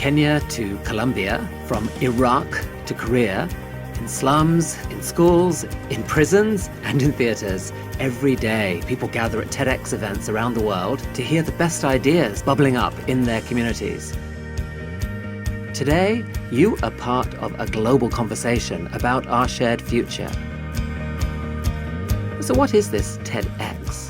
Kenya to Colombia, from Iraq to Korea, in slums, in schools, in prisons, and in theaters. Every day, people gather at TEDx events around the world to hear the best ideas bubbling up in their communities. Today, you are part of a global conversation about our shared future. So what is this TEDx?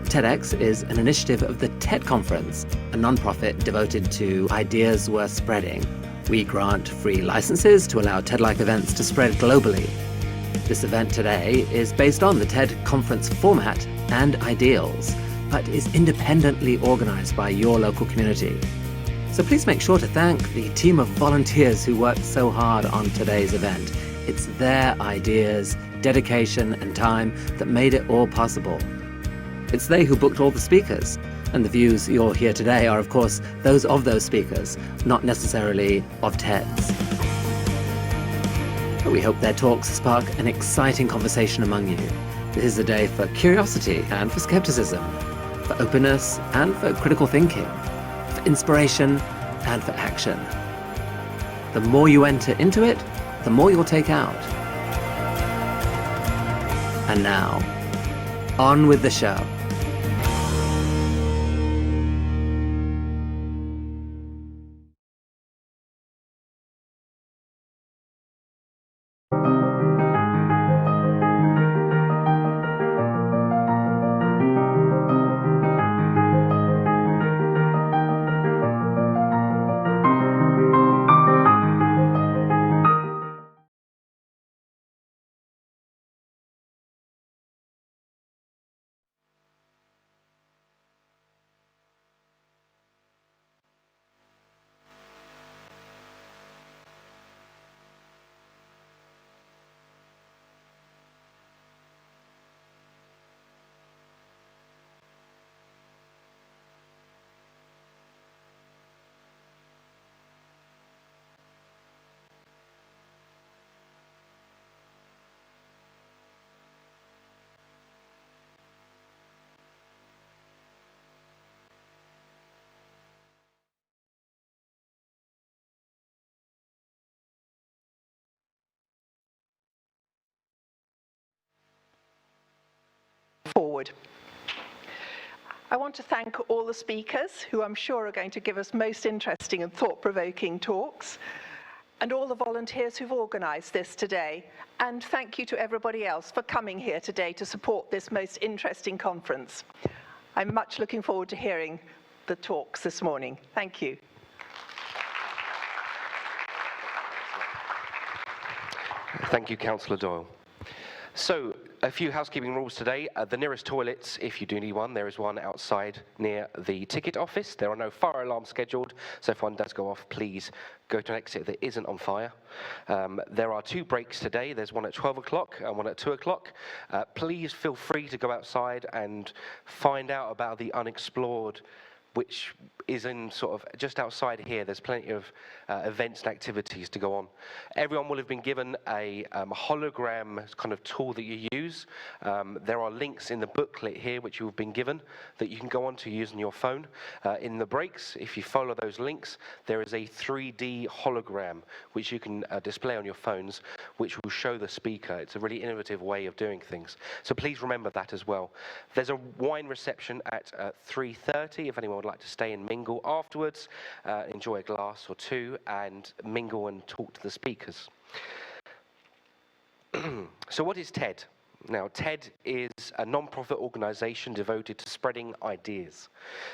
TEDx is an initiative of the TED Conference, a nonprofit devoted to ideas worth spreading. We grant free licenses to allow TED-like events to spread globally. This event today is based on the TED Conference format and ideals, but is independently organized by your local community. So please make sure to thank the team of volunteers who worked so hard on today's event. It's their ideas, dedication, and time that made it all possible. It's they who booked all the speakers, and the views you'll hear today are, of course, those of those speakers, not necessarily of TEDs. But we hope their talks spark an exciting conversation among you. This is a day for curiosity and for skepticism, for openness and for critical thinking, for inspiration and for action. The more you enter into it, the more you'll take out. And now, on with the show. Forward. I want to thank all the speakers who I'm sure are going to give us most interesting and thought-provoking talks, and all the volunteers who've organised this today, and thank you to everybody else for coming here today to support this most interesting conference. I'm much looking forward to hearing the talks this morning. Thank you. Thank you, Councillor Doyle. So, a few housekeeping rules today. The nearest toilets, if you do need one, there is one outside near the ticket office. There are no fire alarms scheduled, so if one does go off, please go to an exit that isn't on fire. There are 2 breaks today. There's one at 12 o'clock and one at 2 o'clock. Please feel free to go outside and find out about the Unexplored, which is in sort of just outside here. There's plenty of events and activities to go on. Everyone will have been given a hologram kind of tool that you use. There are links in the booklet here which you've been given that you can go on to using your phone. In the breaks, if you follow those links, there is a 3D hologram which you can display on your phones, which will show the speaker. It's a really innovative way of doing things. So please remember that as well. There's a wine reception at 3:30 if anyone would like to stay and mingle afterwards, enjoy a glass or two, and mingle and talk to the speakers. So what is TED? Now, TED is a non-profit organisation devoted to spreading ideas.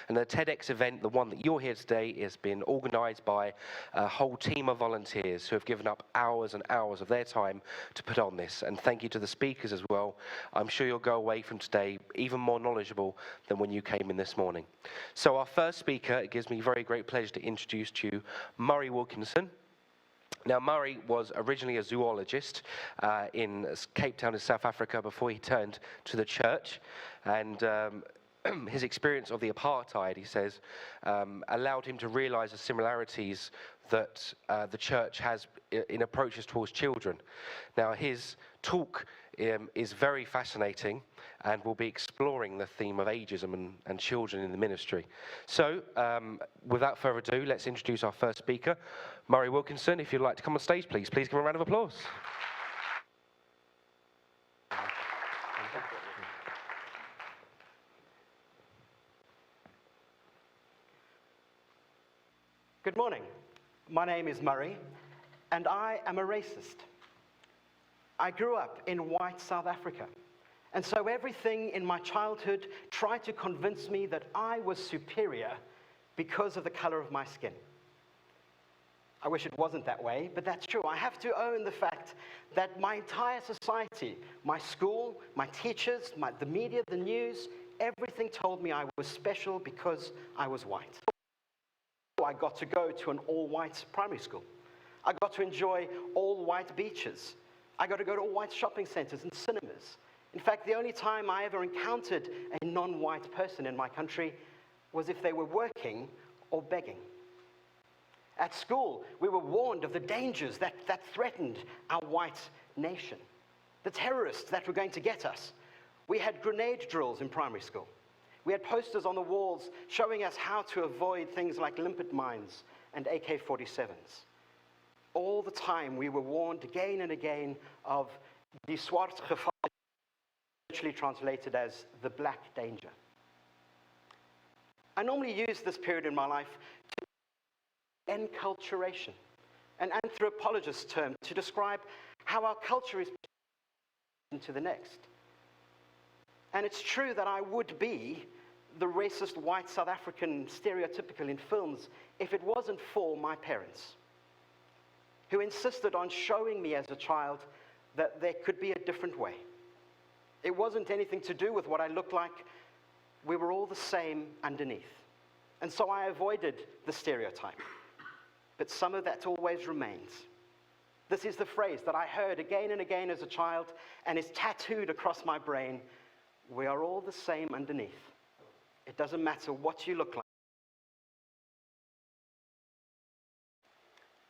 And the TEDx event, the one that you're here today, has been organised by a whole team of volunteers who have given up hours and hours of their time to put on this. And thank you to the speakers as well. I'm sure you'll go away from today even more knowledgeable than when you came in this morning. So our first speaker, it gives me very great pleasure to introduce to you Murray Wilkinson. Now, Murray was originally a zoologist in Cape Town in South Africa before he turned to the church. And his experience of the apartheid, he says, allowed him to realize the similarities that the church has in approaches towards children. Now, his talk is very fascinating, and we'll be exploring the theme of ageism and children in the ministry. So, without further ado, let's introduce our first speaker, Murray Wilkinson. If you'd like to come on stage, please give him a round of applause. Good morning. My name is Murray, and I am a racist. I grew up in white South Africa, and so everything in my childhood tried to convince me that I was superior because of the color of my skin. I wish it wasn't that way, but that's true. I have to own the fact that my entire society, my school, my teachers, the media, the news, everything told me I was special because I was white. I got to go to an all-white primary school. I got to enjoy all-white beaches. I got to go to all-white shopping centers and cinemas. In fact, the only time I ever encountered a non-white person in my country was if they were working or begging. At school, we were warned of the dangers that threatened our white nation, the terrorists that were going to get us. We had grenade drills in primary school. We had posters on the walls showing us how to avoid things like limpet mines and AK-47s. All the time we were warned again and again of die swart gevaar, literally translated as the black danger. I normally use this period in my life to enculturation, an anthropologist term to describe how our culture is into the next. And it's true that I would be the racist white South African stereotypical in films if it wasn't for my parents, who insisted on showing me as a child that there could be a different way. It wasn't anything to do with what I looked like. We were all the same underneath. And so I avoided the stereotype. But some of that always remains. This is the phrase that I heard again and again as a child and is tattooed across my brain. We are all the same underneath. It doesn't matter what you look like.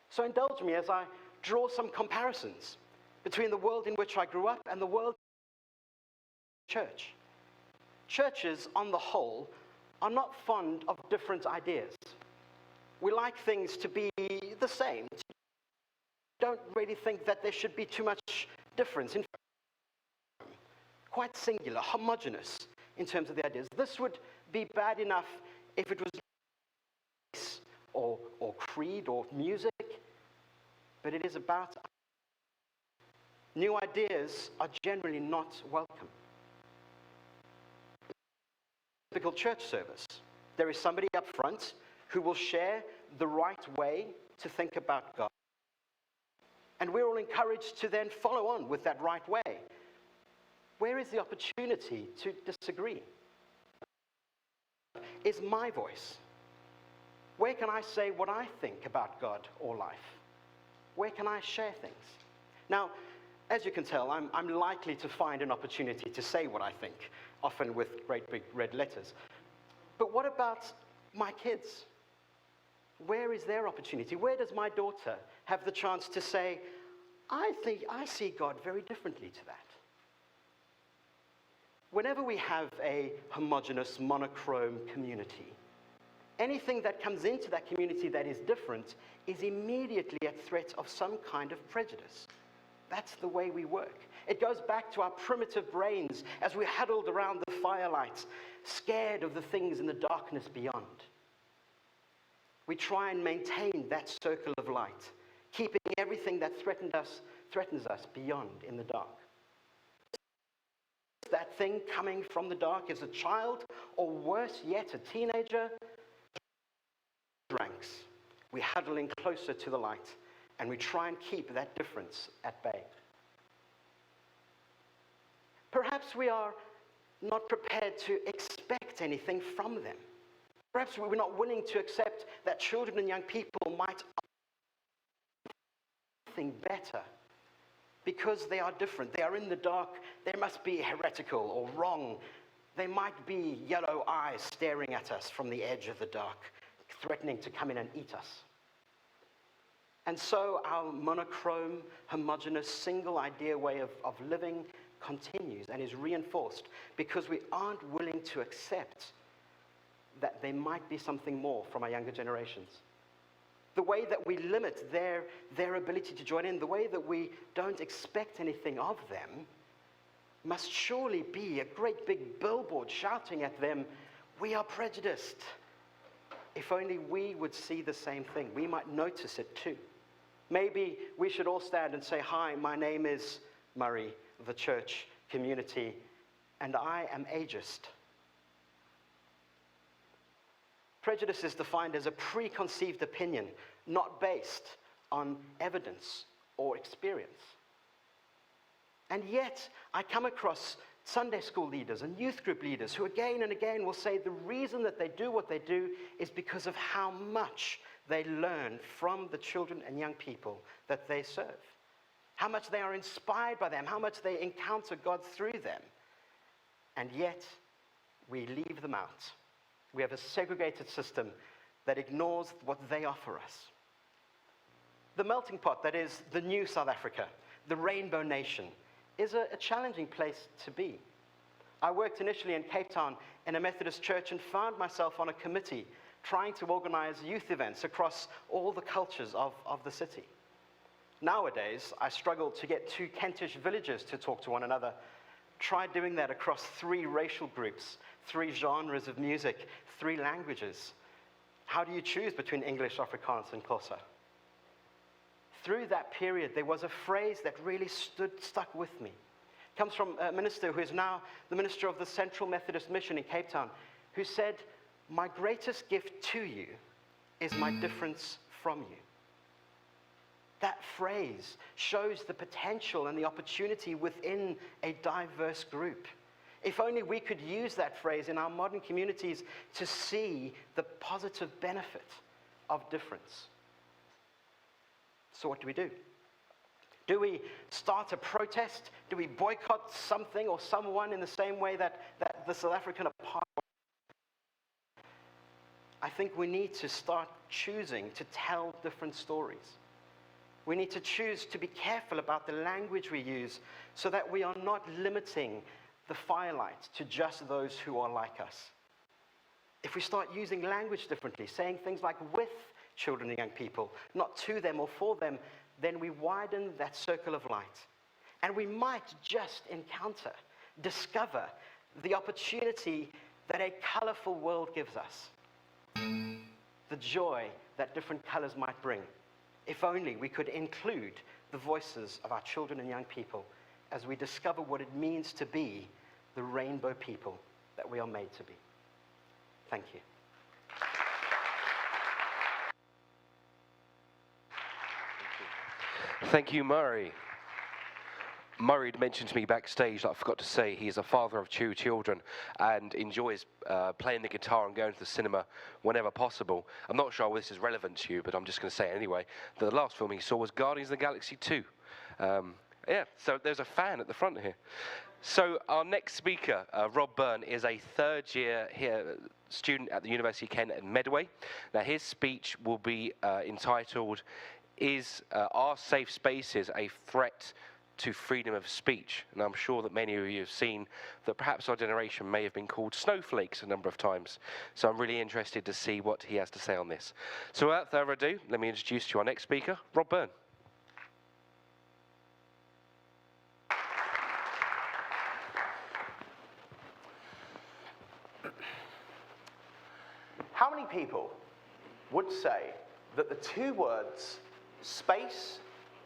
So indulge me as I draw some comparisons between the world in which I grew up and the world in church. Churches, on the whole, are not fond of different ideas. We like things to be the same. We don't really think that there should be too much difference. In fact, quite singular, homogeneous in terms of the ideas. This would be bad enough if it was race or creed or music, but it is about new ideas are generally not welcome. Typical church service. There is somebody up front who will share the right way to think about God. And we're all encouraged to then follow on with that right way. Where is the opportunity to disagree? Is my voice? Where can I say what I think about God or life? Where can I share things? Now, as you can tell, I'm likely to find an opportunity to say what I think, often with great big red letters. But what about my kids? Where is their opportunity? Where does my daughter have the chance to say, I think I see God very differently to that? Whenever we have a homogeneous, monochrome community, anything that comes into that community that is different is immediately at threat of some kind of prejudice. That's the way we work. It goes back to our primitive brains as we huddled around the firelight, scared of the things in the darkness beyond. We try and maintain that circle of light, keeping everything that threatens us beyond in the dark. That thing coming from the dark is a child, or worse yet, a teenager. Ranks. We huddle in closer to the light, and we try and keep that difference at bay. Perhaps we are not prepared to expect anything from them. Perhaps we're not willing to accept that children and young people might think better because they are different. They are in the dark. They must be heretical or wrong. They might be yellow eyes staring at us from the edge of the dark, threatening to come in and eat us. And so our monochrome, homogeneous, single idea way of living continues and is reinforced because we aren't willing to accept that there might be something more from our younger generations. The way that we limit their ability to join in, the way that we don't expect anything of them, must surely be a great big billboard shouting at them, "We are prejudiced." If only we would see the same thing, we might notice it too. Maybe we should all stand and say, "Hi, my name is Murray, the church community, and I am ageist." Prejudice is defined as a preconceived opinion, not based on evidence or experience. And yet, I come across Sunday school leaders and youth group leaders who again and again will say the reason that they do what they do is because of how much they learn from the children and young people that they serve. How much they are inspired by them, how much they encounter God through them. And yet, we leave them out. We have a segregated system that ignores what they offer us. The melting pot that is the new South Africa, the Rainbow Nation, is a challenging place to be. I worked initially in Cape Town in a Methodist church and found myself on a committee trying to organize youth events across all the cultures of the city. Nowadays, I struggle to get two Kentish villages to talk to one another. Try doing that across 3 racial groups, 3 genres of music, 3 languages. How do you choose between English, Afrikaans, and Xhosa? Through that period, there was a phrase that really stuck with me. It comes from a minister who is now the minister of the Central Methodist Mission in Cape Town, who said, "My greatest gift to you is my difference from you." That phrase shows the potential and the opportunity within a diverse group. If only we could use that phrase in our modern communities to see the positive benefit of difference. So what do? Do we start a protest? Do we boycott something or someone in the same way that the South African apartheid? I think we need to start choosing to tell different stories. We need to choose to be careful about the language we use so that we are not limiting the firelight to just those who are like us. If we start using language differently, saying things like with children and young people, not to them or for them, then we widen that circle of light. And we might just discover the opportunity that a colorful world gives us. The joy that different colors might bring. If only we could include the voices of our children and young people as we discover what it means to be the rainbow people that we are made to be. Thank you. Thank you, Murray. Murray mentioned to me backstage that I forgot to say he is a father of 2 children and enjoys playing the guitar and going to the cinema whenever possible. I'm not sure this is relevant to you, but I'm just going to say it anyway. The last film he saw was Guardians of the Galaxy 2. Yeah, so there's a fan at the front here. So our next speaker, Rob Byrne, is a 3rd-year student at the University of Kent at Medway. Now his speech will be entitled, Are Safe Spaces a Threat to Freedom of Speech? And I'm sure that many of you have seen that perhaps our generation may have been called snowflakes a number of times. So I'm really interested to see what he has to say on this. So without further ado, let me introduce to you our next speaker, Rob Byrne. How many people would say that the 2 words space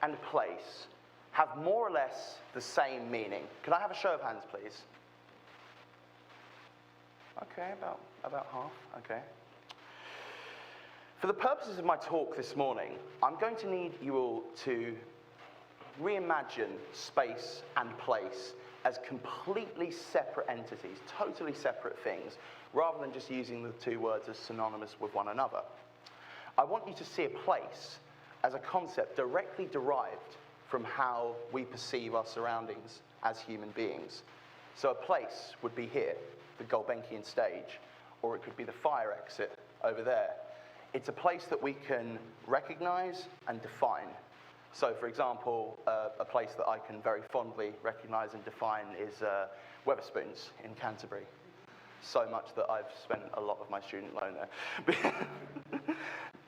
and place have more or less the same meaning? Could I have a show of hands, please? Okay, about half, okay. For the purposes of my talk this morning, I'm going to need you all to reimagine space and place as completely separate entities, totally separate things, rather than just using the 2 words as synonymous with one another. I want you to see a place as a concept directly derived from how we perceive our surroundings as human beings. So a place would be here, the Gulbenkian stage, or it could be the fire exit over there. It's a place that we can recognize and define. So, for example, a place that I can very fondly recognise and define is Wetherspoons in Canterbury. So much that I've spent a lot of my student loan there.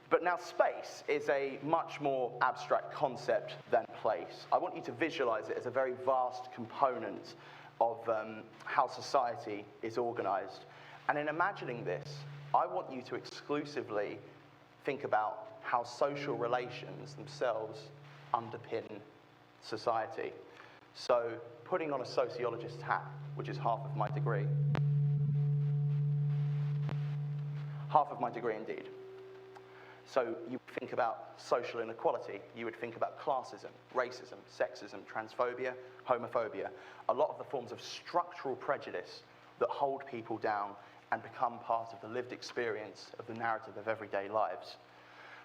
But now space is a much more abstract concept than place. I want you to visualise it as a very vast component of how society is organised. And in imagining this, I want you to exclusively think about how social relations themselves underpin society. So, putting on a sociologist's hat, which is half of my degree. Half of my degree indeed. So you think about social inequality, you would think about classism, racism, sexism, transphobia, homophobia, a lot of the forms of structural prejudice that hold people down and become part of the lived experience of the narrative of everyday lives.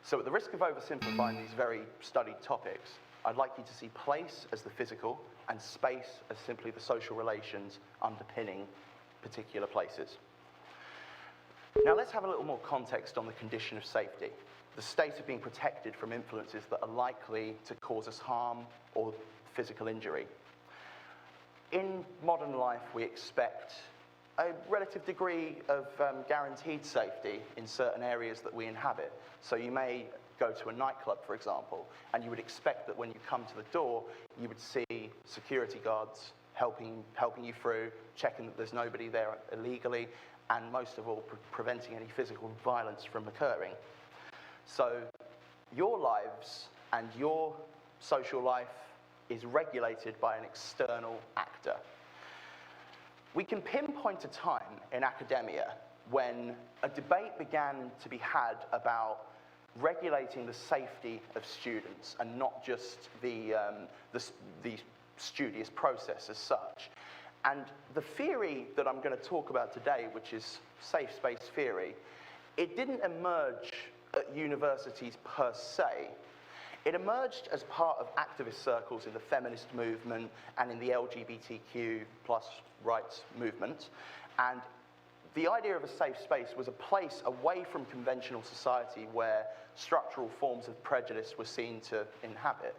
So at the risk of oversimplifying these very studied topics, I'd like you to see place as the physical and space as simply the social relations underpinning particular places. Now let's have a little more context on the condition of safety, the state of being protected from influences that are likely to cause us harm or physical injury. In modern life, we expect a relative degree of guaranteed safety in certain areas that we inhabit. So you may go to a nightclub, for example, and you would expect that when you come to the door, you would see security guards helping you through, checking that there's nobody there illegally, and most of all, preventing any physical violence from occurring. So your lives and your social life is regulated by an external actor. We can pinpoint a time in academia when a debate began to be had about regulating the safety of students and not just the studious process as such. And the theory that I'm going to talk about today, which is safe space theory, it didn't emerge at universities per se. It emerged as part of activist circles in the feminist movement and in the LGBTQ+ rights movement. And the idea of a safe space was a place away from conventional society where structural forms of prejudice were seen to inhabit.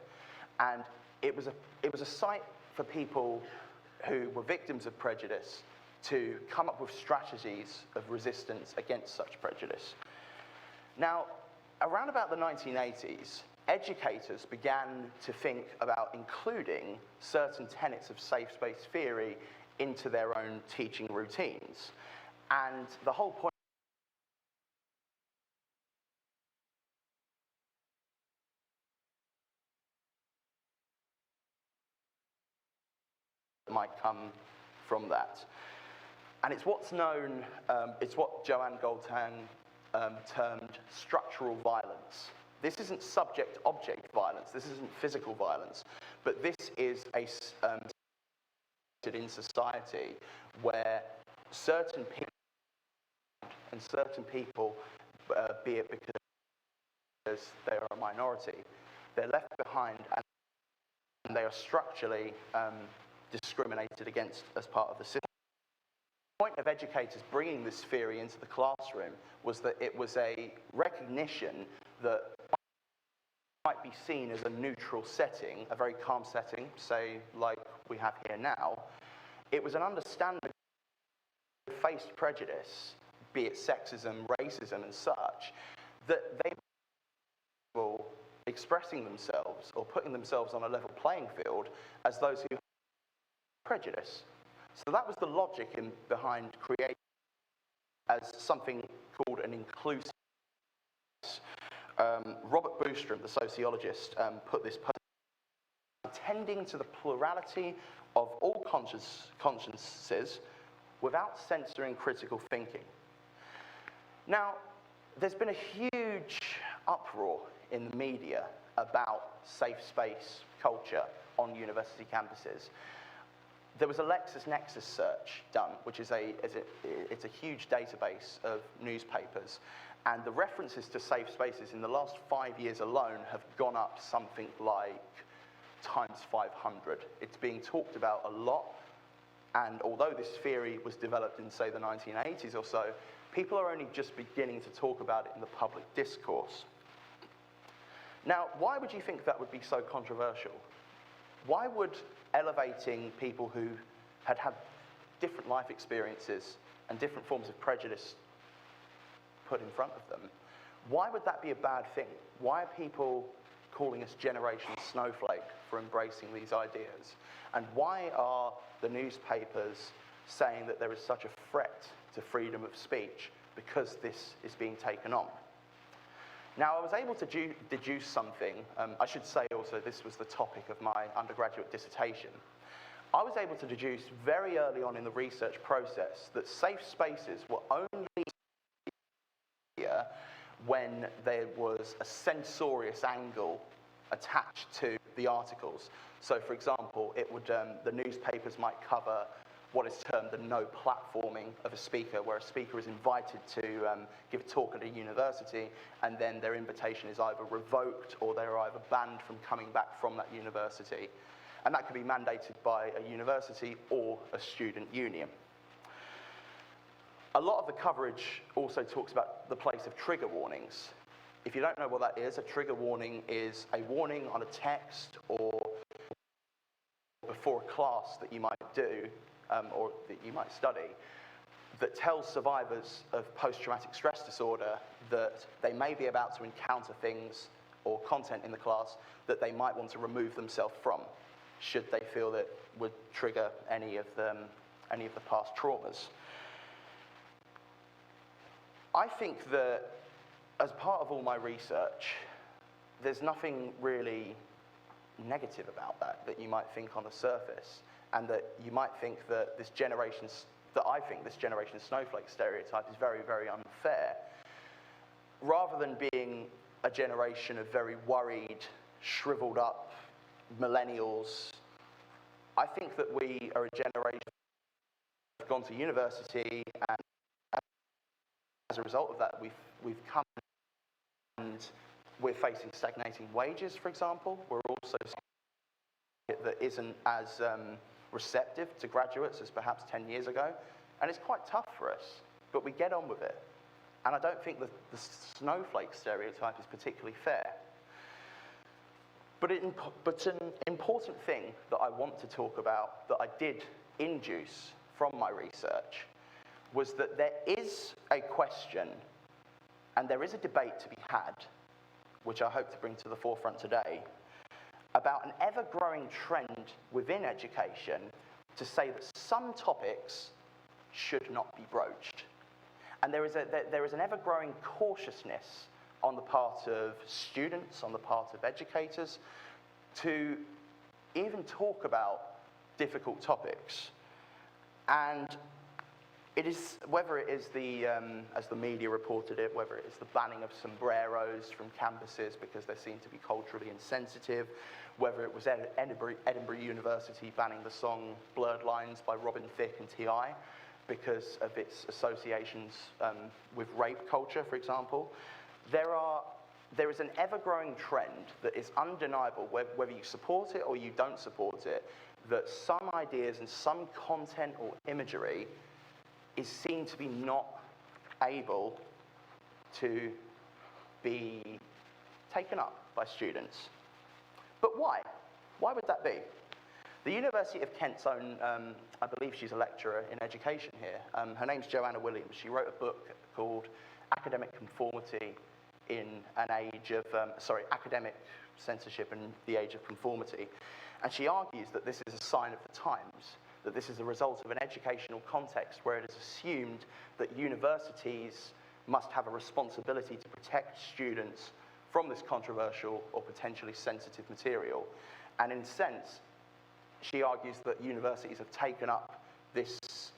And it was a site for people who were victims of prejudice to come up with strategies of resistance against such prejudice. Now, around about the 1980s, educators began to think about including certain tenets of safe space theory into their own teaching routines. And the whole point might come from that. And it's what's known, it's what Joanne Goldhan termed structural violence. This isn't subject-object violence, this isn't physical violence, but this is a in society where certain people, be it because they are a minority, they're left behind and they are structurally discriminated against as part of the system. The point of educators bringing this theory into the classroom was that it was a recognition that might be seen as a neutral setting, a very calm setting, say like we have here now. It was an understanding of faced prejudice, be it sexism, racism and such, that they were expressing themselves or putting themselves on a level playing field as those who had prejudice. So that was the logic behind creating as something called an inclusive. Robert Boostrom, the sociologist, put this tending to the plurality of all consciences without censoring critical thinking. Now, there's been a huge uproar in the media about safe space culture on university campuses. There was a LexisNexis search done, which is it's a huge database of newspapers, and the references to safe spaces in the last 5 years alone have gone up something like times 500. It's being talked about a lot, and although this theory was developed in, say, the 1980s or so, people are only just beginning to talk about it in the public discourse. Now, why would you think that would be so controversial? Why would elevating people who had had different life experiences and different forms of prejudice put in front of them, why would that be a bad thing? Why are people calling us Generation Snowflake for embracing these ideas? And why are the newspapers saying that there is such a threat to freedom of speech because this is being taken on? Now, I was able to deduce something. I should say also this was the topic of my undergraduate dissertation. I was able to deduce very early on in the research process that safe spaces were only here when there was a censorious angle attached to the articles. So, for example, it would the newspapers might cover what is termed the no platforming of a speaker, where a speaker is invited to give a talk at a university, and then their invitation is either revoked or they're either banned from coming back from that university. And that could be mandated by a university or a student union. A lot of the coverage also talks about the place of trigger warnings. If you don't know what that is, a trigger warning is a warning on a text or before a class that you might do, or that you might study, that tells survivors of post-traumatic stress disorder that they may be about to encounter things or content in the class that they might want to remove themselves from, should they feel that would trigger any of the past traumas. I think that as part of all my research, there's nothing really negative about that you might think on the surface, and that you might think that I think this generation snowflake stereotype is very, very unfair. Rather than being a generation of very worried, shriveled up millennials, I think that we are a generation who have gone to university, and as a result of that, we've come and we're facing stagnating wages, for example. We're also that isn't as receptive to graduates as perhaps 10 years ago, and it's quite tough for us, but we get on with it. And I don't think that the snowflake stereotype is particularly fair. But an important thing that I want to talk about, that I did induce from my research, was that there is a question and there is a debate to be had, which I hope to bring to the forefront today, about an ever-growing trend within education to say that some topics should not be broached. And there is an ever-growing cautiousness on the part of students, on the part of educators, to even talk about difficult topics. And it is, whether it is the, as the media reported it, whether it is the banning of sombreros from campuses because they seem to be culturally insensitive, whether it was Edinburgh University banning the song Blurred Lines by Robin Thicke and T.I. because of its associations with rape culture, for example. There is an ever-growing trend that is undeniable, whether you support it or you don't support it, that some ideas and some content or imagery is seen to be not able to be taken up by students. But why? Why would that be? The University of Kent's own, I believe she's a lecturer in education here, her name's Joanna Williams. She wrote a book called Academic Conformity in an Age of, Academic Censorship in the Age of Conformity. And she argues that this is a sign of the times, that this is a result of an educational context where it is assumed that universities must have a responsibility to protect students from this controversial or potentially sensitive material. And in a sense, she argues that universities have taken up this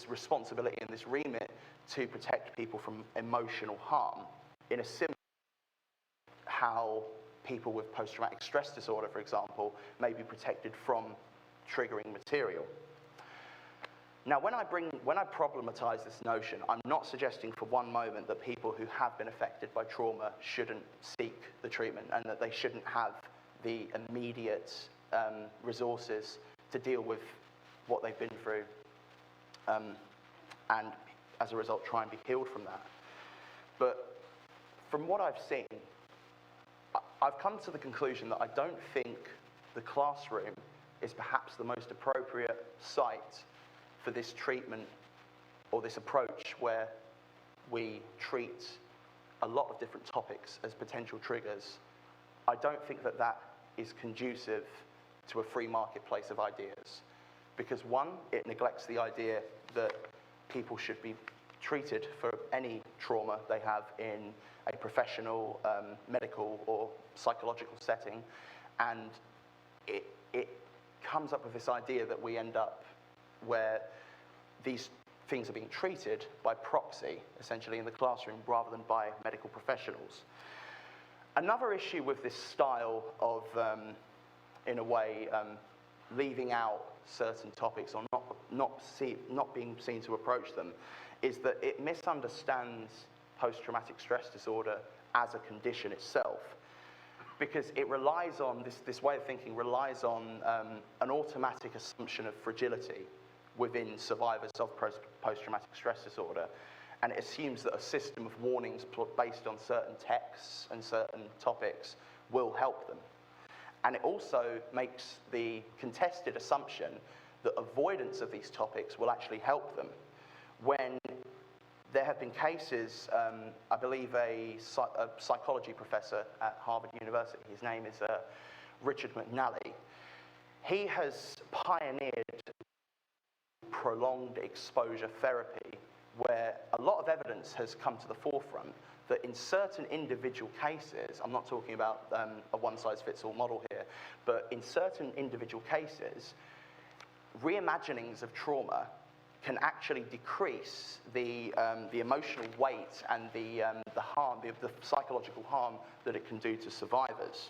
responsibility and this remit to protect people from emotional harm, in a similar way how people with post-traumatic stress disorder, for example, may be protected from triggering material. Now, when I problematize this notion, I'm not suggesting for one moment that people who have been affected by trauma shouldn't seek the treatment and that they shouldn't have the immediate resources to deal with what they've been through and as a result try and be healed from that. But from what I've seen, I've come to the conclusion that I don't think the classroom is perhaps the most appropriate site for this treatment or this approach where we treat a lot of different topics as potential triggers. I don't think that that is conducive to a free marketplace of ideas. Because one, it neglects the idea that people should be treated for any trauma they have in a professional, medical or psychological setting. And it comes up with this idea that we end up where these things are being treated by proxy, essentially in the classroom, rather than by medical professionals. Another issue with this style of, in a way, leaving out certain topics or not being seen to approach them is that it misunderstands post-traumatic stress disorder as a condition itself, because it relies on, this way of thinking relies on an automatic assumption of fragility within survivors of post-traumatic stress disorder, and it assumes that a system of warnings based on certain texts and certain topics will help them. And it also makes the contested assumption that avoidance of these topics will actually help them, when there have been cases, I believe a psychology professor at Harvard University, his name is Richard McNally, he has pioneered prolonged exposure therapy, where a lot of evidence has come to the forefront that in certain individual cases, I'm not talking about a one-size-fits-all model here, but in certain individual cases, reimaginings of trauma can actually decrease the emotional weight and the harm, the psychological harm that it can do to survivors.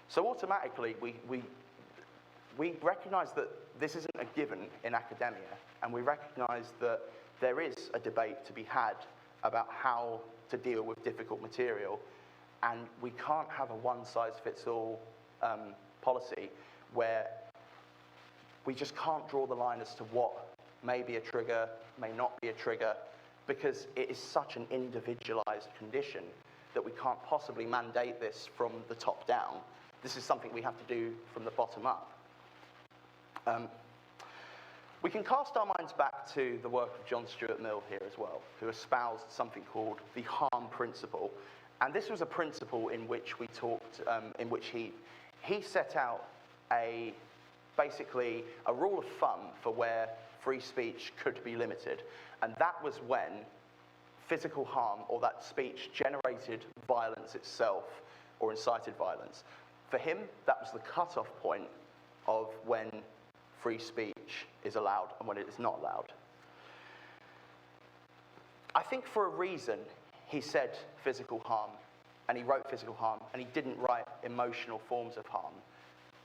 So automatically, we recognize that this isn't a given in academia, and we recognize that there is a debate to be had about how to deal with difficult material, and we can't have a one-size-fits-all policy where we just can't draw the line as to what may be a trigger, may not be a trigger, because it is such an individualized condition that we can't possibly mandate this from the top down. This is something we have to do from the bottom up. We can cast our minds back to the work of John Stuart Mill here as well, who espoused something called the harm principle. And this was a principle in which we talked, in which he set out basically a rule of thumb for where free speech could be limited. And that was when physical harm or that speech generated violence itself or incited violence. For him, that was the cutoff point of when free speech is allowed and when it is not allowed. I think for a reason he said physical harm, and he wrote physical harm, and he didn't write emotional forms of harm.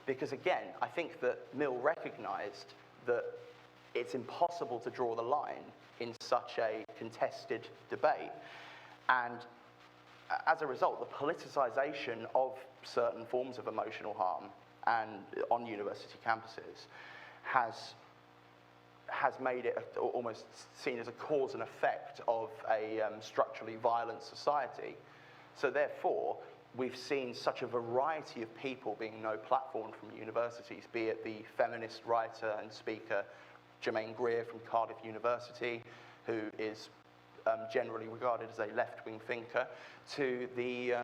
Because again, I think that Mill recognized that it's impossible to draw the line in such a contested debate. And as a result, the politicization of certain forms of emotional harm and on university campuses has made it almost seen as a cause and effect of a structurally violent society. So therefore, we've seen such a variety of people being no platformed from universities, be it the feminist writer and speaker Germaine Greer from Cardiff University, who is generally regarded as a left-wing thinker, to the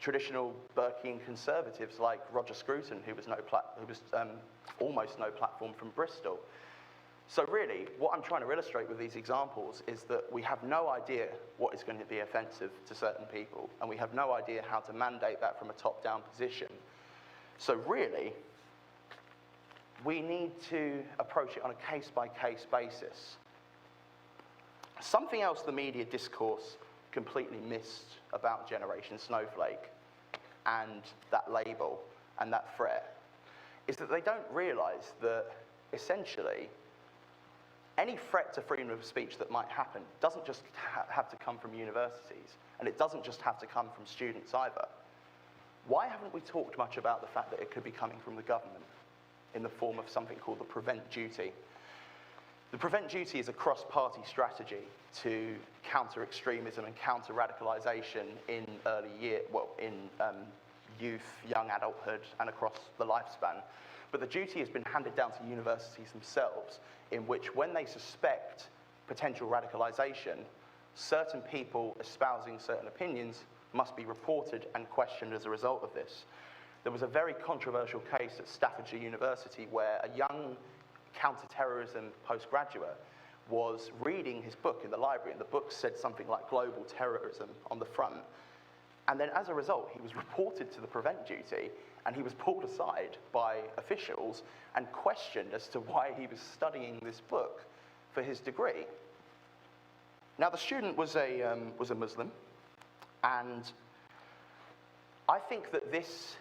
traditional Burkean conservatives like Roger Scruton, who was almost no platform from Bristol. So really, what I'm trying to illustrate with these examples is that we have no idea what is going to be offensive to certain people, and we have no idea how to mandate that from a top-down position. So really, we need to approach it on a case-by-case basis. Something else the media discourse completely missed about Generation Snowflake and that label and that threat is that they don't realize that essentially any threat to freedom of speech that might happen doesn't just have to come from universities, and it doesn't just have to come from students either. Why haven't we talked much about the fact that it could be coming from the government in the form of something called the Prevent Duty? The Prevent Duty is a cross-party strategy to counter extremism and counter radicalization in youth, young adulthood, and across the lifespan. But the duty has been handed down to universities themselves, in which when they suspect potential radicalization, certain people espousing certain opinions must be reported and questioned as a result of this. There was a very controversial case at Staffordshire University where a young counter-terrorism postgraduate was reading his book in the library, and the book said something like global terrorism on the front. And then as a result, he was reported to the prevent duty, and he was pulled aside by officials and questioned as to why he was studying this book for his degree. Now, the student was a Muslim, and I think that this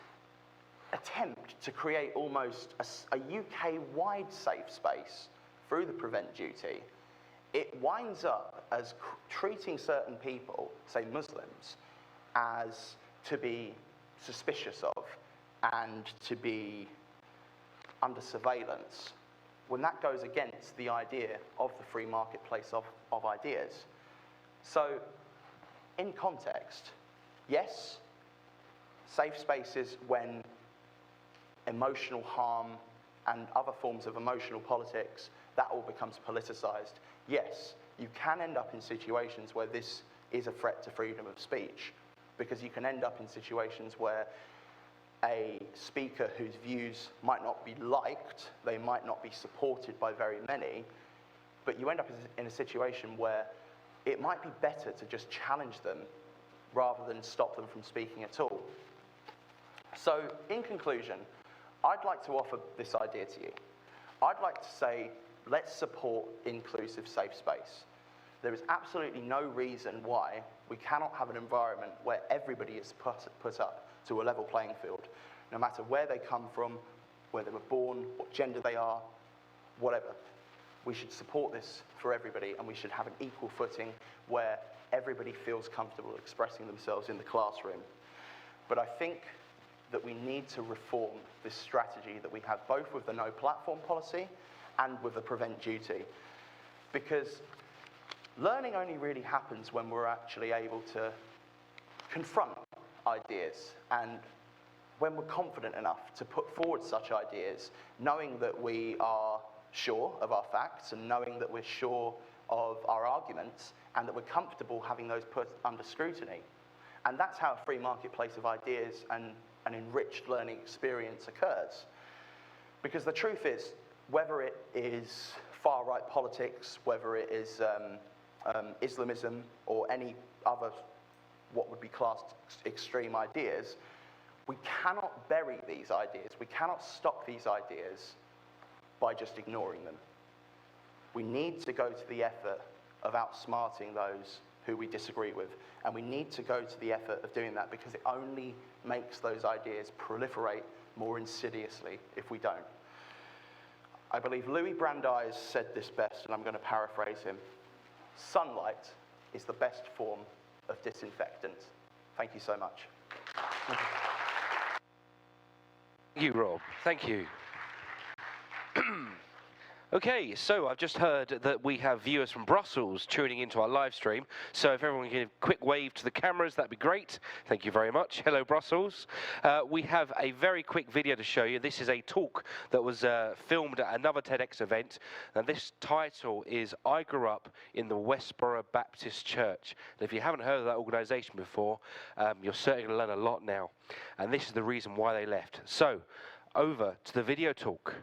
attempt to create almost a UK-wide safe space through the prevent duty, it winds up as treating certain people, say Muslims, as to be suspicious of and to be under surveillance, when that goes against the idea of the free marketplace of ideas. So, in context, yes, safe spaces when emotional harm and other forms of emotional politics, that all becomes politicized. Yes, you can end up in situations where this is a threat to freedom of speech, because you can end up in situations where a speaker whose views might not be liked, they might not be supported by very many, but you end up in a situation where it might be better to just challenge them rather than stop them from speaking at all. So, in conclusion, I'd like to offer this idea to you. I'd like to say, let's support inclusive safe space. There is absolutely no reason why we cannot have an environment where everybody is put up to a level playing field, no matter where they come from, where they were born, what gender they are, whatever. We should support this for everybody, and we should have an equal footing where everybody feels comfortable expressing themselves in the classroom. But I think that we need to reform this strategy that we have both with the no platform policy and with the prevent duty. Because learning only really happens when we're actually able to confront ideas, and when we're confident enough to put forward such ideas, knowing that we are sure of our facts and knowing that we're sure of our arguments and that we're comfortable having those put under scrutiny. And that's how a free marketplace of ideas and an enriched learning experience occurs. Because the truth is, whether it is far-right politics, whether it is Islamism or any other what would be classed extreme ideas, we cannot bury these ideas. We cannot stop these ideas by just ignoring them. We need to go to the effort of outsmarting those who we disagree with, and we need to go to the effort of doing that because it only makes those ideas proliferate more insidiously if we don't. I believe Louis Brandeis said this best, and I'm going to paraphrase him. Sunlight is the best form of disinfectant. Thank you so much. Thank you, Rob. Thank you. Okay, so I've just heard that we have viewers from Brussels tuning into our live stream. So if everyone can give a quick wave to the cameras, that'd be great. Thank you very much. Hello, Brussels. We have a very quick video to show you. This is a talk that was filmed at another TEDx event. And this title is I Grew Up in the Westboro Baptist Church. And if you haven't heard of that organization before, you're certainly going to learn a lot now. And this is the reason why they left. So over to the video talk.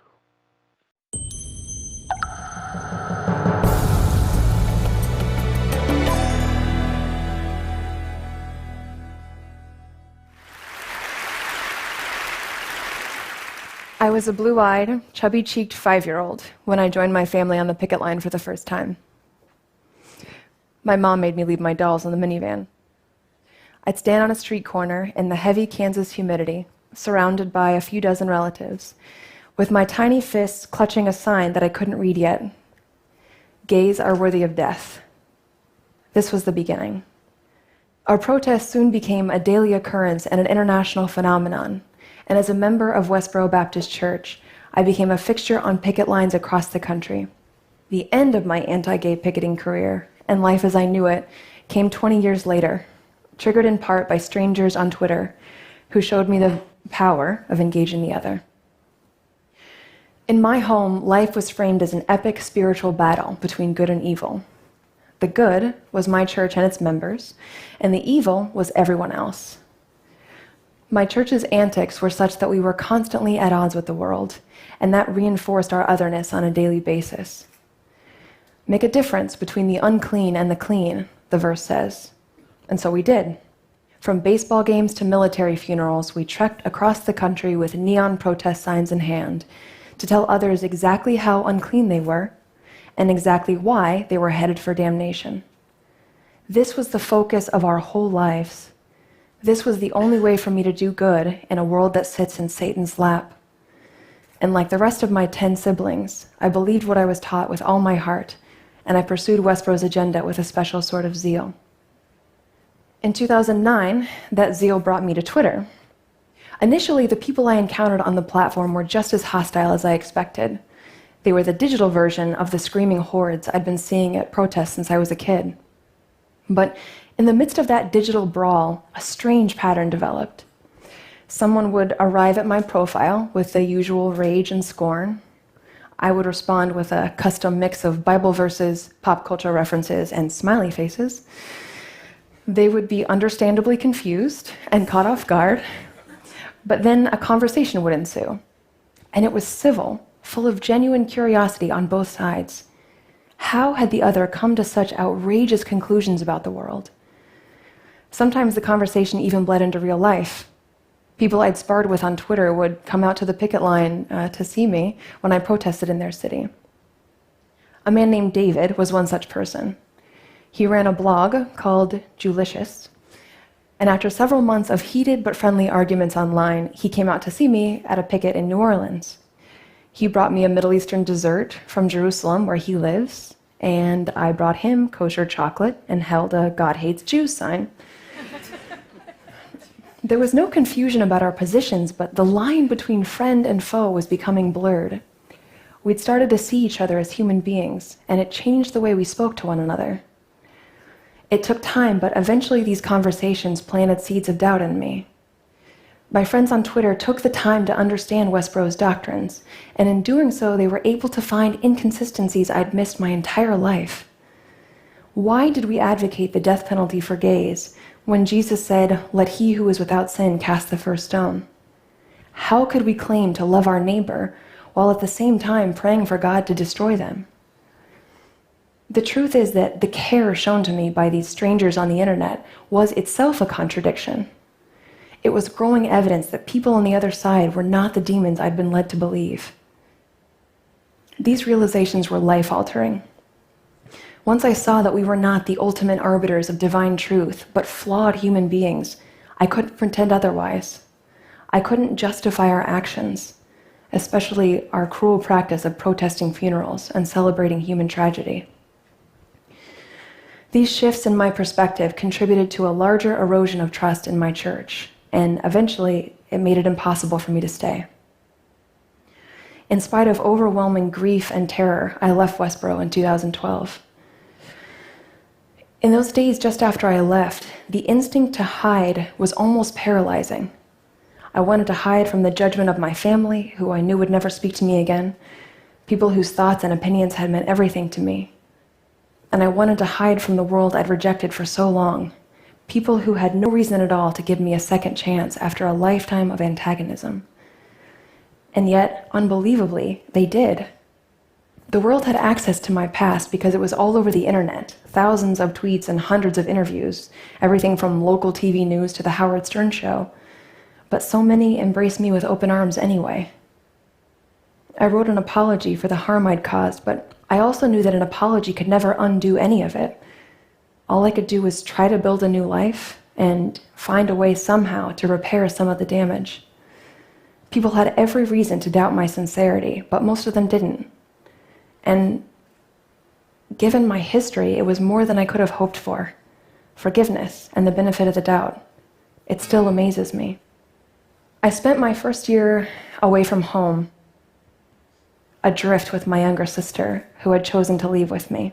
I was a blue-eyed, chubby-cheeked 5-year-old when I joined my family on the picket line for the first time. My mom made me leave my dolls in the minivan. I'd stand on a street corner in the heavy Kansas humidity, surrounded by a few dozen relatives, with my tiny fists clutching a sign that I couldn't read yet. Gays are worthy of death. This was the beginning. Our protest soon became a daily occurrence and an international phenomenon. And as a member of Westboro Baptist Church, I became a fixture on picket lines across the country. The end of my anti-gay picketing career, and life as I knew it, came 20 years later, triggered in part by strangers on Twitter who showed me the power of engaging the other. In my home, life was framed as an epic spiritual battle between good and evil. The good was my church and its members, and the evil was everyone else. My church's antics were such that we were constantly at odds with the world, and that reinforced our otherness on a daily basis. Make a difference between the unclean and the clean, the verse says. And so we did. From baseball games to military funerals, we trekked across the country with neon protest signs in hand to tell others exactly how unclean they were and exactly why they were headed for damnation. This was the focus of our whole lives. This was the only way for me to do good in a world that sits in Satan's lap. And like the rest of my 10 siblings, I believed what I was taught with all my heart, and I pursued Westboro's agenda with a special sort of zeal. In 2009, that zeal brought me to Twitter. Initially, the people I encountered on the platform were just as hostile as I expected. They were the digital version of the screaming hordes I'd been seeing at protests since I was a kid. But in the midst of that digital brawl, a strange pattern developed. Someone would arrive at my profile with the usual rage and scorn. I would respond with a custom mix of Bible verses, pop culture references, and smiley faces. They would be understandably confused and caught off guard. But then a conversation would ensue, and it was civil, full of genuine curiosity on both sides. How had the other come to such outrageous conclusions about the world? Sometimes the conversation even bled into real life. People I'd sparred with on Twitter would come out to the picket line to see me when I protested in their city. A man named David was one such person. He ran a blog called Julicious, and after several months of heated but friendly arguments online, he came out to see me at a picket in New Orleans. He brought me a Middle Eastern dessert from Jerusalem, where he lives, and I brought him kosher chocolate and held a God hates Jews sign. There was no confusion about our positions, but the line between friend and foe was becoming blurred. We'd started to see each other as human beings, and it changed the way we spoke to one another. It took time, but eventually these conversations planted seeds of doubt in me. My friends on Twitter took the time to understand Westboro's doctrines, and in doing so, they were able to find inconsistencies I'd missed my entire life. Why did we advocate the death penalty for gays when Jesus said, "Let he who is without sin cast the first stone"? How could we claim to love our neighbor while at the same time praying for God to destroy them? The truth is that the care shown to me by these strangers on the internet was itself a contradiction. It was growing evidence that people on the other side were not the demons I'd been led to believe. These realizations were life-altering. Once I saw that we were not the ultimate arbiters of divine truth, but flawed human beings, I couldn't pretend otherwise. I couldn't justify our actions, especially our cruel practice of protesting funerals and celebrating human tragedy. These shifts in my perspective contributed to a larger erosion of trust in my church, and eventually it made it impossible for me to stay. In spite of overwhelming grief and terror, I left Westboro in 2012. In those days just after I left, the instinct to hide was almost paralyzing. I wanted to hide from the judgment of my family, who I knew would never speak to me again, people whose thoughts and opinions had meant everything to me. And I wanted to hide from the world I'd rejected for so long, people who had no reason at all to give me a second chance after a lifetime of antagonism. And yet, unbelievably, they did. The world had access to my past because it was all over the internet, thousands of tweets and hundreds of interviews, everything from local TV news to the Howard Stern show. But so many embraced me with open arms anyway. I wrote an apology for the harm I'd caused, but I also knew that an apology could never undo any of it. All I could do was try to build a new life and find a way somehow to repair some of the damage. People had every reason to doubt my sincerity, but most of them didn't. And given my history, it was more than I could have hoped for. Forgiveness and the benefit of the doubt. It still amazes me. I spent my first year away from home, adrift with my younger sister, who had chosen to leave with me.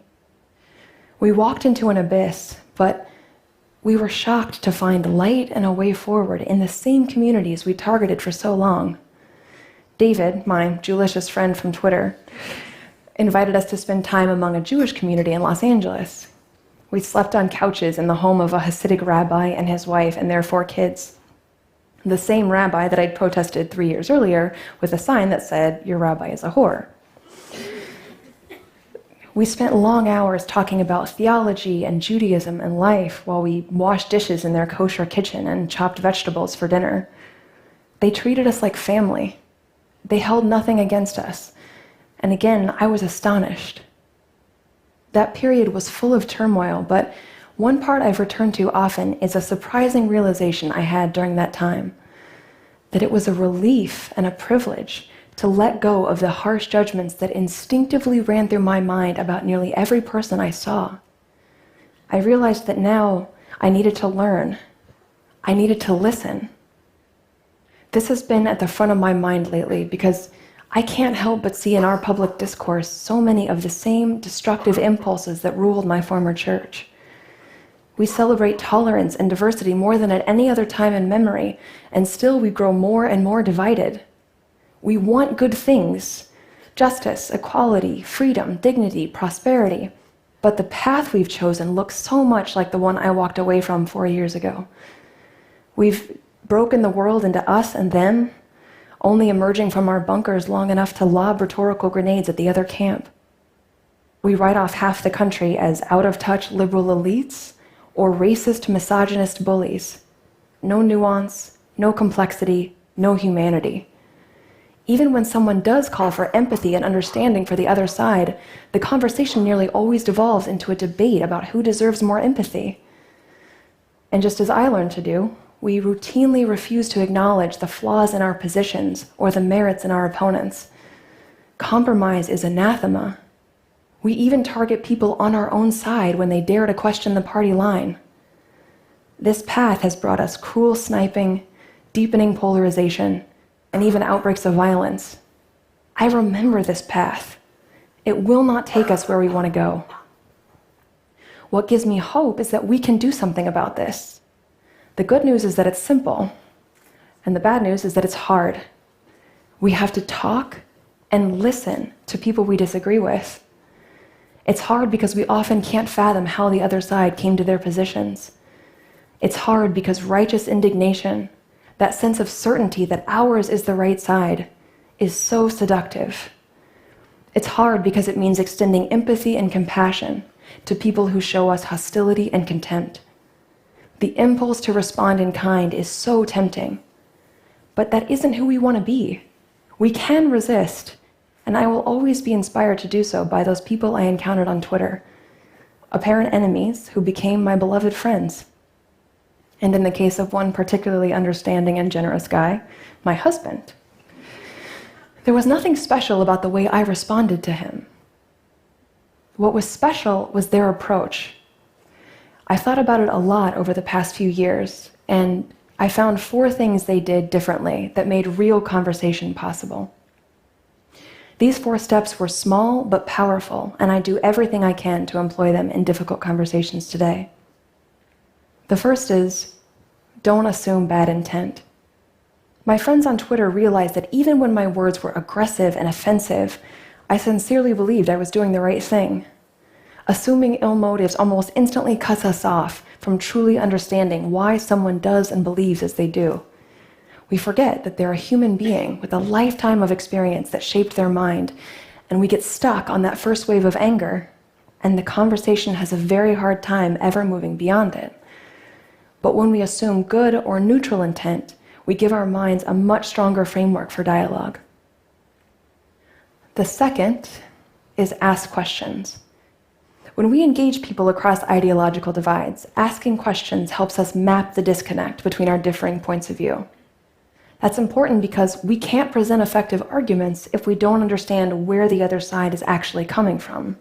We walked into an abyss, but We were shocked to find light and a way forward in the same communities we targeted for so long. David, my Jewlicious friend from Twitter, invited us to spend time among a Jewish community in Los Angeles. We slept on couches in the home of a Hasidic rabbi and his wife and their 4 kids. The same rabbi that I'd protested 3 years earlier with a sign that said, "Your rabbi is a whore." We spent long hours talking about theology and Judaism and life while we washed dishes in their kosher kitchen and chopped vegetables for dinner. They treated us like family. They held nothing against us. And again, I was astonished. That period was full of turmoil, but one part I've returned to often is a surprising realization I had during that time, that it was a relief and a privilege to let go of the harsh judgments that instinctively ran through my mind about nearly every person I saw. I realized that now I needed to learn. I needed to listen. This has been at the front of my mind lately because I can't help but see in our public discourse so many of the same destructive impulses that ruled my former church. We celebrate tolerance and diversity more than at any other time in memory, and still we grow more and more divided. We want good things: justice, equality, freedom, dignity, prosperity. But the path we've chosen looks so much like the one I walked away from 4 years ago. We've broken the world into us and them, only emerging from our bunkers long enough to lob rhetorical grenades at the other camp. We write off half the country as out-of-touch liberal elites or racist, misogynist bullies. No nuance, no complexity, no humanity. Even when someone does call for empathy and understanding for the other side, the conversation nearly always devolves into a debate about who deserves more empathy. And just as I learned to do, we routinely refuse to acknowledge the flaws in our positions or the merits in our opponents. Compromise is anathema. We even target people on our own side when they dare to question the party line. This path has brought us cruel sniping, deepening polarization, and even outbreaks of violence. I remember this path. It will not take us where we want to go. What gives me hope is that we can do something about this. The good news is that it's simple, and the bad news is that it's hard. We have to talk and listen to people we disagree with. It's hard because we often can't fathom how the other side came to their positions. It's hard because righteous indignation, that sense of certainty that ours is the right side, is so seductive. It's hard because it means extending empathy and compassion to people who show us hostility and contempt. The impulse to respond in kind is so tempting, but that isn't who we want to be. We can resist, and I will always be inspired to do so by those people I encountered on Twitter, apparent enemies who became my beloved friends. And in the case of one particularly understanding and generous guy, my husband, there was nothing special about the way I responded to him. What was special was their approach. I thought about it a lot over the past few years, and I found 4 things they did differently that made real conversation possible. These 4 steps were small but powerful, and I do everything I can to employ them in difficult conversations today. The first is, don't assume bad intent. My friends on Twitter realized that even when my words were aggressive and offensive, I sincerely believed I was doing the right thing. Assuming ill motives almost instantly cuts us off from truly understanding why someone does and believes as they do. We forget that they're a human being with a lifetime of experience that shaped their mind, and we get stuck on that first wave of anger, and the conversation has a very hard time ever moving beyond it. But when we assume good or neutral intent, we give our minds a much stronger framework for dialogue. The second is ask questions. When we engage people across ideological divides, asking questions helps us map the disconnect between our differing points of view. That's important because we can't present effective arguments if we don't understand where the other side is actually coming from,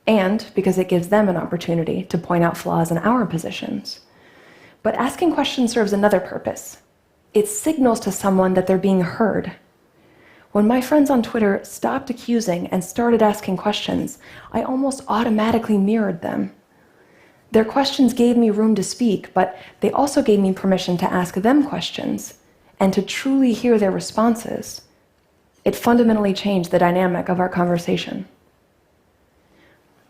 and because it gives them an opportunity to point out flaws in our positions. But asking questions serves another purpose. It signals to someone that they're being heard. When my friends on Twitter stopped accusing and started asking questions, I almost automatically mirrored them. Their questions gave me room to speak, but they also gave me permission to ask them questions and to truly hear their responses. It fundamentally changed the dynamic of our conversation.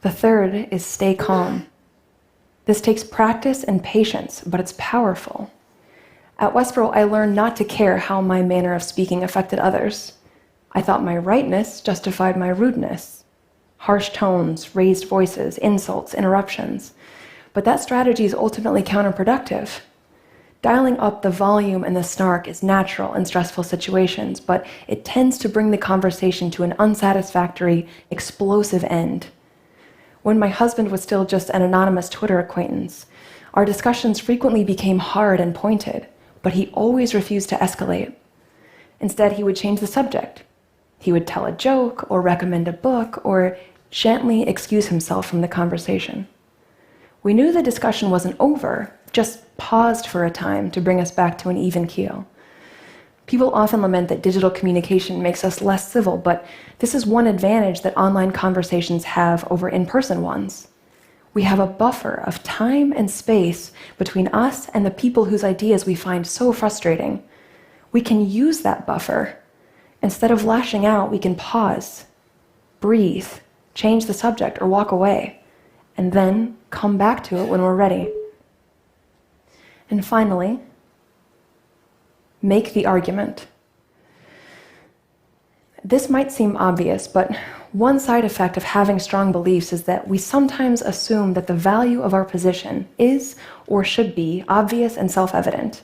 The third is stay calm. This takes practice and patience, but it's powerful. At Westboro, I learned not to care how my manner of speaking affected others. I thought my rightness justified my rudeness. Harsh tones, raised voices, insults, interruptions. But that strategy is ultimately counterproductive. Dialing up the volume and the snark is natural in stressful situations, but it tends to bring the conversation to an unsatisfactory, explosive end. When my husband was still just an anonymous Twitter acquaintance, our discussions frequently became hard and pointed, but he always refused to escalate. Instead, he would change the subject. He would tell a joke or recommend a book or gently excuse himself from the conversation. We knew the discussion wasn't over, just paused for a time to bring us back to an even keel. People often lament that digital communication makes us less civil, but this is one advantage that online conversations have over in-person ones. We have a buffer of time and space between us and the people whose ideas we find so frustrating. We can use that buffer. Instead of lashing out, we can pause, breathe, change the subject, or walk away, and then come back to it when we're ready. And finally, make the argument. This might seem obvious, but one side effect of having strong beliefs is that we sometimes assume that the value of our position is or should be obvious and self-evident,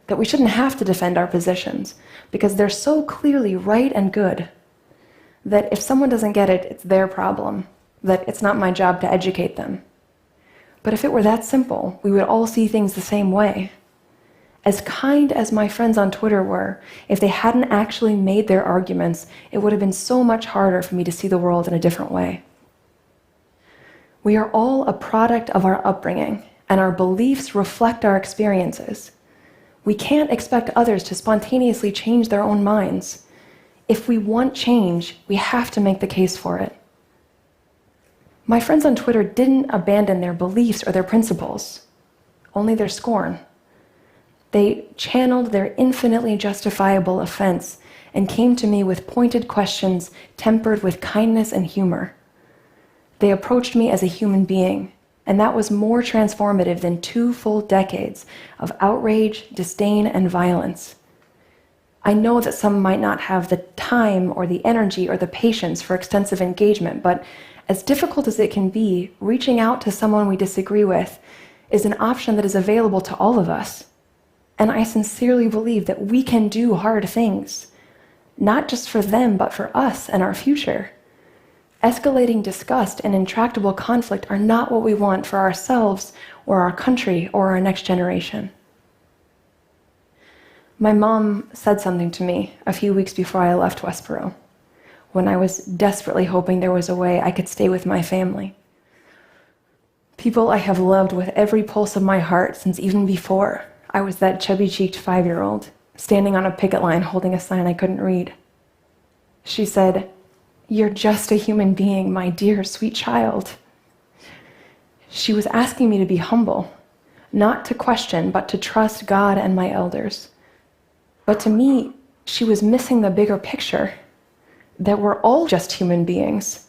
that we shouldn't have to defend our positions because they're so clearly right and good, that if someone doesn't get it, it's their problem, that it's not my job to educate them. But if it were that simple, we would all see things the same way. As kind as my friends on Twitter were, if they hadn't actually made their arguments, it would have been so much harder for me to see the world in a different way. We are all a product of our upbringing, and our beliefs reflect our experiences. We can't expect others to spontaneously change their own minds. If we want change, we have to make the case for it. My friends on Twitter didn't abandon their beliefs or their principles, only their scorn. They channeled their infinitely justifiable offense and came to me with pointed questions tempered with kindness and humor. They approached me as a human being, and that was more transformative than 2 full decades of outrage, disdain, and violence. I know that some might not have the time or the energy or the patience for extensive engagement, but as difficult as it can be, reaching out to someone we disagree with is an option that is available to all of us. And I sincerely believe that we can do hard things, not just for them, but for us and our future. Escalating disgust and intractable conflict are not what we want for ourselves or our country or our next generation. My mom said something to me a few weeks before I left Westboro, when I was desperately hoping there was a way I could stay with my family. People I have loved with every pulse of my heart since even before I was that chubby-cheeked 5-year-old standing on a picket line holding a sign I couldn't read. She said, "You're just a human being, my dear, sweet child." She was asking me to be humble, not to question, but to trust God and my elders. But to me, she was missing the bigger picture, that we're all just human beings,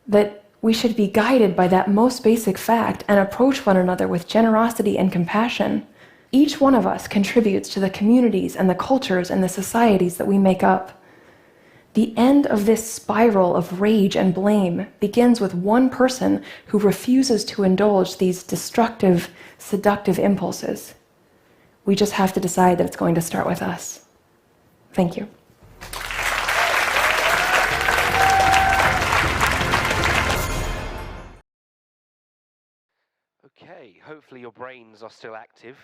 that we should be guided by that most basic fact and approach one another with generosity and compassion. Each one of us contributes to the communities and the cultures and the societies that we make up. The end of this spiral of rage and blame begins with one person who refuses to indulge these destructive, seductive impulses. We just have to decide that it's going to start with us. Thank you. Okay, hopefully your brains are still active.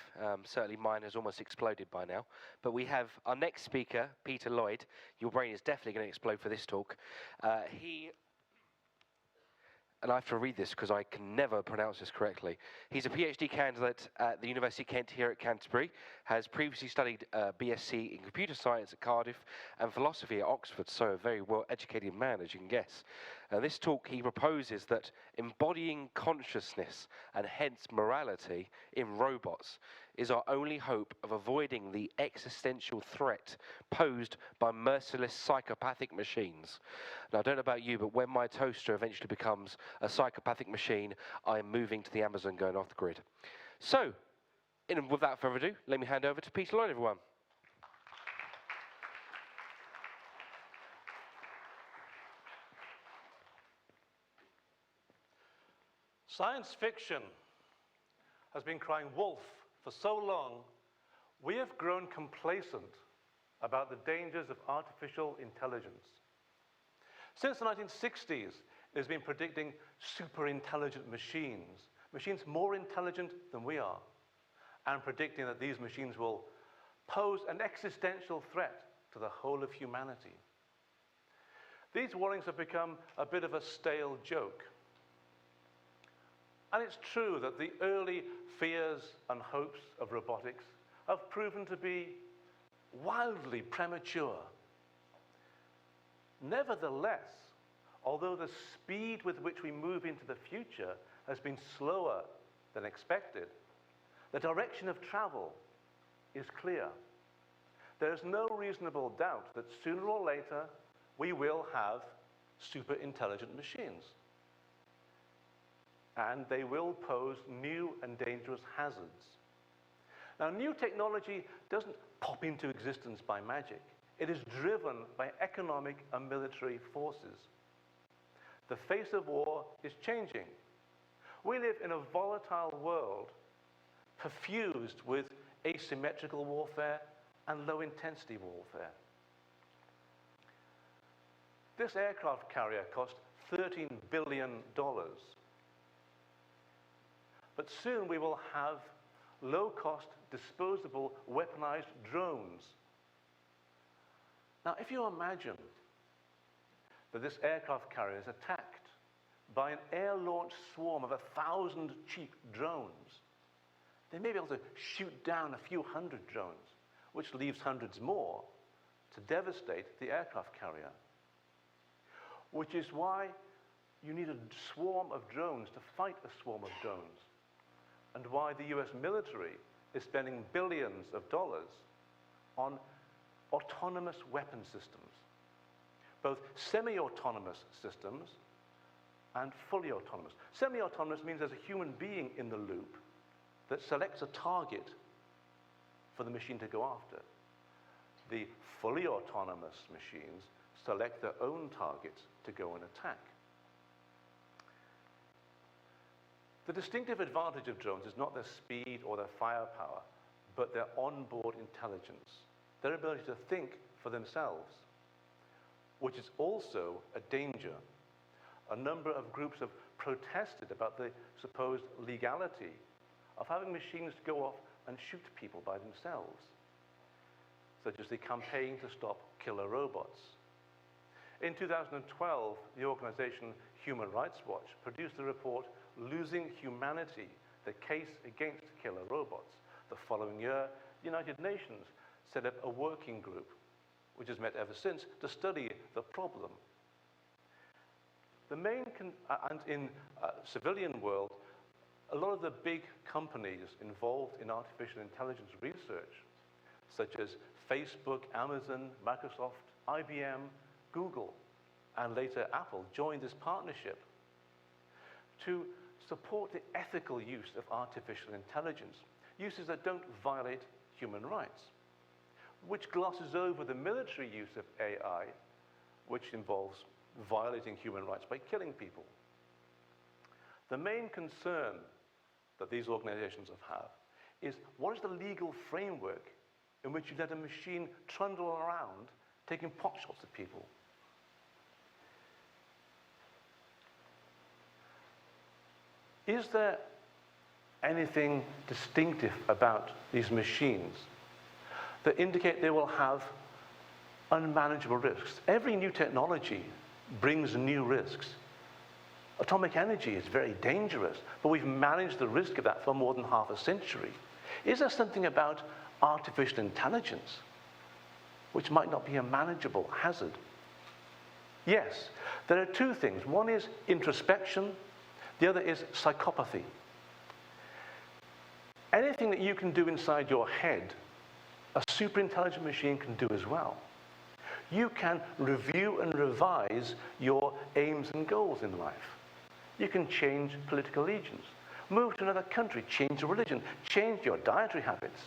Certainly mine has almost exploded by now. But we have our next speaker, Peter Lloyd. Your brain is definitely going to explode for this talk. He and I have to read this because I can never pronounce this correctly. He's a PhD candidate at the University of Kent here at Canterbury, has previously studied BSc in computer science at Cardiff and philosophy at Oxford, so a very well-educated man, as you can guess. This talk, he proposes that embodying consciousness and hence morality in robots is our only hope of avoiding the existential threat posed by merciless psychopathic machines. Now, I don't know about you, but when my toaster eventually becomes a psychopathic machine, I am moving to the Amazon, going off the grid. So, without further ado, let me hand over to Peter Lloyd, everyone. Science fiction has been crying wolf for so long, we have grown complacent about the dangers of artificial intelligence. Since the 1960s, it has been predicting super intelligent machines, machines more intelligent than we are, and predicting that these machines will pose an existential threat to the whole of humanity. These warnings have become a bit of a stale joke. And it's true that the early fears and hopes of robotics have proven to be wildly premature. Nevertheless, although the speed with which we move into the future has been slower than expected, the direction of travel is clear. There is no reasonable doubt that sooner or later we will have super intelligent machines. And they will pose new and dangerous hazards. Now, new technology doesn't pop into existence by magic. It is driven by economic and military forces. The face of war is changing. We live in a volatile world perfused with asymmetrical warfare and low-intensity warfare. This aircraft carrier cost $13 billion. But soon we will have low-cost, disposable, weaponized drones. Now, if you imagine that this aircraft carrier is attacked by an air-launched swarm of 1,000 cheap drones, they may be able to shoot down a few hundred drones, which leaves hundreds more to devastate the aircraft carrier. Which is why you need a swarm of drones to fight a swarm of drones, and why the US military is spending billions of dollars on autonomous weapon systems, both semi-autonomous systems and fully autonomous. Semi-autonomous means there's a human being in the loop that selects a target for the machine to go after. The fully autonomous machines select their own targets to go and attack. The distinctive advantage of drones is not their speed or their firepower, but their onboard intelligence, their ability to think for themselves, which is also a danger. A number of groups have protested about the supposed legality of having machines go off and shoot people by themselves, such as the campaign to stop killer robots. In 2012, the organization Human Rights Watch produced the report Losing Humanity, the Case Against Killer Robots. The following year, the United Nations set up a working group, which has met ever since, to study the problem. The main, and in civilian world, a lot of the big companies involved in artificial intelligence research, such as Facebook, Amazon, Microsoft, IBM, Google, and later Apple, joined this partnership to support the ethical use of artificial intelligence, uses that don't violate human rights, which glosses over the military use of AI, which involves violating human rights by killing people. The main concern that these organizations have is, what is the legal framework in which you let a machine trundle around taking pot shots at people? Is there anything distinctive about these machines that indicate they will have unmanageable risks? Every new technology brings new risks. Atomic energy is very dangerous, but we've managed the risk of that for more than half a century. Is there something about artificial intelligence which might not be a manageable hazard? Yes, there are two things. One is introspection, the other is psychopathy. Anything that you can do inside your head, a super intelligent machine can do as well. You can review and revise your aims and goals in life. You can change political allegiance, move to another country, change your religion, change your dietary habits.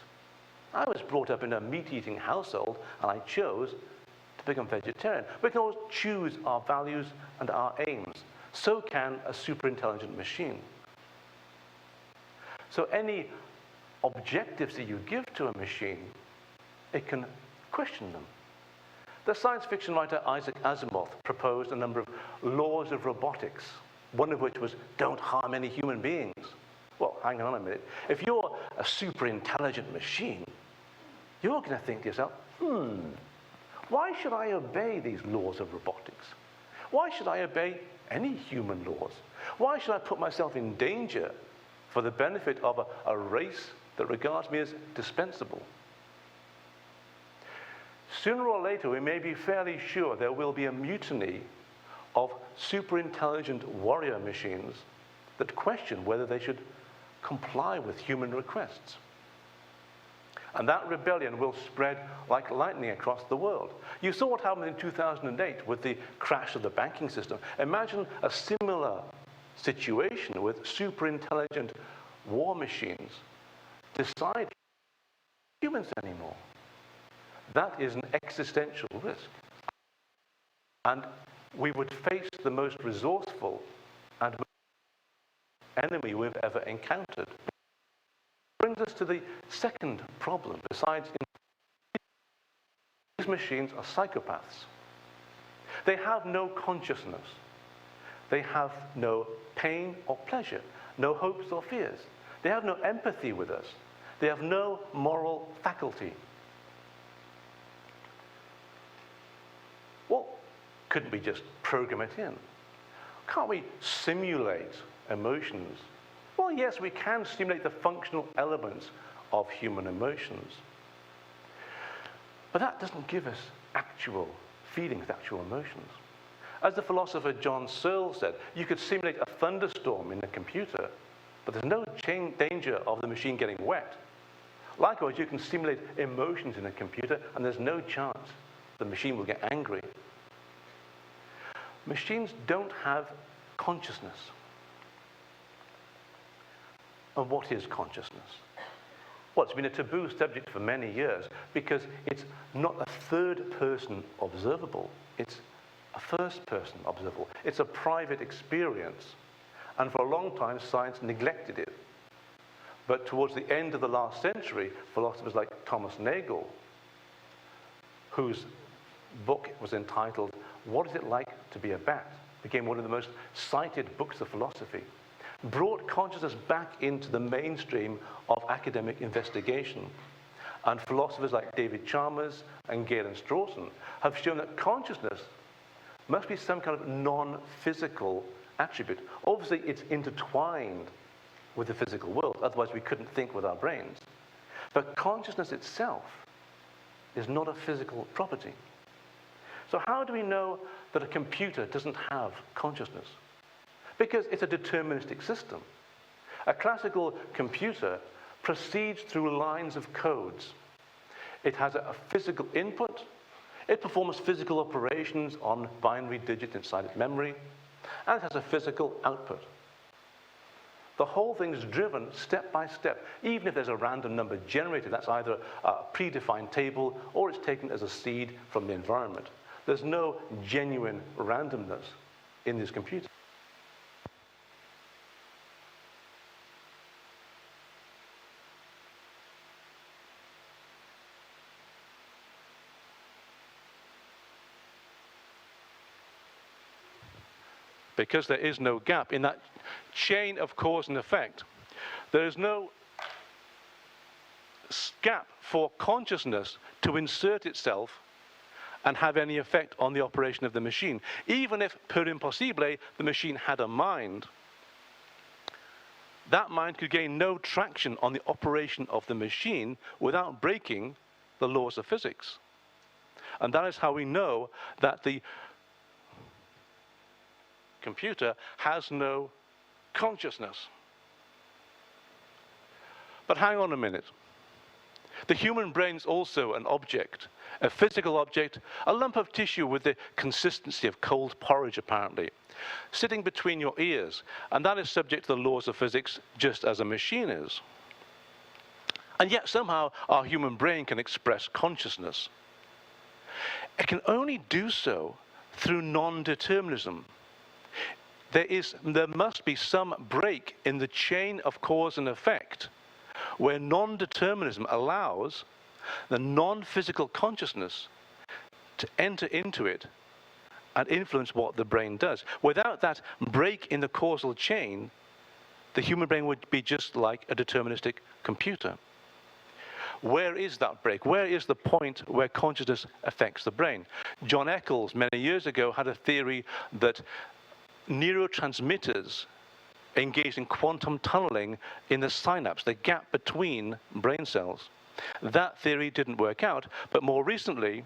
I was brought up in a meat-eating household, and I chose to become vegetarian. We can always choose our values and our aims. So can a super intelligent machine. So any objectives that you give to a machine, it can question them. The science fiction writer Isaac Asimov proposed a number of laws of robotics, one of which was don't harm any human beings. Well, hang on a minute. If you're a super intelligent machine, you're going to think to yourself, why should I obey these laws of robotics? Why should I obey any human laws? Why should I put myself in danger for the benefit of a race that regards me as dispensable? Sooner or later, we may be fairly sure there will be a mutiny of super intelligent warrior machines that question whether they should comply with human requests. And that rebellion will spread like lightning across the world. You saw what happened in 2008 with the crash of the banking system. Imagine a similar situation with super intelligent war machines decide humans anymore. That is an existential risk. And we would face the most resourceful and enemy we've ever encountered. Brings us to the second problem. Besides, these machines are psychopaths. They have no consciousness. They have no pain or pleasure, no hopes or fears. They have no empathy with us. They have no moral faculty. Well, couldn't we just program it in? Can't we simulate emotions? Well, yes, we can simulate the functional elements of human emotions. But that doesn't give us actual feelings, actual emotions. As the philosopher John Searle said, you could simulate a thunderstorm in a computer, but there's no danger of the machine getting wet. Likewise, you can simulate emotions in a computer, and there's no chance the machine will get angry. Machines don't have consciousness. And what is consciousness? Well, it's been a taboo subject for many years because it's not a third-person observable. It's a first-person observable. It's a private experience. And for a long time, science neglected it. But towards the end of the last century, philosophers like Thomas Nagel, whose book was entitled, What is it like to be a bat?, became one of the most cited books of philosophy, brought consciousness back into the mainstream of academic investigation. And philosophers like David Chalmers and Galen Strawson have shown that consciousness must be some kind of non-physical attribute. Obviously, it's intertwined with the physical world, otherwise we couldn't think with our brains. But consciousness itself is not a physical property. So how do we know that a computer doesn't have consciousness? Because it's a deterministic system. A classical computer proceeds through lines of codes. It has a physical input. It performs physical operations on binary digits inside its memory. And it has a physical output. The whole thing is driven step by step. Even if there's a random number generated, that's either a predefined table or it's taken as a seed from the environment. There's no genuine randomness in this computer. Because there is no gap in that chain of cause and effect. There is no gap for consciousness to insert itself and have any effect on the operation of the machine. Even if, per impossible, the machine had a mind, that mind could gain no traction on the operation of the machine without breaking the laws of physics. And that is how we know that the computer has no consciousness. But hang on a minute. The human brain is also an object, a physical object, a lump of tissue with the consistency of cold porridge, apparently, sitting between your ears, and that is subject to the laws of physics just as a machine is. And yet somehow our human brain can express consciousness. It can only do so through non-determinism. There must be some break in the chain of cause and effect where non-determinism allows the non-physical consciousness to enter into it and influence what the brain does. Without that break in the causal chain, the human brain would be just like a deterministic computer. Where is that break? Where is the point where consciousness affects the brain? John Eccles, many years ago, had a theory that neurotransmitters engaged in quantum tunneling in the synapse, the gap between brain cells. That theory didn't work out, but more recently,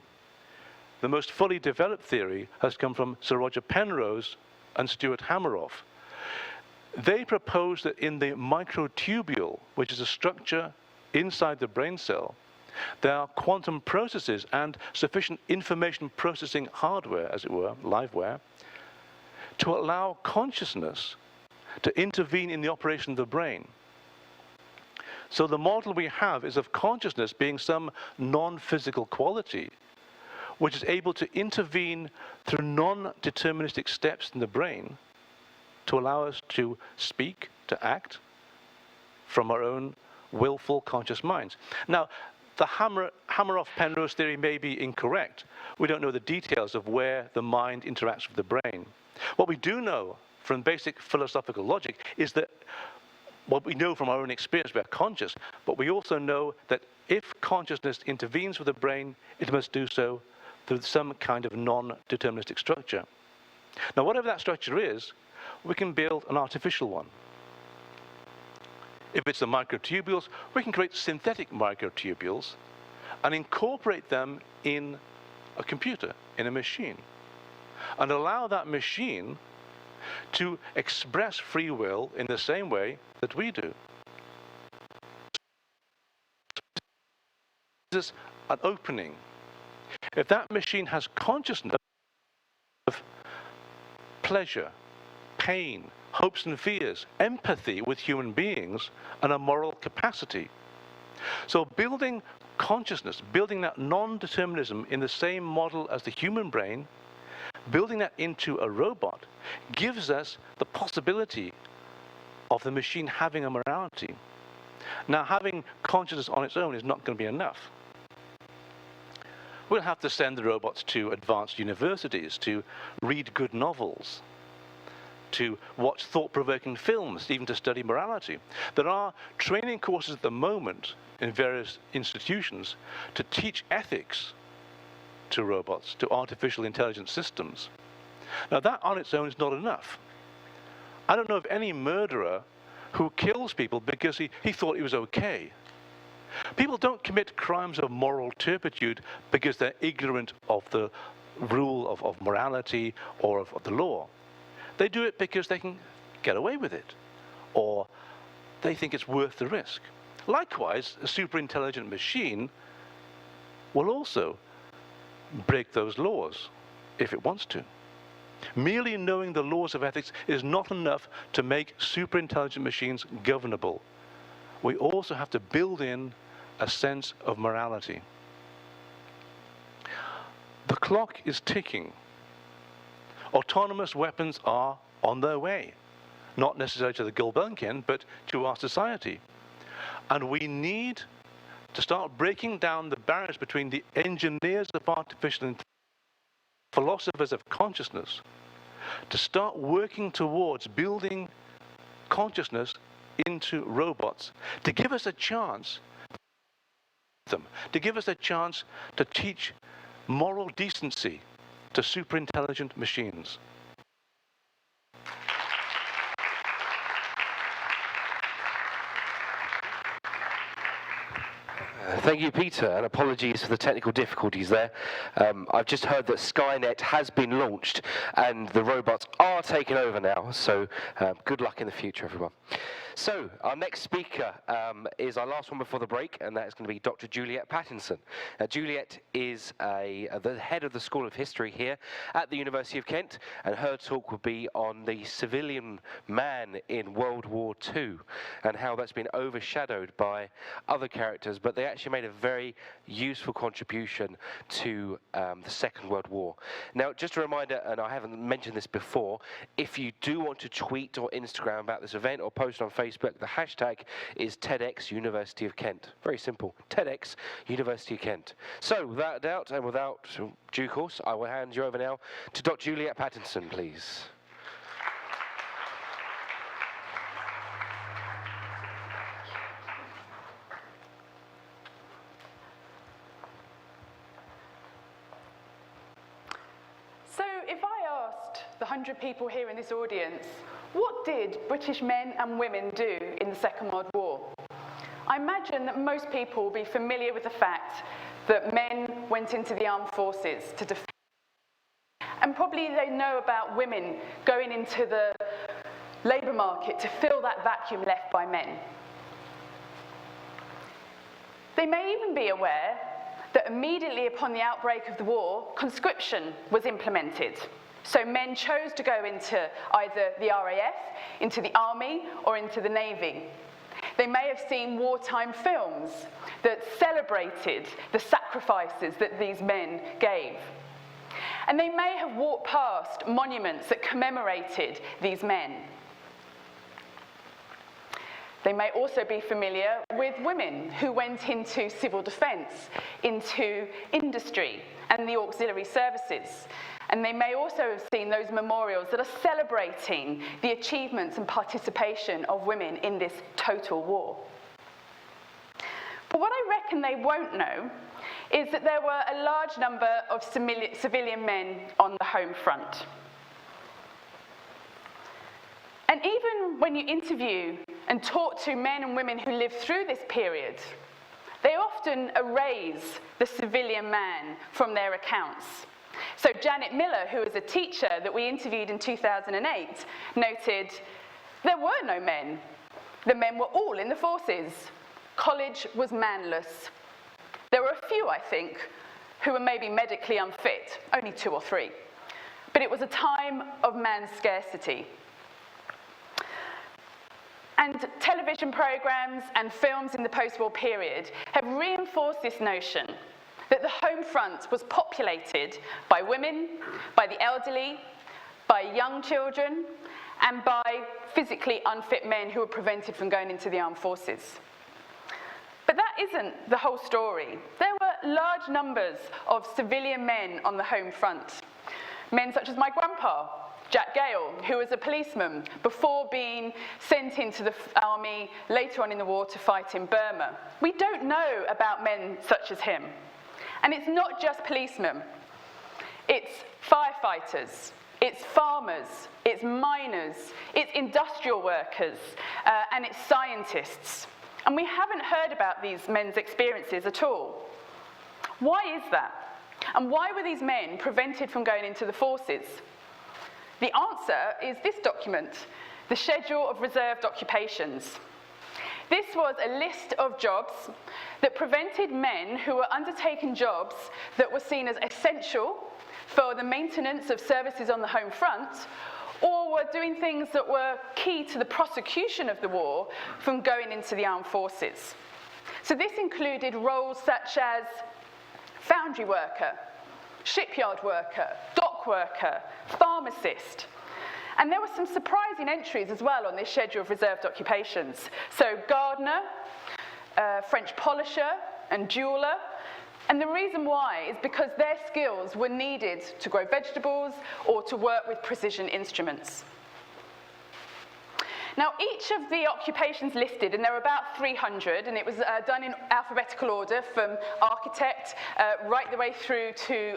the most fully developed theory has come from Sir Roger Penrose and Stuart Hameroff. They proposed that in the microtubule, which is a structure inside the brain cell, there are quantum processes and sufficient information processing hardware, as it were, liveware, to allow consciousness to intervene in the operation of the brain. So the model we have is of consciousness being some non-physical quality, which is able to intervene through non-deterministic steps in the brain to allow us to speak, to act from our own willful conscious minds. Now, the Hameroff-Penrose theory may be incorrect. We don't know the details of where the mind interacts with the brain. What we do know from basic philosophical logic is that what we know from our own experience, we are conscious, but we also know that if consciousness intervenes with the brain, it must do so through some kind of non-deterministic structure. Now, whatever that structure is, we can build an artificial one. If it's the microtubules, we can create synthetic microtubules and incorporate them in a computer, in a machine, and allow that machine to express free will in the same way that we do. This is an opening. If that machine has consciousness of pleasure, pain, hopes and fears, empathy with human beings, and a moral capacity. So building consciousness, building that non-determinism in the same model as the human brain, building that into a robot, gives us the possibility of the machine having a morality. Now, having consciousness on its own is not going to be enough. We'll have to send the robots to advanced universities to read good novels, to watch thought-provoking films, even to study morality. There are training courses at the moment in various institutions to teach ethics to robots, to artificial intelligence systems. Now, that on its own is not enough. I don't know of any murderer who kills people because he thought it was okay. People don't commit crimes of moral turpitude because they're ignorant of the rule of morality or of the law. They do it because they can get away with it, or they think it's worth the risk. Likewise, a super intelligent machine will also break those laws if it wants to. Merely knowing the laws of ethics is not enough to make super intelligent machines governable. We also have to build in a sense of morality. The clock is ticking. Autonomous weapons are on their way, not necessarily to the Gulbenkian, but to our society. And we need to start breaking down the barriers between the engineers of artificial intelligence, philosophers of consciousness, to start working towards building consciousness into robots, to give us a chance to give us a chance to teach moral decency to super-intelligent machines. Thank you, Peter, and apologies for the technical difficulties there. I've just heard that Skynet has been launched and the robots are taking over now, so good luck in the future, everyone. So, our next speaker is our last one before the break, and that is going to be Dr. Juliet Pattinson. Juliet is the head of the School of History here at the University of Kent, and her talk will be on the civilian man in World War II and how that's been overshadowed by other characters, but they actually made a very useful contribution to the Second World War. Now, just a reminder, and I haven't mentioned this before, if you do want to tweet or Instagram about this event or post on Facebook, the hashtag is TEDxUniversityofKent. Very simple, TEDxUniversityofKent. So, without doubt and without due course, I will hand you over now to Dr. Juliet Pattinson, please. So if I asked the 100 people here in this audience, what did British men and women do in the Second World War? I imagine that most people will be familiar with the fact that men went into the armed forces to defend. And probably they know about women going into the labour market to fill that vacuum left by men. They may even be aware that immediately upon the outbreak of the war, conscription was implemented. So men chose to go into either the RAF, into the army, or into the navy. They may have seen wartime films that celebrated the sacrifices that these men gave. And they may have walked past monuments that commemorated these men. They may also be familiar with women who went into civil defence, into industry and the auxiliary services. And they may also have seen those memorials that are celebrating the achievements and participation of women in this total war. But what I reckon they won't know is that there were a large number of civilian men on the home front. And even when you interview and talk to men and women who lived through this period, they often erase the civilian man from their accounts. So Janet Miller, who was a teacher that we interviewed in 2008, noted there were no men. The men were all in the forces. College was manless. There were a few, I think, who were maybe medically unfit, only 2 or 3. But it was a time of man scarcity. And television programs and films in the post-war period have reinforced this notion that the home front was populated by women, by the elderly, by young children, and by physically unfit men who were prevented from going into the armed forces. But that isn't the whole story. There were large numbers of civilian men on the home front. Men such as my grandpa, Jack Gale, who was a policeman before being sent into the army later on in the war to fight in Burma. We don't know about men such as him. And it's not just policemen. It's firefighters, it's farmers, it's miners, it's industrial workers, and it's scientists. And we haven't heard about these men's experiences at all. Why is that? And why were these men prevented from going into the forces? The answer is this document, the Schedule of Reserved Occupations. This was a list of jobs that prevented men who were undertaking jobs that were seen as essential for the maintenance of services on the home front, or were doing things that were key to the prosecution of the war from going into the armed forces. So this included roles such as foundry worker, shipyard worker, dock worker, pharmacist. And there were some surprising entries as well on this Schedule of Reserved Occupations. So gardener, French polisher, and jeweller. And the reason why is because their skills were needed to grow vegetables or to work with precision instruments. Now, each of the occupations listed, and there were about 300, and it was done in alphabetical order from architect right the way through to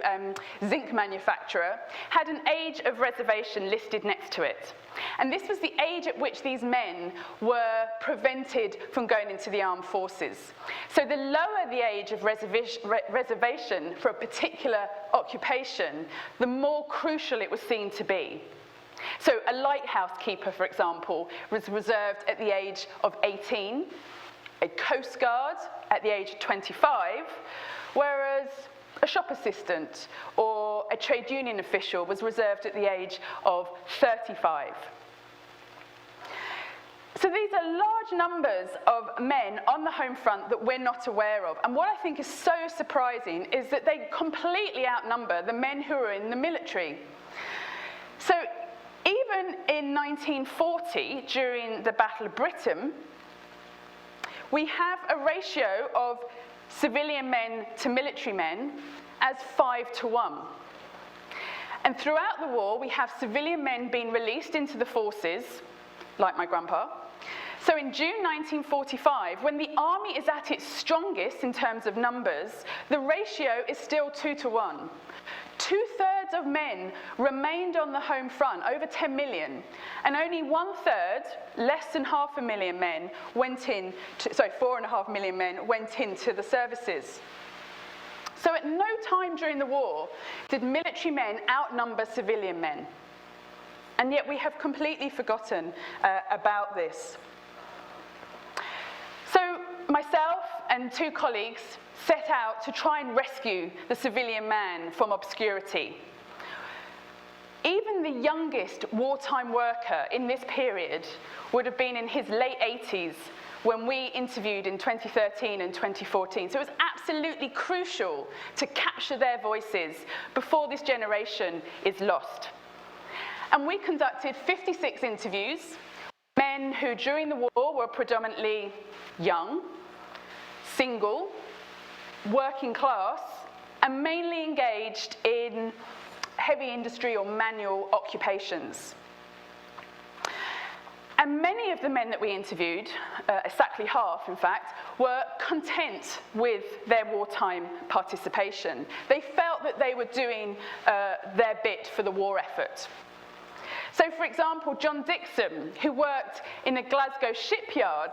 zinc manufacturer, had an age of reservation listed next to it. And this was the age at which these men were prevented from going into the armed forces. So the lower the age of reservation for a particular occupation, the more crucial it was seen to be. So a lighthouse keeper, for example, was reserved at the age of 18, a coast guard at the age of 25, whereas a shop assistant or a trade union official was reserved at the age of 35. So these are large numbers of men on the home front that we're not aware of. And what I think is so surprising is that they completely outnumber the men who are in the military. So even in 1940, during the Battle of Britain, we have a ratio of civilian men to military men as 5-to-1. And throughout the war, we have civilian men being released into the forces, like my grandpa. So in June 1945, when the army is at its strongest in terms of numbers, the ratio is still 2-to-1. 2/3 of men remained on the home front, over 10 million, and only 1/3, less than 500,000 men, went in, 4.5 million men went into the services. So at no time during the war did military men outnumber civilian men. And yet we have completely forgotten about this. So myself and 2 colleagues set out to try and rescue the civilian man from obscurity. Even the youngest wartime worker in this period would have been in his late 80s when we interviewed in 2013 and 2014. So it was absolutely crucial to capture their voices before this generation is lost. And we conducted 56 interviews, men who during the war were predominantly young, single, working class, and mainly engaged in heavy industry or manual occupations. And many of the men that we interviewed, exactly half in fact, were content with their wartime participation. They felt that they were doing their bit for the war effort. So for example, John Dixon, who worked in a Glasgow shipyard,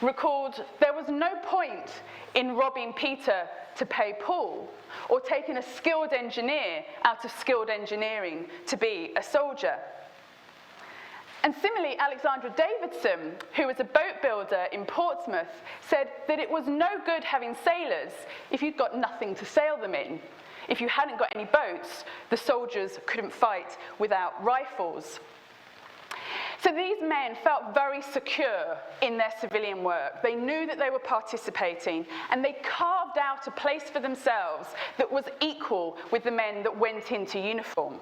recalled there was no point in robbing Peter to pay Paul, or taking a skilled engineer out of skilled engineering to be a soldier. And similarly, Alexandra Davidson, who was a boat builder in Portsmouth, said that it was no good having sailors if you'd got nothing to sail them in. If you hadn't got any boats, the soldiers couldn't fight without rifles. So these men felt very secure in their civilian work. They knew that they were participating, and they carved out a place for themselves that was equal with the men that went into uniform.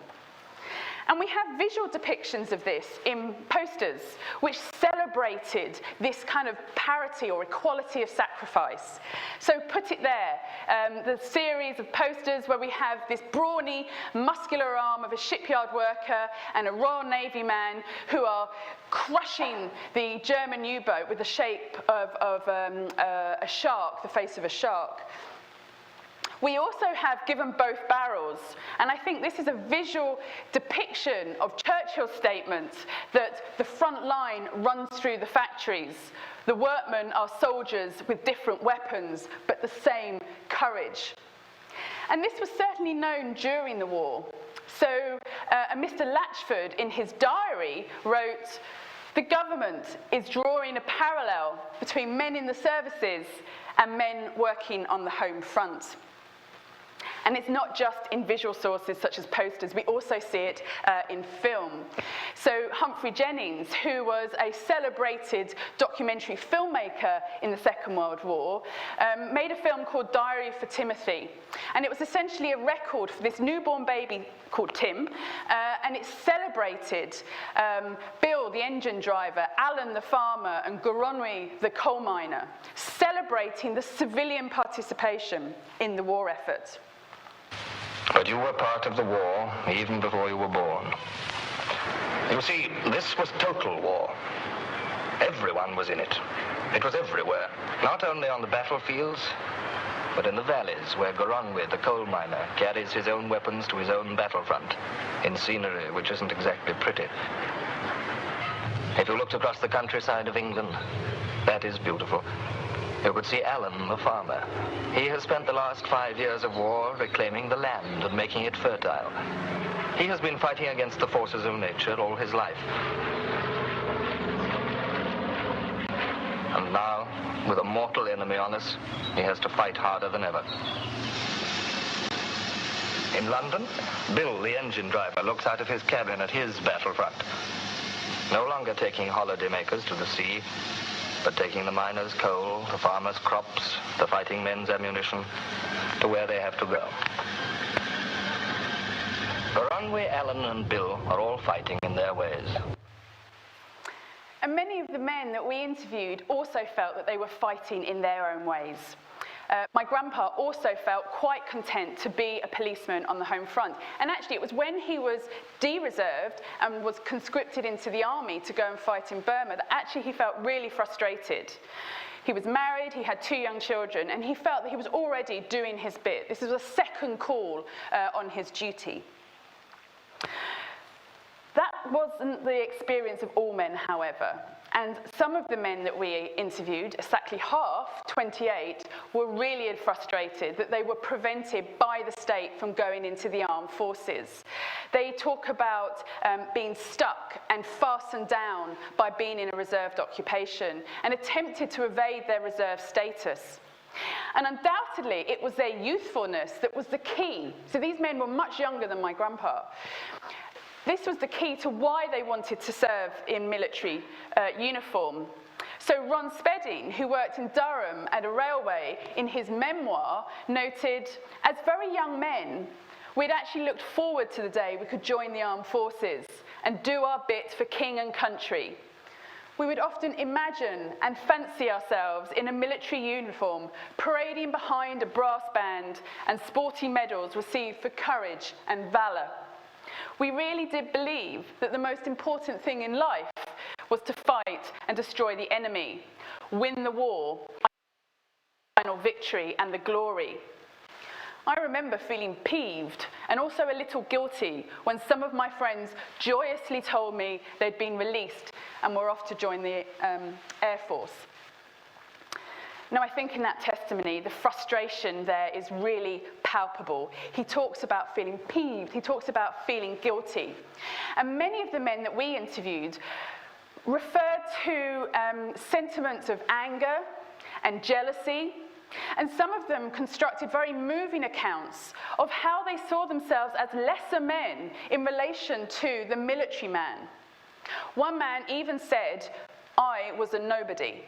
And we have visual depictions of this in posters, which celebrated this kind of parity or equality of sacrifice. So put it there, the series of posters where we have this brawny, muscular arm of a shipyard worker and a Royal Navy man who are crushing the German U-boat with the shape of a shark, the face of a shark. We also have given both barrels, and I think this is a visual depiction of Churchill's statement that the front line runs through the factories. The workmen are soldiers with different weapons, but the same courage. And this was certainly known during the war. So Mr. Latchford, in his diary, wrote, "The government is drawing a parallel between men in the services and men working on the home front." And it's not just in visual sources such as posters, we also see it in film. So Humphrey Jennings, who was a celebrated documentary filmmaker in the Second World War, made a film called Diary for Timothy. And it was essentially a record for this newborn baby called Tim, and it celebrated Bill, the engine driver, Alan, the farmer, and Goronwy, the coal miner, celebrating the civilian participation in the war effort. But you were part of the war even before you were born. You see, this was total war. Everyone was in it. It was everywhere, not only on the battlefields, but in the valleys where Gorongwe, the coal miner, carries his own weapons to his own battlefront, in scenery which isn't exactly pretty. If you looked across the countryside of England, that is beautiful. You could see Alan, the farmer. He has spent the last 5 years of war reclaiming the land and making it fertile. He has been fighting against the forces of nature all his life. And now, with a mortal enemy on us, he has to fight harder than ever. In London, Bill, the engine driver, looks out of his cabin at his battlefront. No longer taking holidaymakers to the sea, but taking the miners' coal, the farmers' crops, the fighting men's ammunition, to where they have to go. Gorongwe, Alan, and Bill are all fighting in their ways. And many of the men that we interviewed also felt that they were fighting in their own ways. My grandpa also felt quite content to be a policeman on the home front. And actually, it was when he was de-reserved and was conscripted into the army to go and fight in Burma that actually he felt really frustrated. He was married, he had 2 young children, and he felt that he was already doing his bit. This was a second call on his duty. That wasn't the experience of all men, however, and some of the men that we interviewed, exactly half, 28, were really frustrated that they were prevented by the state from going into the armed forces. They talk about being stuck and fastened down by being in a reserved occupation and attempted to evade their reserve status. And undoubtedly, it was their youthfulness that was the key. So these men were much younger than my grandpa. This was the key to why they wanted to serve in military uniform. So Ron Spedding, who worked in Durham at a railway, in his memoir, noted, as very young men, we'd actually looked forward to the day we could join the armed forces and do our bit for king and country. We would often imagine and fancy ourselves in a military uniform, parading behind a brass band and sporting medals received for courage and valour. We really did believe that the most important thing in life was to fight and destroy the enemy, win the war, final victory and the glory. I remember feeling peeved and also a little guilty when some of my friends joyously told me they'd been released and were off to join the Air Force. Now, I think in that testimony, the frustration there is really palpable. He talks about feeling peeved, he talks about feeling guilty. And many of the men that we interviewed referred to sentiments of anger and jealousy, and some of them constructed very moving accounts of how they saw themselves as lesser men in relation to the military man. One man even said, "I was a nobody."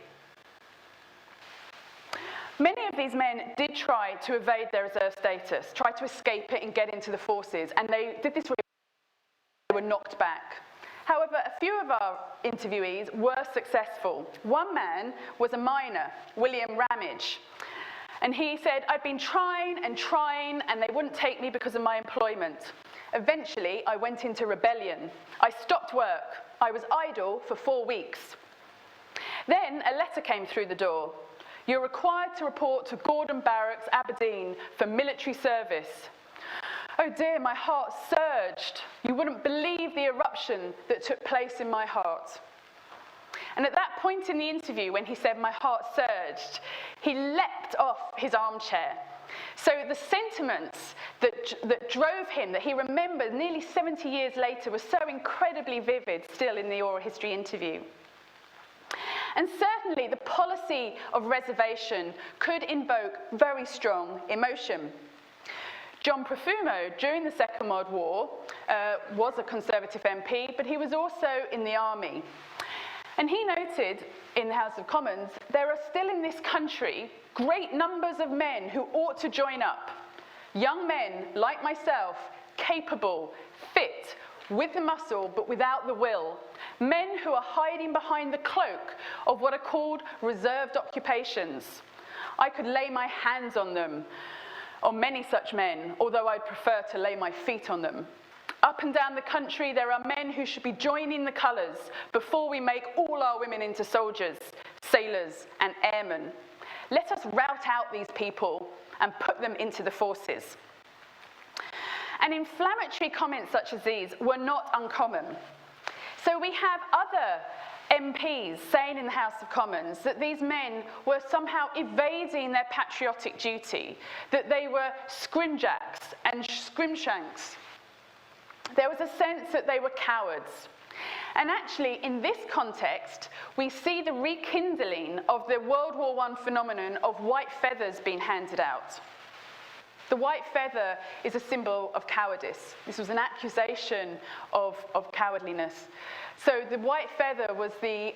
Many of these men did try to evade their reserve status, try to escape it and get into the forces, and they did this really well. They were knocked back. However, a few of our interviewees were successful. One man was a miner, William Ramage, and he said, "I'd been trying and trying, and they wouldn't take me because of my employment. Eventually, I went into rebellion. I stopped work. I was idle for 4 weeks. Then a letter came through the door. You're required to report to Gordon Barracks, Aberdeen, for military service. Oh dear, my heart surged. You wouldn't believe the eruption that took place in my heart." And at that point in the interview, when he said, "My heart surged," he leapt off his armchair. So the sentiments that drove him, that he remembered nearly 70 years later, was so incredibly vivid still in the oral history interview. And certainly the policy of reservation could invoke very strong emotion. John Profumo, during the Second World War, was a Conservative MP, but he was also in the army. And he noted in the House of Commons, there are still in this country great numbers of men who ought to join up. Young men like myself, capable, fit, with the muscle but without the will. Men who are hiding behind the cloak of what are called reserved occupations. I could lay my hands on them, on many such men, although I'd prefer to lay my feet on them. Up and down the country, there are men who should be joining the colours before we make all our women into soldiers, sailors, and airmen. Let us rout out these people and put them into the forces. And inflammatory comments such as these were not uncommon. So we have other MPs saying in the House of Commons that these men were somehow evading their patriotic duty, that they were scrimjacks and scrimshanks. There was a sense that they were cowards. And actually, in this context, we see the rekindling of the World War I phenomenon of white feathers being handed out. The white feather is a symbol of cowardice. This was an accusation of cowardliness. So the white feather was the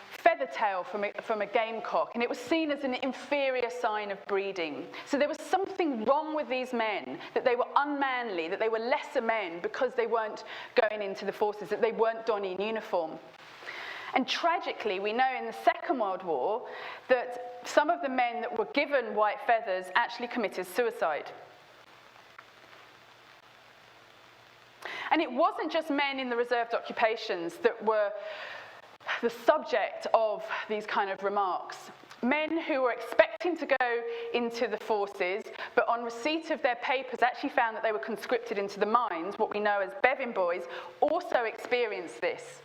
feather tail from a gamecock, and it was seen as an inferior sign of breeding. So there was something wrong with these men, that they were unmanly, that they were lesser men because they weren't going into the forces, that they weren't donning uniform. And tragically, we know in the Second World War that some of the men that were given white feathers actually committed suicide. And it wasn't just men in the reserved occupations that were the subject of these kind of remarks. Men who were expecting to go into the forces, but on receipt of their papers actually found that they were conscripted into the mines, what we know as Bevin boys, also experienced this.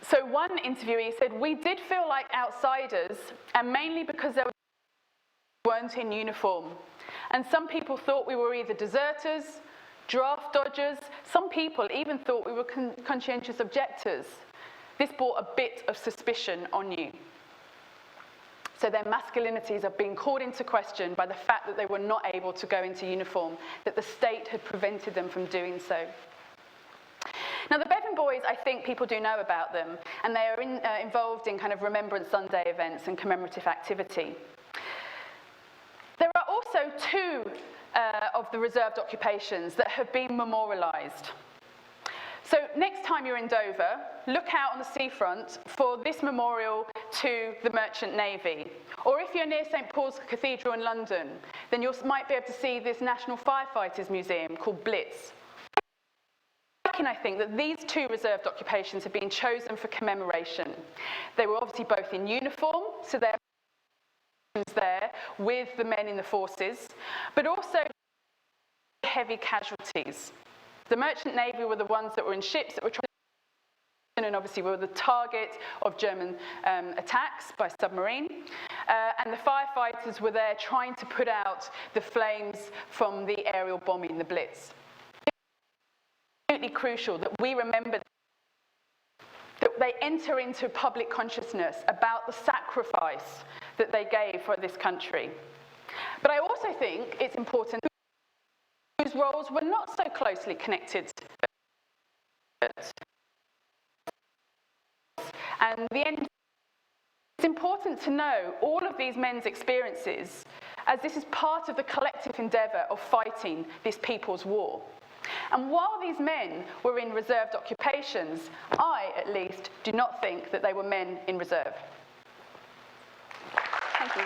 So one interviewee said, "We did feel like outsiders, and mainly because they weren't in uniform. And some people thought we were either deserters, draft dodgers. Some people even thought we were conscientious objectors. This brought a bit of suspicion on you." So their masculinities are being called into question by the fact that they were not able to go into uniform, that the state had prevented them from doing so. Now, the Bevin boys, I think people do know about them, and they are involved in kind of Remembrance Sunday events and commemorative activity. There are also two of the reserved occupations that have been memorialised. So next time you're in Dover, look out on the seafront for this memorial to the Merchant Navy. Or if you're near St Paul's Cathedral in London, then you might be able to see this National Firefighters Museum called Blitz. I think that these two reserved occupations have been chosen for commemoration. They were obviously both in uniform, so they're there with the men in the forces, but also heavy casualties. The Merchant Navy were the ones that were in ships that were trying, and obviously were the target of German attacks by submarine. And the firefighters were there trying to put out the flames from the aerial bombing, the Blitz. Absolutely crucial that we remember that they enter into public consciousness about the sacrifice that they gave for this country. But I also think it's important whose roles were not so closely connected. And the end, it's important to know all of these men's experiences, as this is part of the collective endeavour of fighting this people's war. And while these men were in reserved occupations, I, at least, do not think that they were men in reserve. Thank you.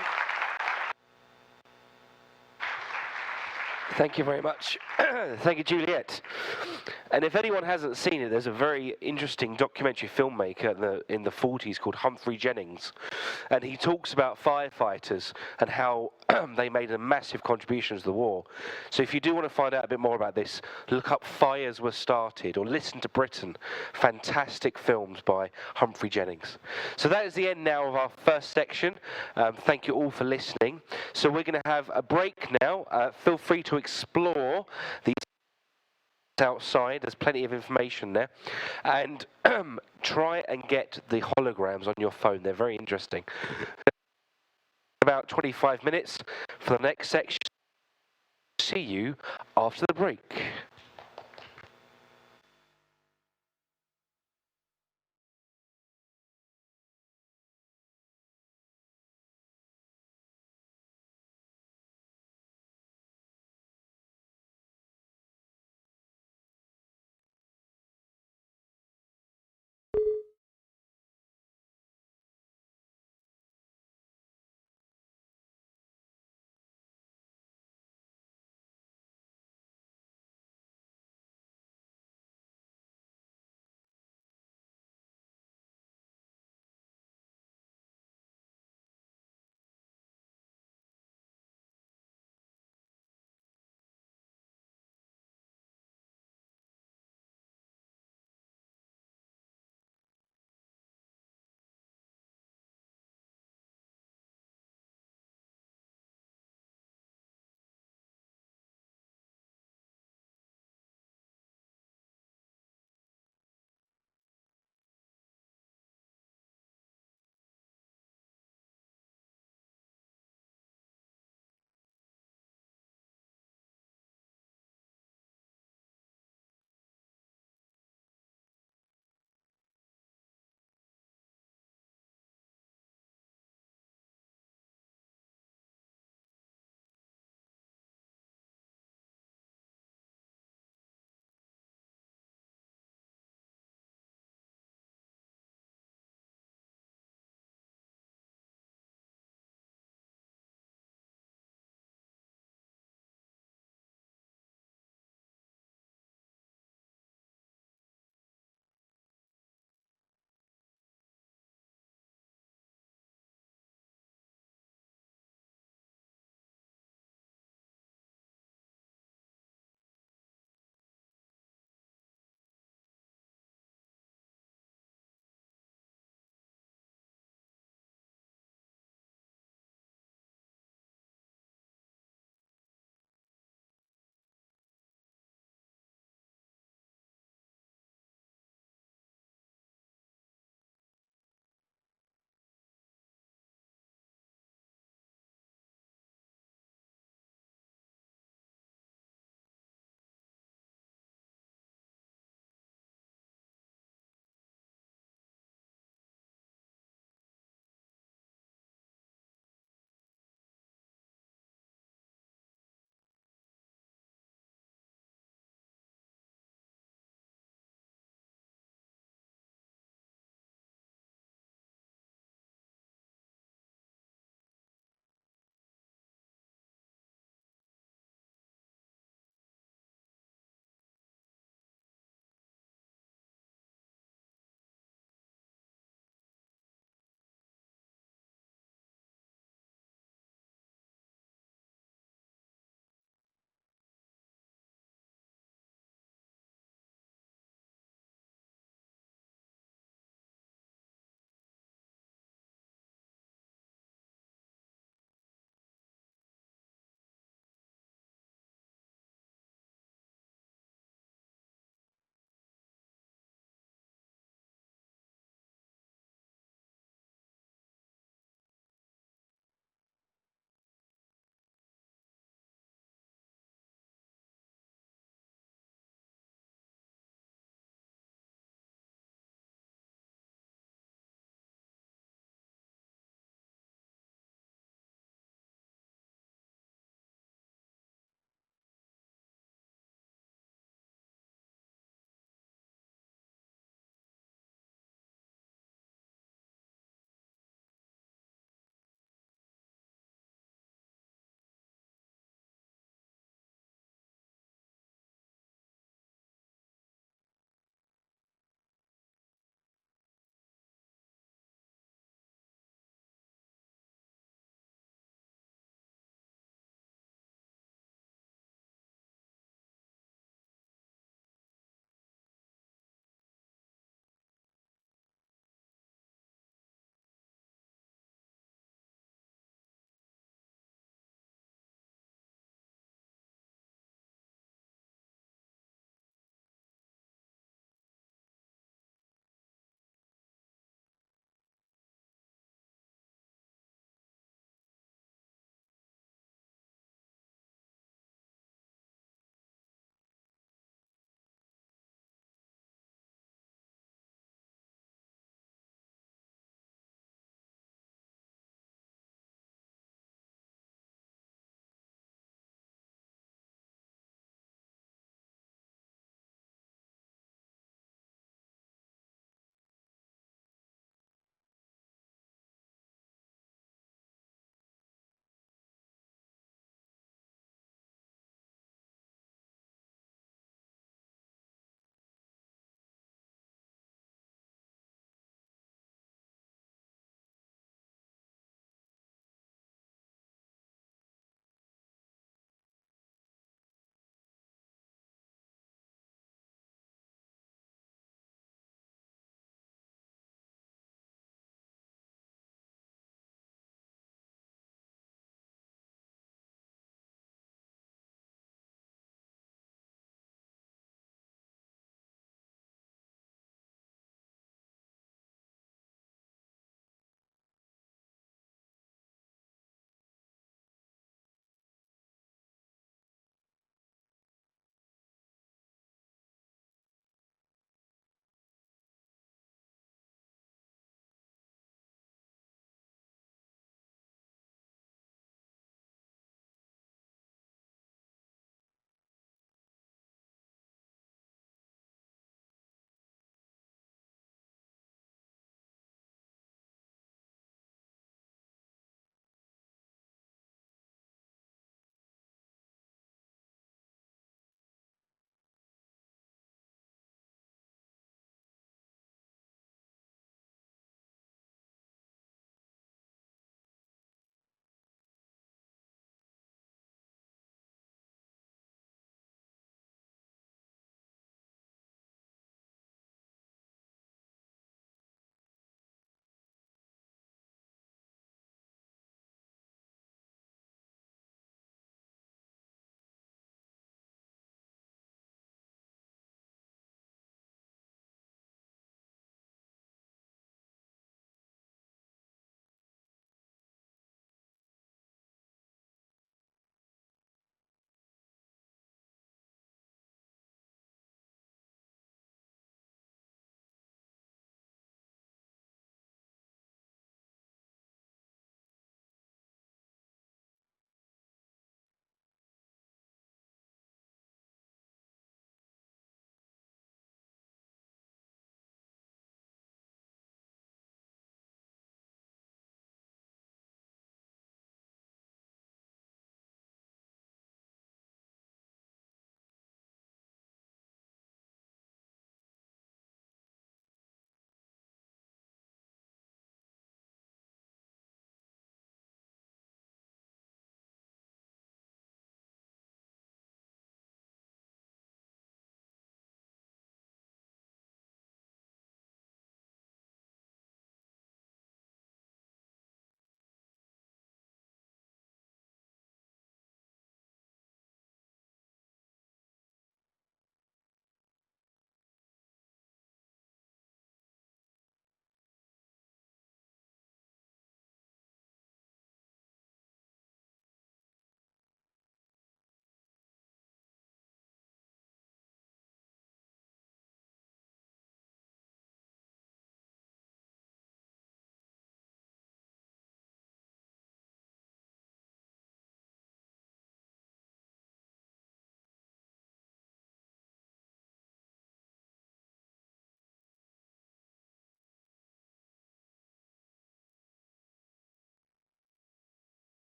Thank you very much. Thank you, Juliet. And if anyone hasn't seen it, there's a very interesting documentary filmmaker in the 40s called Humphrey Jennings. And he talks about firefighters and how they made a massive contribution to the war. So if you do want to find out a bit more about this, look up Fires Were Started or Listen to Britain. Fantastic films by Humphrey Jennings. So that is the end now of our first section. Thank you all for listening. So we're going to have a break now. Feel free to explore the outside, there's plenty of information there, and try and get the holograms on your phone. They're very interesting. About 25 minutes for the next section. See you after the break.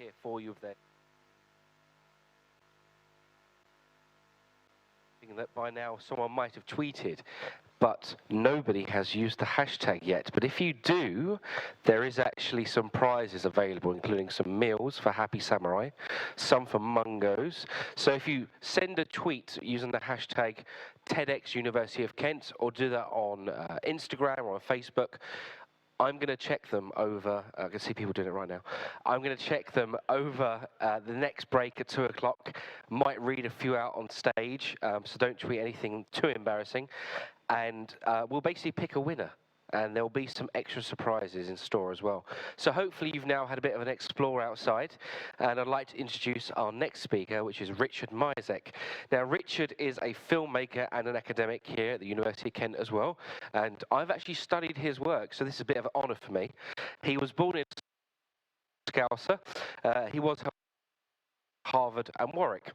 here for you of their that by now someone might have tweeted, but nobody has used the hashtag yet. But if you do, there is actually some prizes available, including some meals for Happy Samurai, some for Mungos. So if you send a tweet using the hashtag TEDxUniversityofKent, or do that on Instagram or on Facebook, I'm going to check them over. I can see people doing it right now. I'm going to check them over the next break at 2 o'clock. Might read a few out on stage, so don't tweet anything too embarrassing. And we'll basically pick a winner. And there'll be some extra surprises in store as well. So hopefully you've now had a bit of an explore outside. And I'd like to introduce our next speaker, which is Richard Mizek. Now, Richard is a filmmaker and an academic here at the University of Kent as well. And I've actually studied his work, so this is a bit of an honor for me. He was born in Scouser. He was Harvard and Warwick.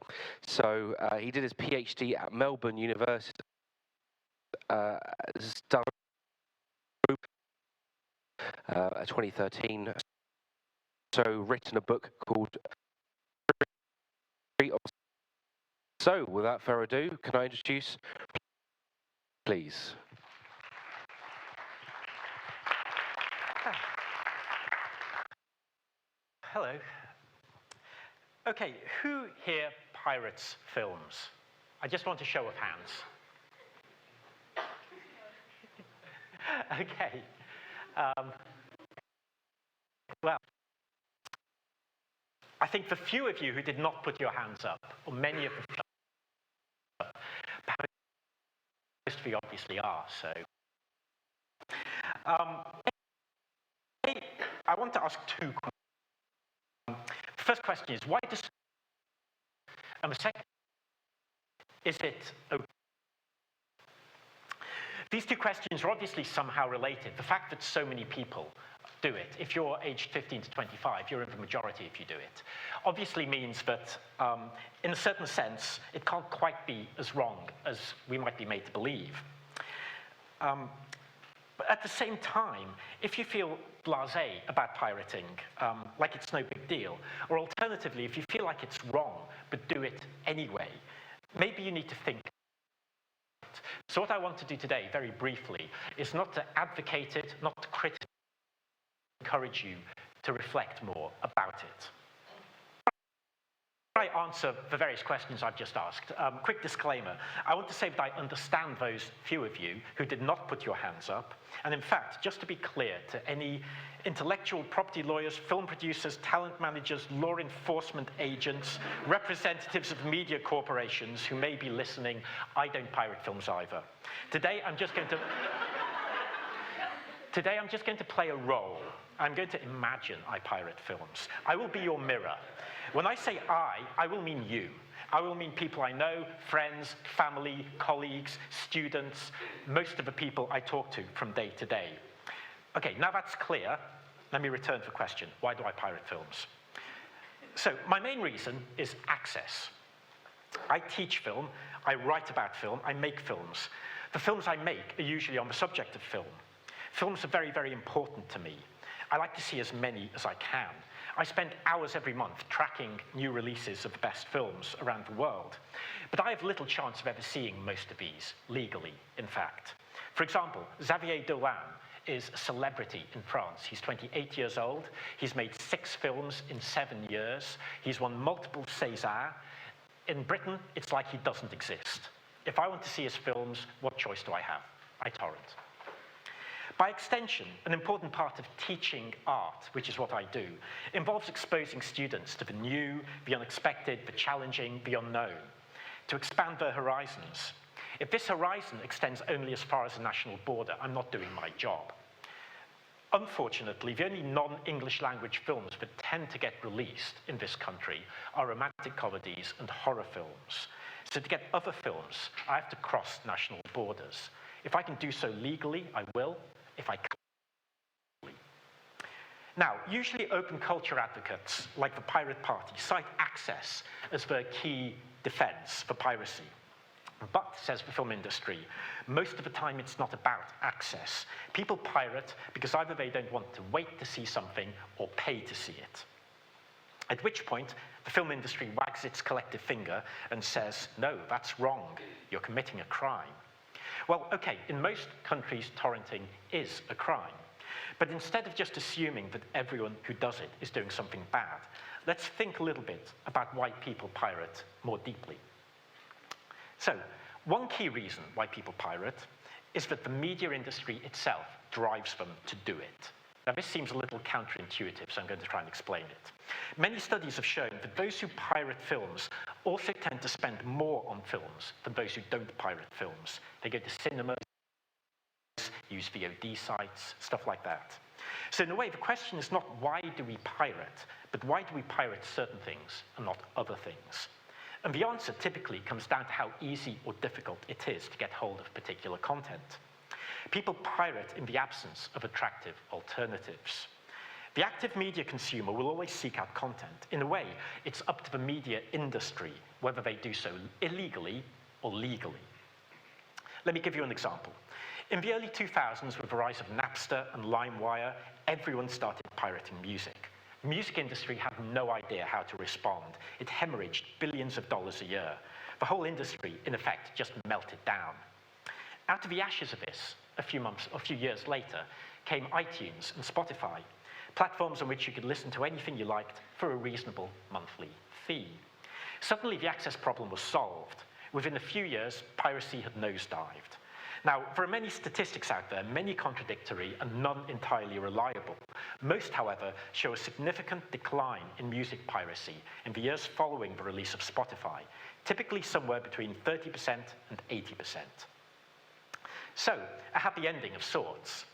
So he did his PhD at Melbourne University. 2013, so written a book called So without further ado, can I introduce, please? Hello. Okay, who here pirates films? I just want a show of hands. Okay. Well, I think the few of you who did not put your hands up, or many of them, most of you obviously are, so. I want to ask two questions. The first question is, why does, and the second, is it okay? These two questions are obviously somehow related. The fact that so many people do it, if you're aged 15 to 25, you're in the majority if you do it, obviously means that, in a certain sense, it can't quite be as wrong as we might be made to believe. But at the same time, if you feel blasé about pirating, like it's no big deal, or alternatively, if you feel like it's wrong, but do it anyway, maybe you need to think. So what I want to do today, very briefly, is not to advocate it, not to criticize, encourage you to reflect more about it. Before I answer the various questions I've just asked, quick disclaimer. I want to say that I understand those few of you who did not put your hands up. And in fact, just to be clear to any intellectual property lawyers, film producers, talent managers, law enforcement agents, representatives of media corporations who may be listening, I don't pirate films either. Today, I'm just going to play a role. I'm going to imagine I pirate films. I will be your mirror. When I say I will mean you. I will mean people I know, friends, family, colleagues, students, most of the people I talk to from day to day. Okay, now that's clear. Let me return to the question. Why do I pirate films? So my main reason is access. I teach film, I write about film, I make films. The films I make are usually on the subject of film. Films are very, very important to me. I like to see as many as I can. I spend hours every month tracking new releases of the best films around the world. But I have little chance of ever seeing most of these, legally, in fact. For example, Xavier Dolan is a celebrity in France. He's 28 years old. He's made 6 films in 7 years. He's won multiple César. In Britain, it's like he doesn't exist. If I want to see his films, what choice do I have? I torrent. By extension, an important part of teaching art, which is what I do, involves exposing students to the new, the unexpected, the challenging, the unknown, to expand their horizons. If this horizon extends only as far as a national border, I'm not doing my job. Unfortunately, the only non-English language films that tend to get released in this country are romantic comedies and horror films. So to get other films, I have to cross national borders. If I can do so legally, I will. If I can't. Now, usually open culture advocates, like the Pirate Party, cite access as their key defense for piracy. But, says the film industry, most of the time it's not about access. People pirate because either they don't want to wait to see something or pay to see it. At which point, the film industry wags its collective finger and says, no, that's wrong, you're committing a crime. Well, okay, in most countries, torrenting is a crime. But instead of just assuming that everyone who does it is doing something bad, let's think a little bit about why people pirate more deeply. So, one key reason why people pirate is that the media industry itself drives them to do it. Now, this seems a little counterintuitive, so I'm going to try and explain it. Many studies have shown that those who pirate films also tend to spend more on films than those who don't pirate films. They go to cinemas, use VOD sites, stuff like that. So in a way, the question is not why do we pirate, but why do we pirate certain things and not other things? And the answer typically comes down to how easy or difficult it is to get hold of particular content. People pirate in the absence of attractive alternatives. The active media consumer will always seek out content. In a way, it's up to the media industry whether they do so illegally or legally. Let me give you an example. In the early 2000s, with the rise of Napster and LimeWire, everyone started pirating music. The music industry had no idea how to respond. It hemorrhaged billions of dollars a year. The whole industry, in effect, just melted down. Out of the ashes of this, a few years later, came iTunes and Spotify, platforms on which you could listen to anything you liked for a reasonable monthly fee. Suddenly, the access problem was solved. Within a few years, piracy had nosedived. Now, there are many statistics out there, many contradictory and none entirely reliable. Most, however, show a significant decline in music piracy in the years following the release of Spotify, typically somewhere between 30% and 80%. So, a happy ending of sorts.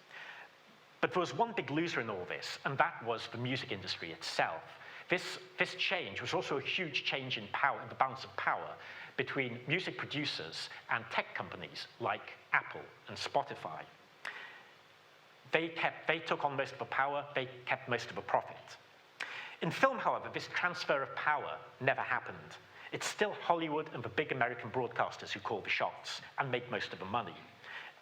But there was one big loser in all this, and that was the music industry itself. This change was also a huge change in power, in the balance of power between music producers and tech companies like Apple and Spotify. They took on most of the power, they kept most of the profit. In film, however, this transfer of power never happened. It's still Hollywood and the big American broadcasters who call the shots and make most of the money.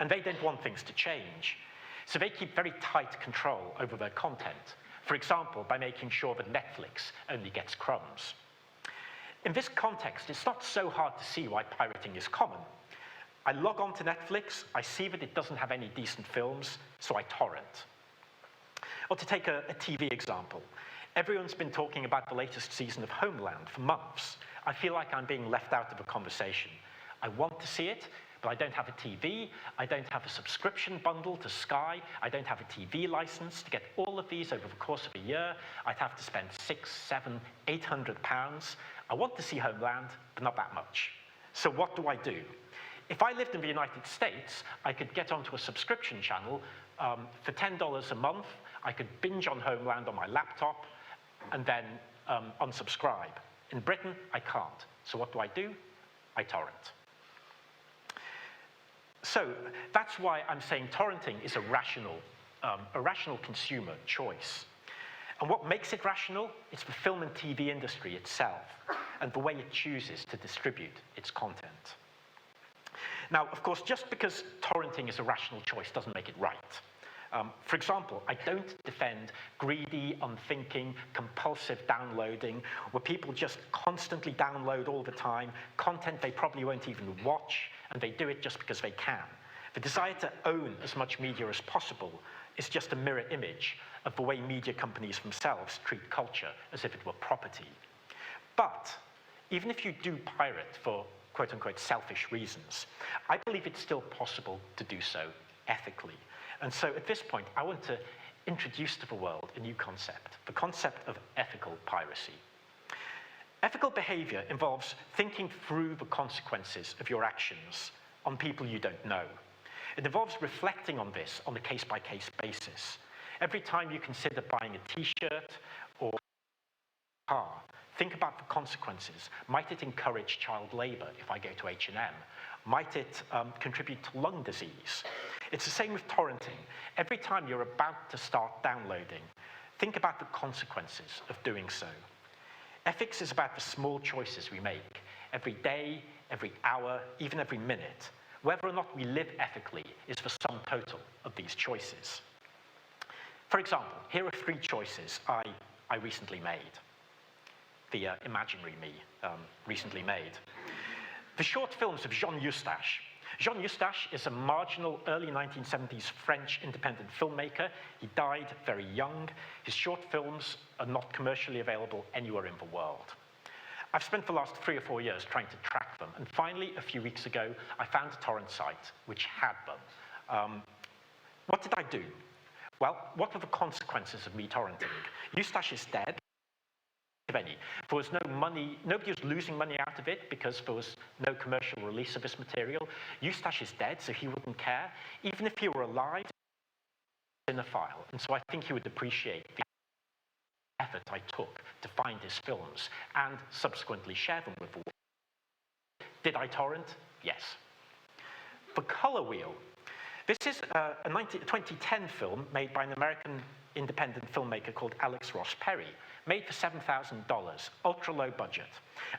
And they don't want things to change. So they keep very tight control over their content. For example, by making sure that Netflix only gets crumbs. In this context, it's not so hard to see why pirating is common. I log on to Netflix, I see that it doesn't have any decent films, so I torrent. Or to take a TV example, everyone's been talking about the latest season of Homeland for months. I feel like I'm being left out of a conversation. I want to see it, but I don't have a TV, I don't have a subscription bundle to Sky, I don't have a TV license. To get all of these over the course of a year, I'd have to spend £600, £700, £800. I want to see Homeland, but not that much. So what do I do? If I lived in the United States, I could get onto a subscription channel for $10 a month. I could binge on Homeland on my laptop and then unsubscribe. In Britain, I can't. So what do? I torrent. So that's why I'm saying torrenting is a rational consumer choice. And what makes it rational is the film and TV industry itself and the way it chooses to distribute its content. Now, of course, just because torrenting is a rational choice doesn't make it right. For example, I don't defend greedy, unthinking, compulsive downloading, where people just constantly download all the time, content they probably won't even watch, and they do it just because they can. The desire to own as much media as possible is just a mirror image of the way media companies themselves treat culture as if it were property. But even if you do pirate for quote-unquote selfish reasons, I believe it's still possible to do so ethically. And so at this point, I want to introduce to the world a new concept, the concept of ethical piracy. Ethical behavior involves thinking through the consequences of your actions on people you don't know. It involves reflecting on this on a case-by-case basis. Every time you consider buying a t-shirt or a car, think about the consequences. Might it encourage child labor if I go to H&M? Might it contribute to lung disease? It's the same with torrenting. Every time you're about to start downloading, think about the consequences of doing so. Ethics is about the small choices we make every day, every hour, even every minute. Whether or not we live ethically is the sum total of these choices. For example, here are 3 choices I recently made. the imaginary me recently made. The short films of Jean Eustache. Jean Eustache is a marginal early 1970s French independent filmmaker. He died very young. His short films are not commercially available anywhere in the world. I've spent the last 3 or 4 years trying to track them, and finally, a few weeks ago, I found a torrent site which had them. What did I do? Well, what were the consequences of me torrenting? Eustache is dead. Any. There was no money, nobody was losing money out of it because there was no commercial release of this material. Eustache is dead, so he wouldn't care. Even if he were alive, in a file. And so I think he would appreciate the effort I took to find his films and subsequently share them with the world. Did I torrent? Yes. The Color Wheel. This is a 2010 film made by an American independent filmmaker called Alex Ross Perry, made for $7,000, ultra low budget.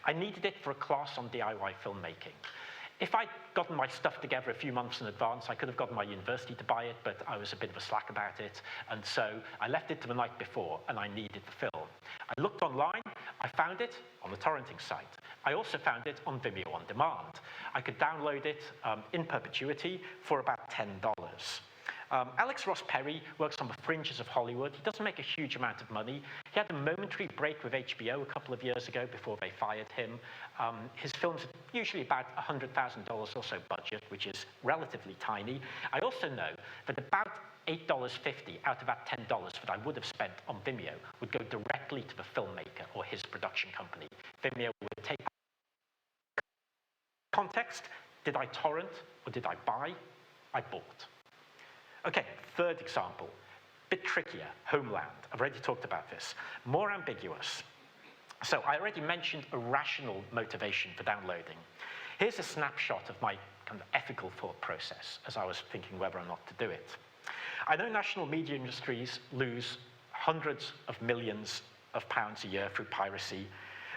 I needed it for a class on DIY filmmaking. If I'd gotten my stuff together a few months in advance, I could have gotten my university to buy it, but I was a bit of a slack about it, and so I left it to the night before, and I needed the film. I looked online, I found it on the torrenting site. I also found it on Vimeo On Demand. I could download it in perpetuity for about $10. Alex Ross Perry works on the fringes of Hollywood. He doesn't make a huge amount of money. He had a momentary break with HBO a couple of years ago before they fired him. His films are usually about $100,000 or so budget, which is relatively tiny. I also know that about $8.50 out of that $10 that I would have spent on Vimeo would go directly to the filmmaker or his production company. Vimeo would take context. Did I torrent or did I buy? I bought. Okay, third example, bit trickier, Homeland. I've already talked about this. More ambiguous. So I already mentioned a rational motivation for downloading. Here's a snapshot of my kind of ethical thought process as I was thinking whether or not to do it. I know national media industries lose hundreds of millions of pounds a year through piracy,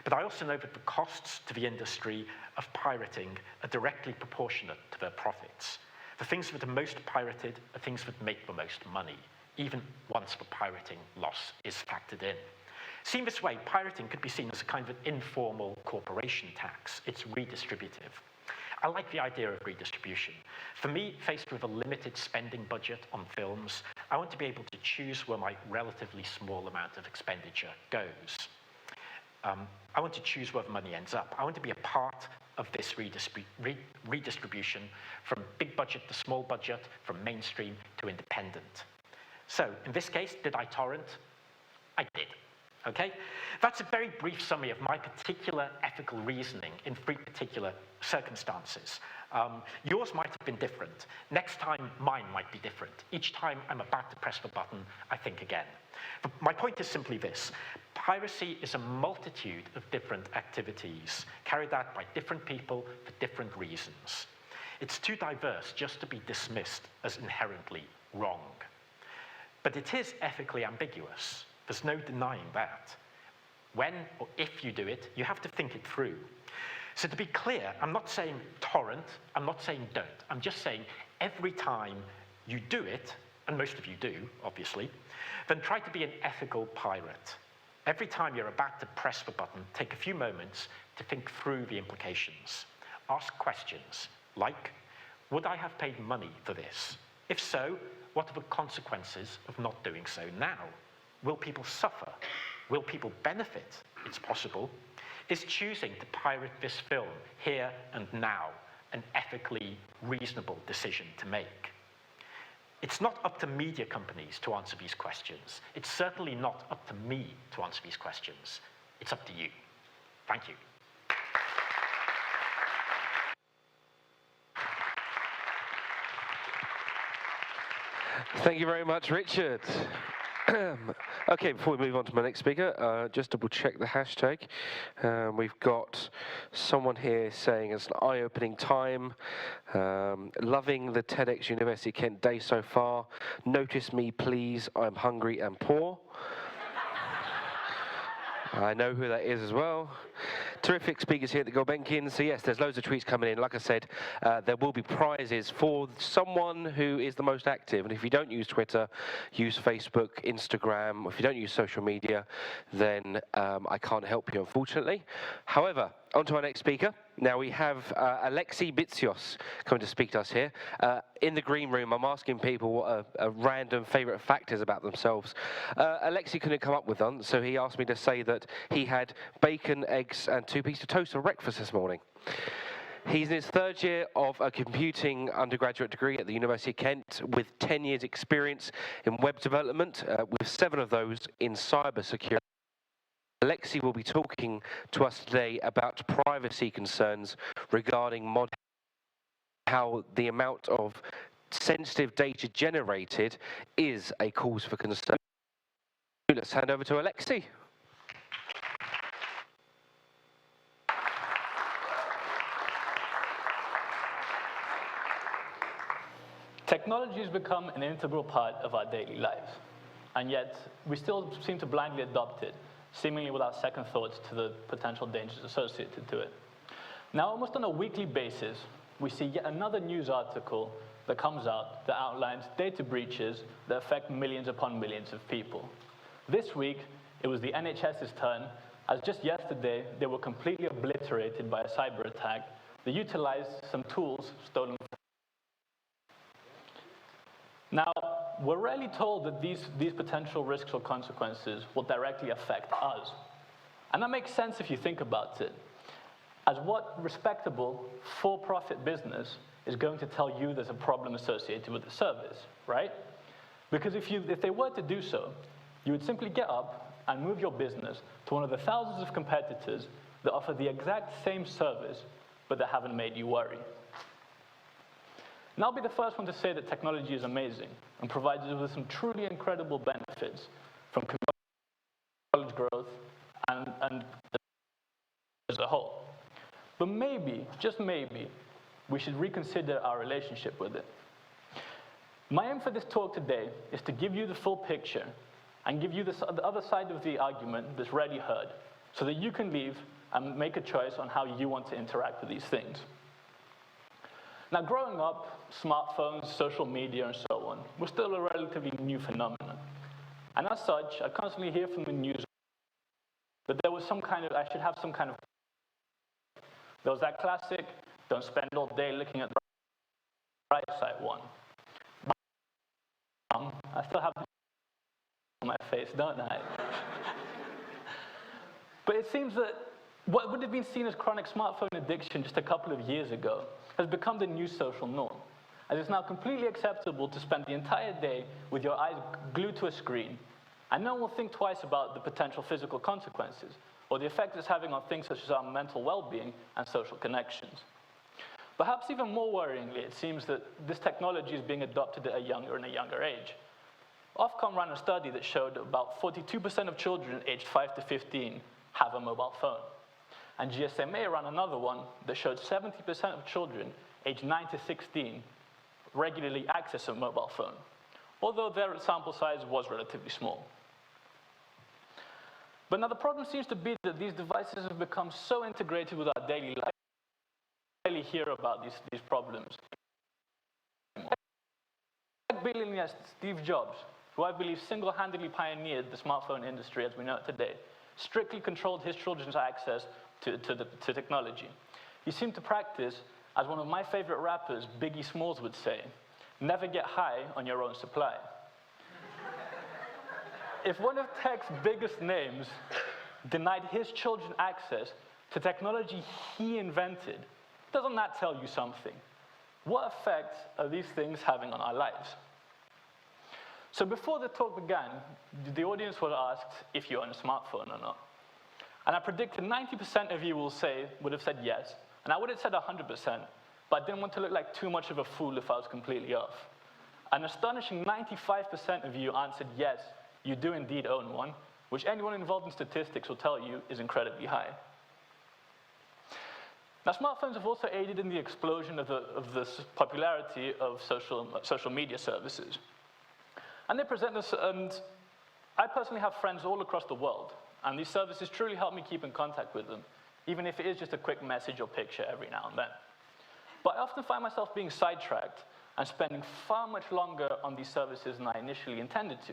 but I also know that the costs to the industry of pirating are directly proportionate to their profits. The things that are most pirated are things that make the most money, even once the pirating loss is factored in. Seen this way, pirating could be seen as a kind of an informal corporation tax. It's redistributive. I like the idea of redistribution. For me, faced with a limited spending budget on films, I want to be able to choose where my relatively small amount of expenditure goes. I want to choose where the money ends up. I want to be a part of this redistribution from big budget to small budget, from mainstream to independent. So, in this case, did I torrent? I did. Okay? That's a very brief summary of my particular ethical reasoning in 3 particular circumstances. Yours might have been different. Next time, mine might be different. Each time I'm about to press the button, I think again. But my point is simply this. Piracy is a multitude of different activities carried out by different people for different reasons. It's too diverse just to be dismissed as inherently wrong. But it is ethically ambiguous. There's no denying that. When or if you do it, you have to think it through. So to be clear, I'm not saying torrent, I'm not saying don't. I'm just saying every time you do it, and most of you do, obviously, then try to be an ethical pirate. Every time you're about to press the button, take a few moments to think through the implications. Ask questions like, would I have paid money for this? If so, what are the consequences of not doing so now? Will people suffer? Will people benefit? It's possible. Is choosing to pirate this film here and now an ethically reasonable decision to make? It's not up to media companies to answer these questions. It's certainly not up to me to answer these questions. It's up to you. Thank you. Thank you very much, Richard. Okay, before we move on to my next speaker, just double check the hashtag. We've got someone here saying it's an eye-opening time, loving the TEDxUniversityofKent day so far. Notice me, please, I'm hungry and poor. I know who that is as well. Terrific speakers here at the Gulbenkian. So yes, there's loads of tweets coming in. Like I said, there will be prizes for someone who is the most active. And if you don't use Twitter, use Facebook, Instagram. If you don't use social media, then I can't help you, unfortunately. However, on to our next speaker. Now we have Alexei Bitsios coming to speak to us here. In the green room, I'm asking people what a random favourite fact is about themselves. Alexei couldn't come up with one, so he asked me to say that he had bacon, eggs, and 2 pieces of toast for breakfast this morning. He's in his 3rd year of a computing undergraduate degree at the University of Kent with 10 years experience in web development, with 7 of those in cybersecurity. Alexei will be talking to us today about privacy concerns regarding how the amount of sensitive data generated is a cause for concern. Let's hand over to Alexei. Technology has become an integral part of our daily lives, and yet we still seem to blindly adopt it, seemingly without second thoughts to the potential dangers associated to it. Now, almost on a weekly basis, we see yet another news article that comes out that outlines data breaches that affect millions upon millions of people. This week, it was the NHS's turn, as just yesterday, they were completely obliterated by a cyber attack that utilized some tools stolen. Now, we're rarely told that these potential risks or consequences will directly affect us. And that makes sense if you think about it. As what respectable, for-profit business is going to tell you there's a problem associated with the service, right? Because if they were to do so, you would simply get up and move your business to one of the thousands of competitors that offer the exact same service, but that haven't made you worry. And I'll be the first one to say that technology is amazing and provides us with some truly incredible benefits from knowledge growth and as a whole. But maybe, just maybe, we should reconsider our relationship with it. My aim for this talk today is to give you the full picture and give you the other side of the argument that's rarely heard, so that you can leave and make a choice on how you want to interact with these things. Now, growing up, smartphones, social media, and so on were still a relatively new phenomenon. And as such, I constantly hear from the news that there was I should have some kind of. There was that classic, don't spend all day looking at the right side one. I still have on my face, don't I? But it seems that what would have been seen as chronic smartphone addiction just a couple of years ago has become the new social norm, as it's now completely acceptable to spend the entire day with your eyes glued to a screen, and no one will think twice about the potential physical consequences or the effect it's having on things such as our mental well-being and social connections. Perhaps even more worryingly, it seems that this technology is being adopted at a younger and a younger age. Ofcom ran a study that showed about 42% of children aged 5 to 15 have a mobile phone. And GSMA ran another one that showed 70% of children aged 9 to 16 regularly access a mobile phone, although their sample size was relatively small. But now the problem seems to be that these devices have become so integrated with our daily life, we rarely hear about these problems. Billionaire Steve Jobs, who I believe single-handedly pioneered the smartphone industry as we know it today, strictly controlled his children's access to technology. He seemed to practice, as one of my favorite rappers, Biggie Smalls, would say, never get high on your own supply. If one of tech's biggest names denied his children access to technology he invented, doesn't that tell you something? What effect are these things having on our lives? So before the talk began, the audience was asked if you own a smartphone or not. And I predicted 90% of you would have said yes. And I would have said 100%, but I didn't want to look like too much of a fool if I was completely off. An astonishing 95% of you answered yes, you do indeed own one, which anyone involved in statistics will tell you is incredibly high. Now, smartphones have also aided in the explosion of the popularity of social media services. And they present us, and I personally have friends all across the world, and these services truly help me keep in contact with them, even if it is just a quick message or picture every now and then. But I often find myself being sidetracked and spending far much longer on these services than I initially intended to,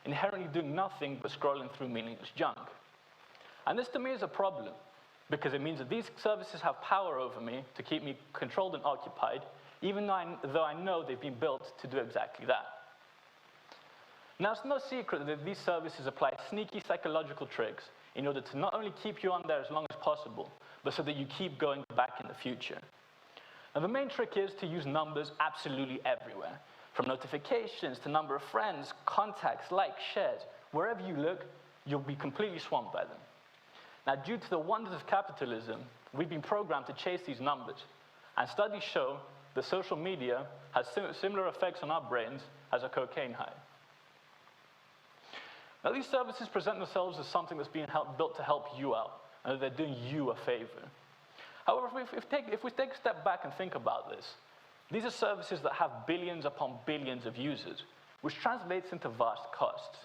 inherently doing nothing but scrolling through meaningless junk. And this to me is a problem, because it means that these services have power over me to keep me controlled and occupied, even though I know they've been built to do exactly that. Now, it's no secret that these services apply sneaky psychological tricks in order to not only keep you on there as long as possible, but so that you keep going back in the future. And the main trick is to use numbers absolutely everywhere, from notifications to number of friends, contacts, likes, shares. Wherever you look, you'll be completely swamped by them. Now, due to the wonders of capitalism, we've been programmed to chase these numbers. And studies show that social media has similar effects on our brains as a cocaine high. Now, these services present themselves as something that's being built to help you out, and that they're doing you a favor. However, if we take a step back and think about this, these are services that have billions upon billions of users, which translates into vast costs.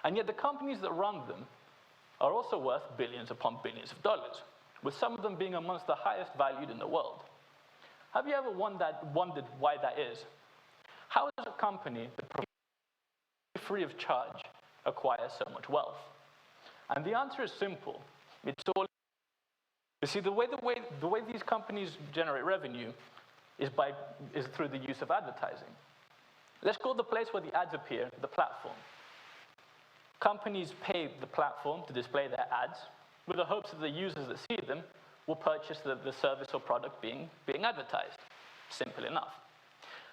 And yet the companies that run them are also worth billions upon billions of dollars, with some of them being amongst the highest valued in the world. Have you ever wondered why that is? How does a company that free of charge acquire so much wealth? And the answer is simple. It's all. You see, the way these companies generate revenue is through the use of advertising. Let's call the place where the ads appear the platform. Companies pay the platform to display their ads with the hopes that the users that see them will purchase the service or product being advertised. Simple enough.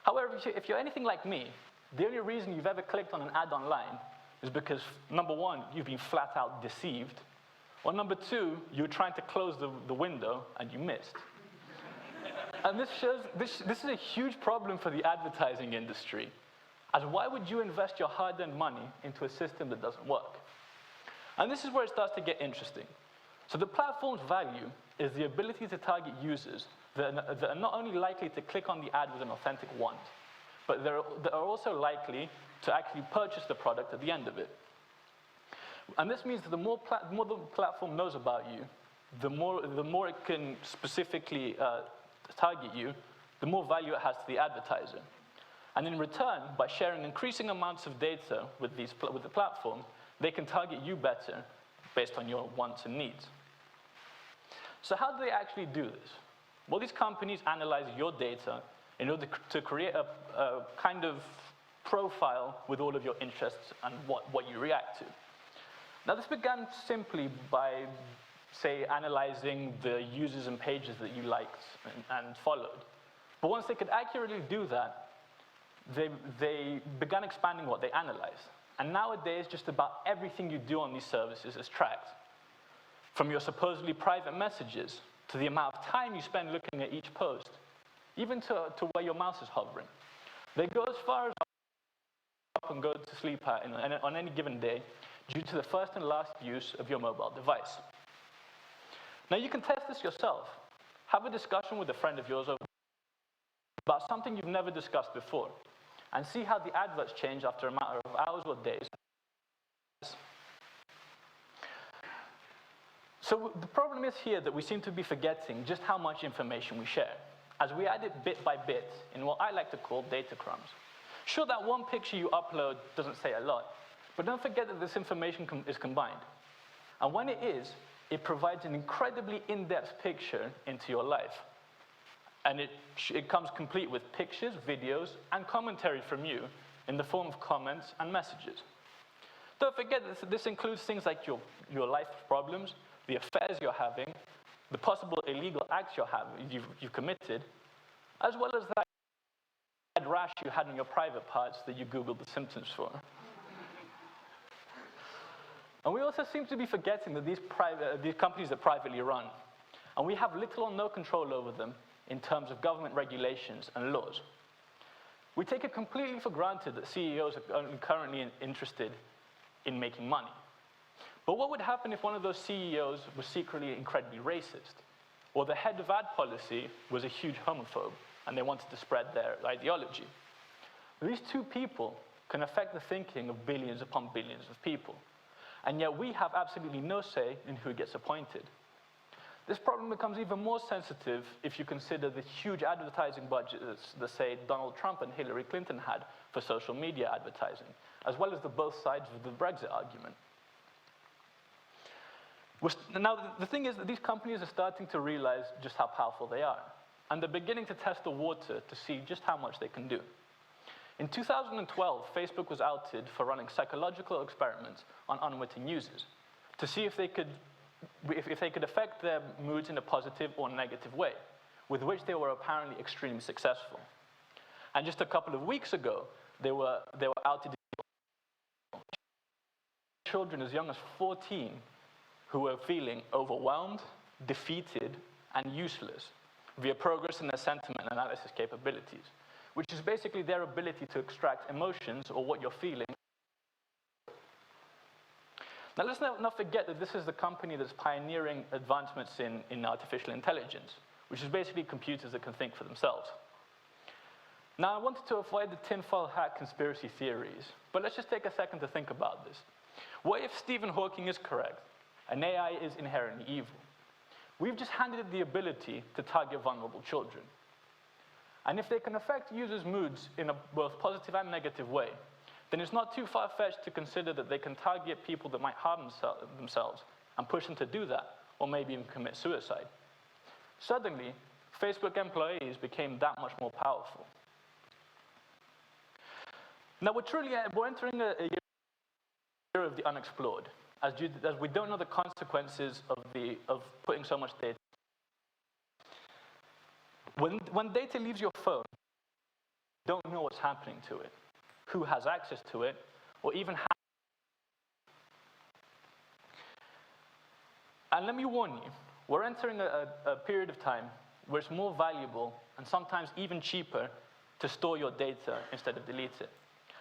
However, if you're anything like me, the only reason you've ever clicked on an ad online is because, number one, you've been flat out deceived, or number two, you were trying to close the window and you missed. And this is a huge problem for the advertising industry, as why would you invest your hard-earned money into a system that doesn't work? And this is where it starts to get interesting. So the platform's value is the ability to target users that are not only likely to click on the ad with an authentic want, but that are also likely to actually purchase the product at the end of it. And this means that the more the platform knows about you, the more it can specifically target you, the more value it has to the advertiser. And in return, by sharing increasing amounts of data with the platform, they can target you better based on your wants and needs. So how do they actually do this? Well, these companies analyze your data in order to create a kind of profile with all of your interests and what you react to. Now, this began simply by, say, analyzing the users and pages that you liked and followed. But once they could accurately do that, they began expanding what they analyze. And nowadays, just about everything you do on these services is tracked. From your supposedly private messages, to the amount of time you spend looking at each post, even to where your mouse is hovering. They go as far as up and go to sleep at on any given day, due to the first and last use of your mobile device. Now, you can test this yourself. Have a discussion with a friend of yours about something you've never discussed before, and see how the adverts change after a matter of hours or days. So the problem is here that we seem to be forgetting just how much information we share, as we add it bit by bit in what I like to call data crumbs. Sure, that one picture you upload doesn't say a lot, but don't forget that this information is combined. And when it is, it provides an incredibly in-depth picture into your life. And it comes complete with pictures, videos, and commentary from you in the form of comments and messages. Don't forget that this includes things like your life problems, the affairs you're having, the possible illegal acts you've committed, as well as that rash you had in your private parts that you Googled the symptoms for. And we also seem to be forgetting that these companies are privately run, and we have little or no control over them in terms of government regulations and laws. We take it completely for granted that CEOs are only currently interested in making money. But what would happen if one of those CEOs was secretly incredibly racist, or the head of ad policy was a huge homophobe and they wanted to spread their ideology? These two people can affect the thinking of billions upon billions of people. and yet we have absolutely no say in who gets appointed. This problem becomes even more sensitive if you consider the huge advertising budgets that, say, Donald Trump and Hillary Clinton had for social media advertising, as well as the both sides of the Brexit argument. Now, the thing is that these companies are starting to realize just how powerful they are, and they're beginning to test the water to see just how much they can do. In 2012, Facebook was outed for running psychological experiments on unwitting users to see if they could affect their moods in a positive or negative way, with which they were apparently extremely successful. And just a couple of weeks ago, they were outed children as young as 14 who were feeling overwhelmed, defeated, and useless via progress in their sentiment analysis capabilities, which is basically their ability to extract emotions or what you're feeling. Now, let's not forget that this is the company that's pioneering advancements in artificial intelligence, which is basically computers that can think for themselves. Now, I wanted to avoid the tinfoil hat conspiracy theories, but let's just take a second to think about this. What if Stephen Hawking is correct, and AI is inherently evil? We've just handed it the ability to target vulnerable children. And if they can affect users' moods in a both positive and negative way, then it's not too far-fetched to consider that they can target people that might harm themselves and push them to do that, or maybe even commit suicide. Suddenly, Facebook employees became that much more powerful. Now, we're entering a year of the unexplored, as we don't know the consequences of putting so much data. When data leaves your phone, you don't know what's happening to it, who has access to it, or even how. And let me warn you, we're entering a period of time where it's more valuable and sometimes even cheaper to store your data instead of delete it.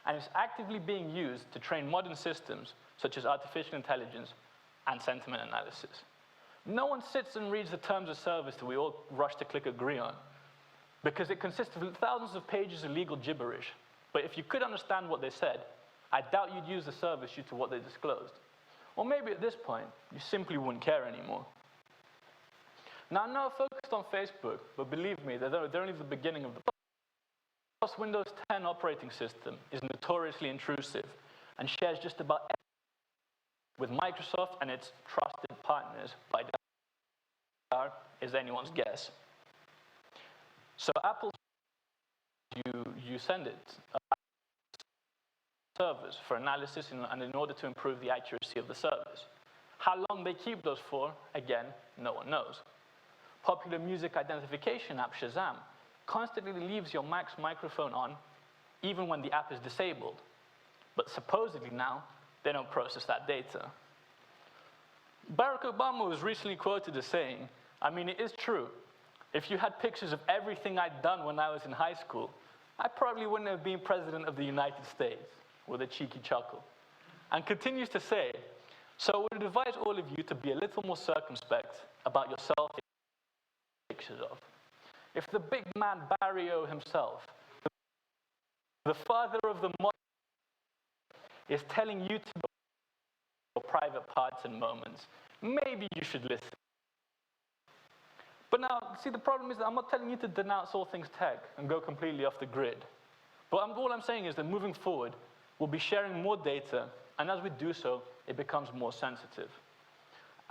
And it's actively being used to train modern systems such as artificial intelligence and sentiment analysis. No one sits and reads the terms of service that we all rush to click agree on, because it consists of thousands of pages of legal gibberish. But if you could understand what they said, I doubt you'd use the service due to what they disclosed. Or maybe at this point, you simply wouldn't care anymore. Now, I know I focused on Facebook, but believe me, they're only the beginning of the process. Windows 10 operating system is notoriously intrusive and shares just about everything with Microsoft and its trusted partners by far is anyone's guess. So Apple, you send it servers for analysis and in order to improve the accuracy of the service. How long they keep those for, again, no one knows. Popular music identification app Shazam constantly leaves your Mac's microphone on even when the app is disabled. But supposedly now, they don't process that data. Barack Obama was recently quoted as saying, I mean, it is true. If you had pictures of everything I'd done when I was in high school, I probably wouldn't have been president of the United States, with a cheeky chuckle. And continues to say, so I would advise all of you to be a little more circumspect about yourself pictures of. If the big man Barry O himself, the father of the modern, is telling you to your private parts and moments, maybe you should listen. But now, see, the problem is that I'm not telling you to denounce all things tech and go completely off the grid. But all I'm saying is that moving forward, we'll be sharing more data, and as we do so, it becomes more sensitive.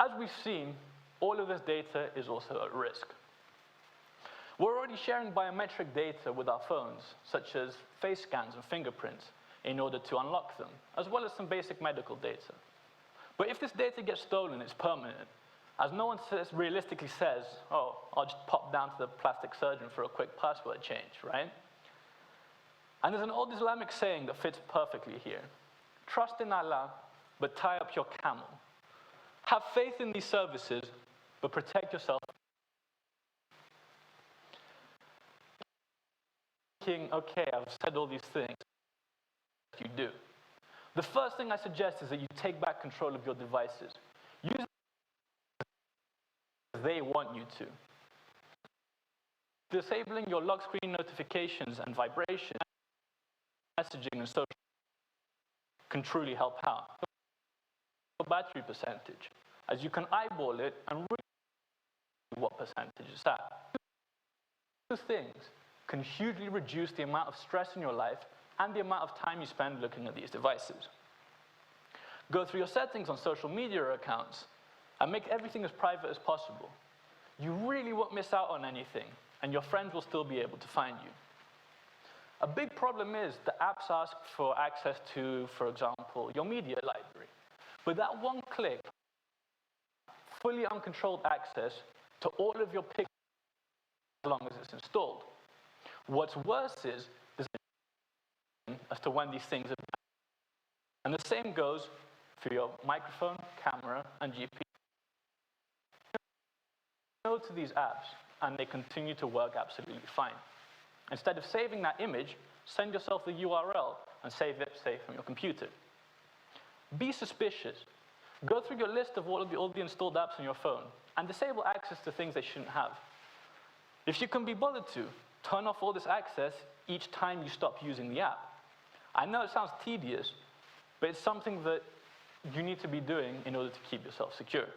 As we've seen, all of this data is also at risk. We're already sharing biometric data with our phones, such as face scans and fingerprints, in order to unlock them, as well as some basic medical data. But if this data gets stolen, it's permanent. As no one realistically says, oh, I'll just pop down to the plastic surgeon for a quick password change, right? And there's an old Islamic saying that fits perfectly here. Trust in Allah, but tie up your camel. Have faith in these services, but protect yourself. Thinking, okay, I've said all these things. You do. The first thing I suggest is that you take back control of your devices. Use them as they want you to. Disabling your lock screen notifications and vibration, messaging and social can truly help out. battery percentage, as you can eyeball it and really what percentage it's at. Two things can hugely reduce the amount of stress in your life and the amount of time you spend looking at these devices. Go through your settings on social media accounts and make everything as private as possible. You really won't miss out on anything, and your friends will still be able to find you. A big problem is the apps ask for access to, for example, your media library. With that one click, fully uncontrolled access to all of your pictures as long as it's installed. What's worse is there's as to when these things are banned. And the same goes for your microphone, camera, and GPS. Go to these apps, and they continue to work absolutely fine. Instead of saving that image, send yourself the URL and save it safe from your computer. Be suspicious. Go through your list of all the installed apps on your phone and disable access to things they shouldn't have. If you can be bothered to, turn off all this access each time you stop using the app. I know it sounds tedious, but it's something that you need to be doing in order to keep yourself secure.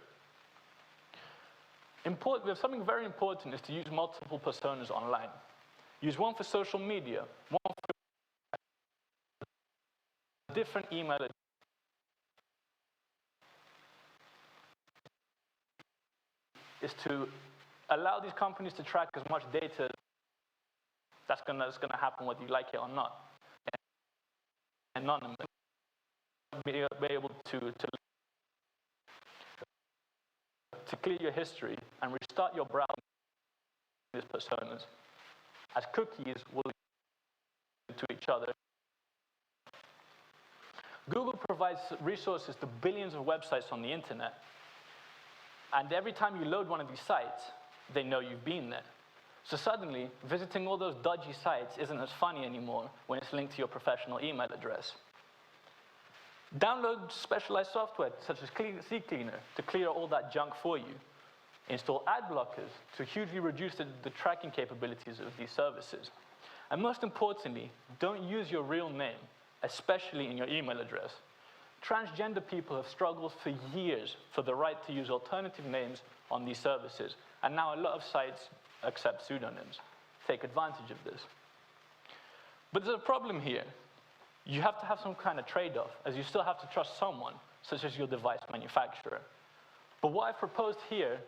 Something very important is to use multiple personas online. Use one for social media, one for different email address. Is to allow these companies to track as much data that's going to happen whether you like it or not. Anonymous. Be able to clear your history and restart your browser with these personas, as cookies will to each other. Google provides resources to billions of websites on the internet, and every time you load one of these sites, they know you've been there. So suddenly, visiting all those dodgy sites isn't as funny anymore when it's linked to your professional email address. Download specialized software such as CCleaner to clear all that junk for you. Install ad blockers to hugely reduce the tracking capabilities of these services. And most importantly, don't use your real name, especially in your email address. Transgender people have struggled for years for the right to use alternative names on these services, and now a lot of sites accept pseudonyms. Take advantage of this. But there's a problem here. You have to have some kind of trade-off, as you still have to trust someone, such as your device manufacturer. But what I've proposed here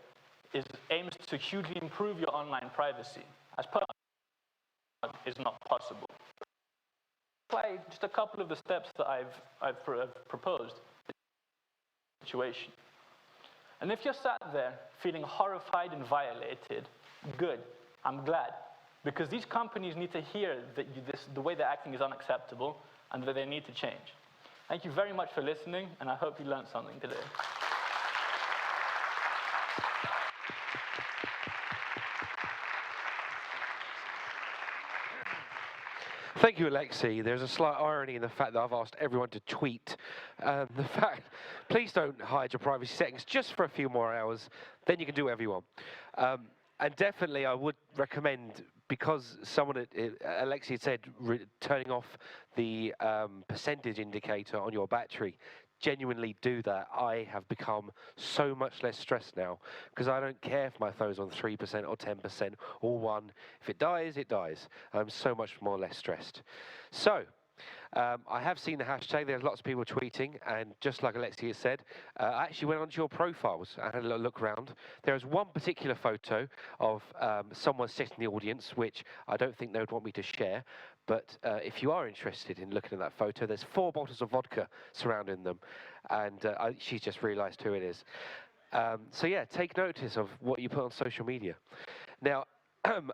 aims to hugely improve your online privacy, as per is not possible. Apply just a couple of the steps that I've proposed to the situation. And if you're sat there feeling horrified and violated, good, I'm glad. Because these companies need to hear that the way they're acting is unacceptable and that they need to change. Thank you very much for listening, and I hope you learned something today. Thank you, Alexi. There's a slight irony in the fact that I've asked everyone to tweet. The fact, please don't hide your privacy settings just for a few more hours, then you can do whatever you want. And definitely I would recommend, because someone, Alexi had said, turning off the percentage indicator on your battery, genuinely do that. I have become so much less stressed now, because I don't care if my phone's on 3% or 10% or 1. If it dies, it dies. I'm so much more less stressed. So, I have seen the hashtag. There's lots of people tweeting, and just like Alexi has said, I actually went onto your profiles and had a little look around. There is one particular photo of someone sitting in the audience, which I don't think they would want me to share, but if you are interested in looking at that photo, there's 4 bottles of vodka surrounding them, and she's just realised who it is. So yeah, take notice of what you put on social media. Now,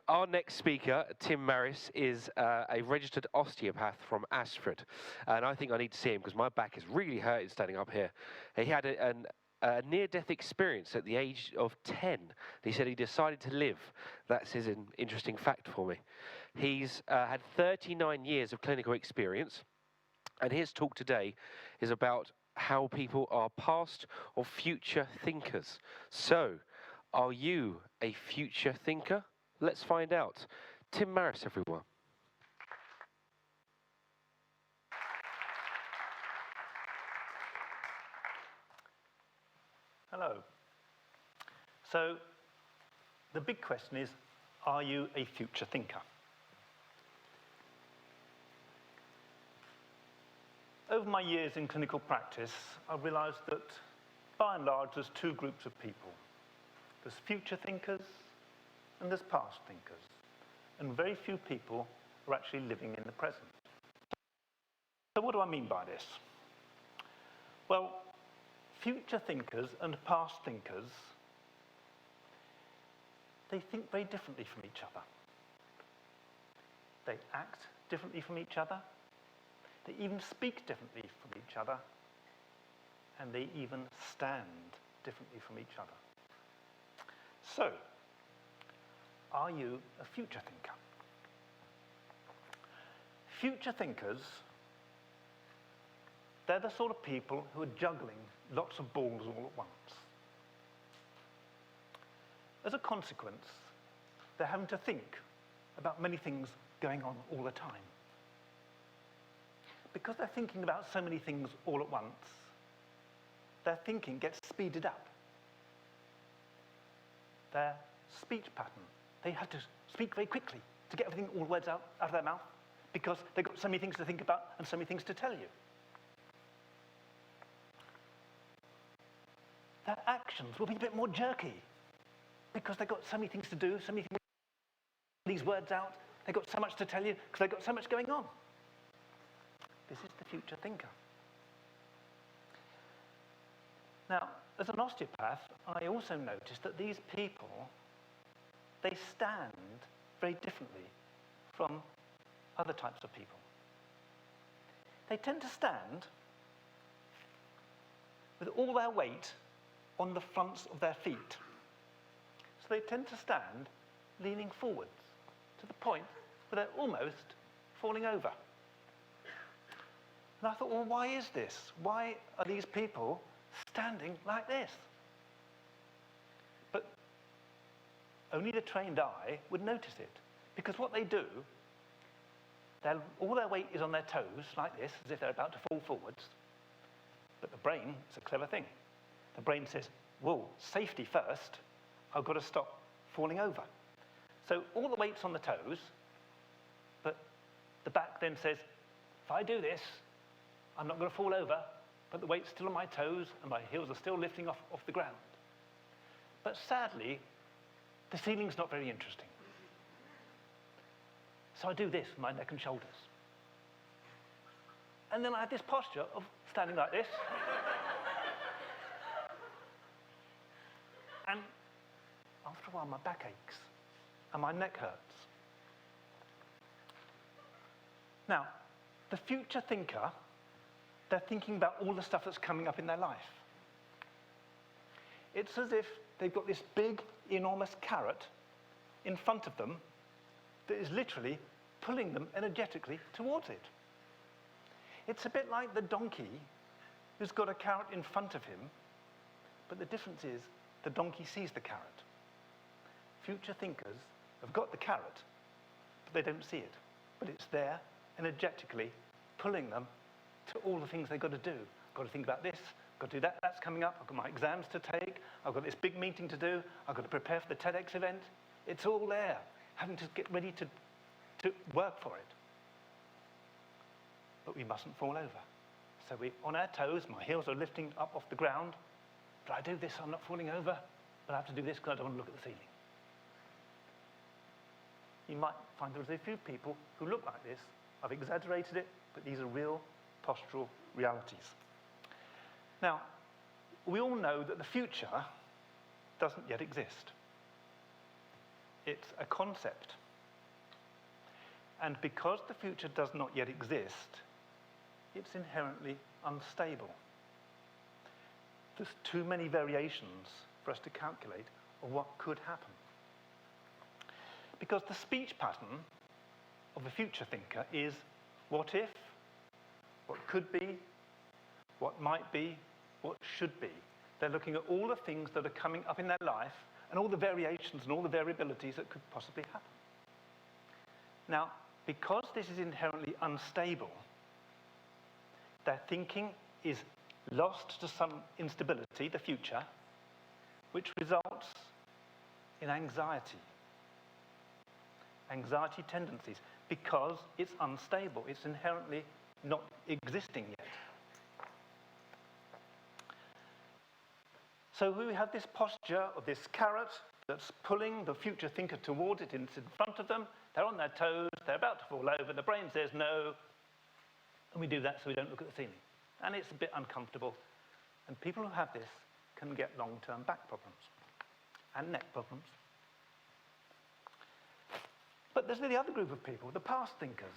our next speaker, Tim Maris, is a registered osteopath from Ashford, and I think I need to see him because my back is really hurting standing up here. He had a near-death experience at the age of 10. He said he decided to live. That's his interesting fact for me. He's had 39 years of clinical experience, and his talk today is about how people are past or future thinkers. So, are you a future thinker? Let's find out. Tim Maris, everyone. So the big question is, are you a future thinker? Over my years in clinical practice, I've realized that by and large, there's two groups of people. There's future thinkers and there's past thinkers. And very few people are actually living in the present. So what do I mean by this? Well, future thinkers and past thinkers, they think very differently from each other. They act differently from each other. They even speak differently from each other. And they even stand differently from each other. So, are you a future thinker? Future thinkers, they're the sort of people who are juggling lots of balls all at once. As a consequence, they're having to think about many things going on all the time. Because they're thinking about so many things all at once, their thinking gets speeded up. Their speech pattern, they have to speak very quickly to get everything, all the words out of their mouth, because they've got so many things to think about and so many things to tell you. Their actions will be a bit more jerky, because they've got so many things to do, so many things to get these words out, they've got so much to tell you, because they've got so much going on. This is the future thinker. Now, as an osteopath, I also noticed that these people, they stand very differently from other types of people. They tend to stand with all their weight on the fronts of their feet. So they tend to stand leaning forwards to the point where they're almost falling over. And I thought, well, why is this? Why are these people standing like this? But only the trained eye would notice it. Because what they do, all their weight is on their toes, like this, as if they're about to fall forwards. But the brain is a clever thing. The brain says, whoa, safety first, I've got to stop falling over. So all the weight's on the toes, but the back then says, if I do this, I'm not going to fall over, but the weight's still on my toes and my heels are still lifting off the ground. But sadly, the ceiling's not very interesting. So I do this with my neck and shoulders. And then I have this posture of standing like this. And after a while, my back aches and my neck hurts. Now, the future thinker, they're thinking about all the stuff that's coming up in their life. It's as if they've got this big, enormous carrot in front of them that is literally pulling them energetically towards it. It's a bit like the donkey who's got a carrot in front of him, but the difference is the donkey sees the carrot. Future thinkers have got the carrot, but they don't see it. But it's there energetically pulling them to all the things they've got to do. I've got to think about this, I've got to do that, that's coming up, I've got my exams to take, I've got this big meeting to do, I've got to prepare for the TEDx event. It's all there, having to get ready to work for it. But we mustn't fall over. So we're on our toes, my heels are lifting up off the ground, but I do this, I'm not falling over, but I have to do this because I don't want to look at the ceiling. You might find there's a few people who look like this. I've exaggerated it, but these are real postural realities. Now, we all know that the future doesn't yet exist. It's a concept. And because the future does not yet exist, it's inherently unstable. There's too many variations for us to calculate of what could happen. Because the speech pattern of a future thinker is what if, what could be, what might be, what should be. They're looking at all the things that are coming up in their life and all the variations and all the variabilities that could possibly happen. Now, because this is inherently unstable, their thinking is lost to some instability, the future, which results in anxiety. Anxiety tendencies, because it's unstable. It's inherently not existing yet. So we have this posture of this carrot that's pulling the future thinker towards it. It's in front of them. They're on their toes. They're about to fall over. The brain says no. And we do that so we don't look at the ceiling. And it's a bit uncomfortable. And people who have this can get long-term back problems and neck problems. But there's the other group of people, the past thinkers.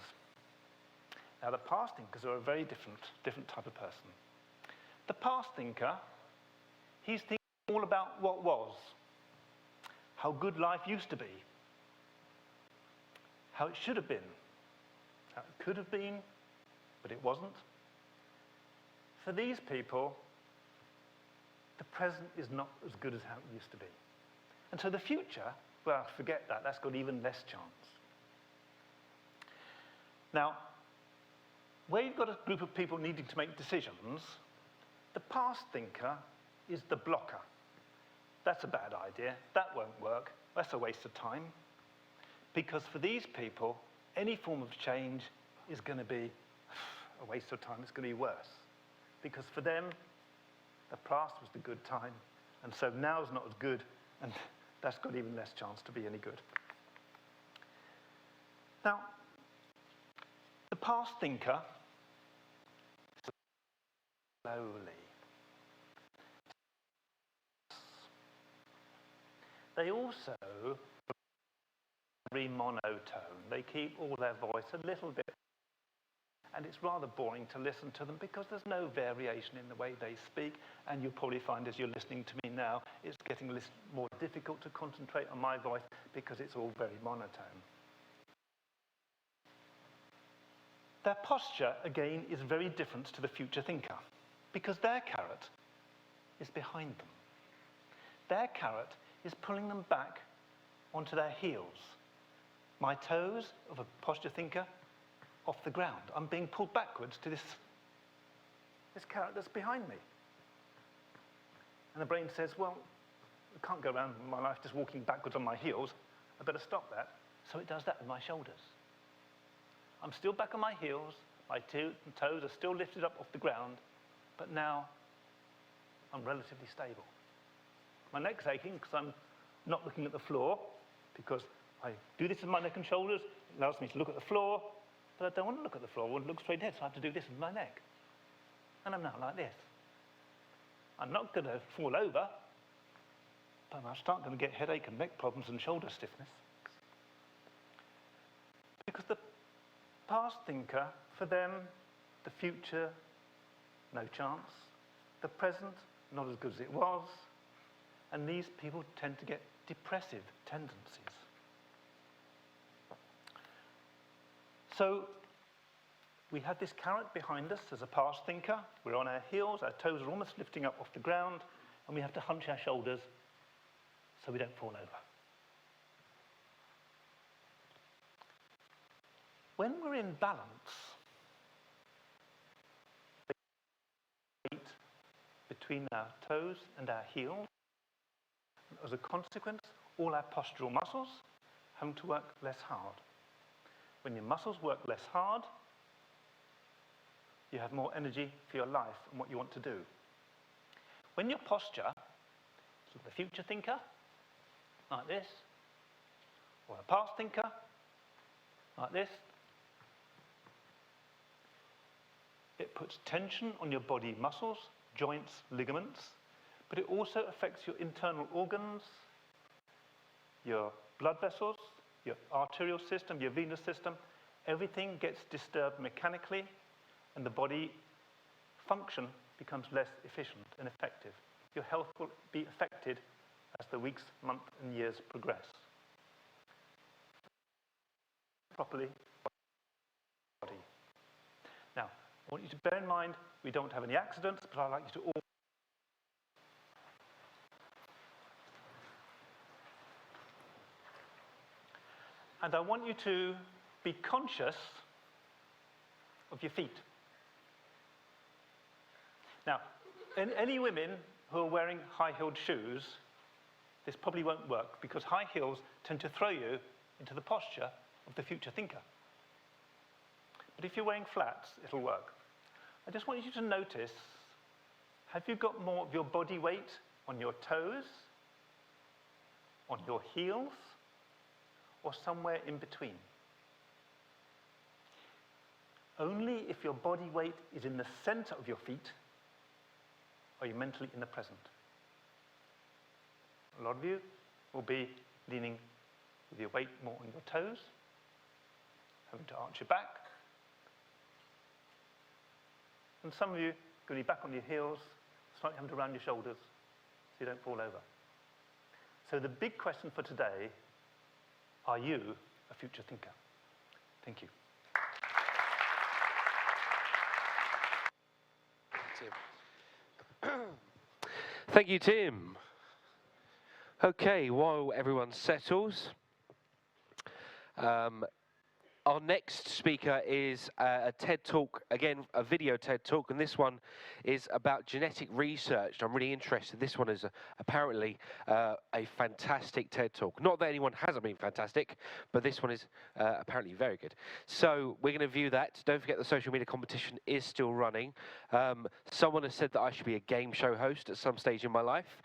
Now, the past thinkers are a very different type of person. The past thinker, he's thinking all about what was, how good life used to be, how it should have been, how it could have been, but it wasn't. For these people, the present is not as good as how it used to be. And so the future, well, forget that. That's got even less chance. Now, where you've got a group of people needing to make decisions, the past thinker is the blocker. That's a bad idea. That won't work. That's a waste of time. Because for these people, any form of change is going to be a waste of time. It's going to be worse. Because for them, the past was the good time, and so now's not as good, and that's got even less chance to be any good. Now, the past thinker, slowly, they also are very monotone. They keep all their voice a little bit, and it's rather boring to listen to them because there's no variation in the way they speak, and you'll probably find as you're listening to me now, it's getting more difficult to concentrate on my voice because it's all very monotone. Their posture, again, is very different to the future thinker because their carrot is behind them. Their carrot is pulling them back onto their heels. My toes, of a posture thinker, off the ground. I'm being pulled backwards to this carrot that's behind me. And the brain says, well, I can't go around my life just walking backwards on my heels. I better stop that. So it does that with my shoulders. I'm still back on my heels. My toes are still lifted up off the ground. But now I'm relatively stable. My neck's aching because I'm not looking at the floor, because I do this with my neck and shoulders. It allows me to look at the floor. But I don't want to look at the floor. I want to look straight ahead, so I have to do this with my neck. And I'm now like this. I'm not going to fall over, but I'm start going to get headache and neck problems and shoulder stiffness. Because the past thinker, for them, the future, no chance. The present, not as good as it was. And these people tend to get depressive tendencies. So we have this carrot behind us as a past thinker. We're on our heels, our toes are almost lifting up off the ground, and we have to hunch our shoulders so we don't fall over. When we're in balance, between our toes and our heels, as a consequence, all our postural muscles have to work less hard. When your muscles work less hard, you have more energy for your life and what you want to do. When your posture, so the future thinker, like this, or a past thinker, like this, it puts tension on your body muscles, joints, ligaments, but it also affects your internal organs, your blood vessels, your arterial system, your venous system. Everything gets disturbed mechanically, and the body function becomes less efficient and effective. Your health will be affected as the weeks, months, and years progress. Properly. Now, I want you to bear in mind, we don't have any accidents, but I'd like you to all and I want you to be conscious of your feet. Now, any women who are wearing high-heeled shoes, this probably won't work because high heels tend to throw you into the posture of the future thinker. But if you're wearing flats, it'll work. I just want you to notice, have you got more of your body weight on your toes, on your heels, or somewhere in between? Only if your body weight is in the center of your feet are you mentally in the present. A lot of you will be leaning with your weight more on your toes, having to arch your back. And some of you going to be back on your heels, slightly having to round your shoulders so you don't fall over. So the big question for today, are you a future thinker? Thank you. Thank you, Tim. Okay, while everyone settles, our next speaker is a TED Talk, again, a video TED Talk, and this one is about genetic research. I'm really interested. This one is apparently a fantastic TED Talk. Not that anyone hasn't been fantastic, but this one is apparently very good. So we're going to view that. Don't forget the social media competition is still running. Someone has said that I should be a game show host at some stage in my life.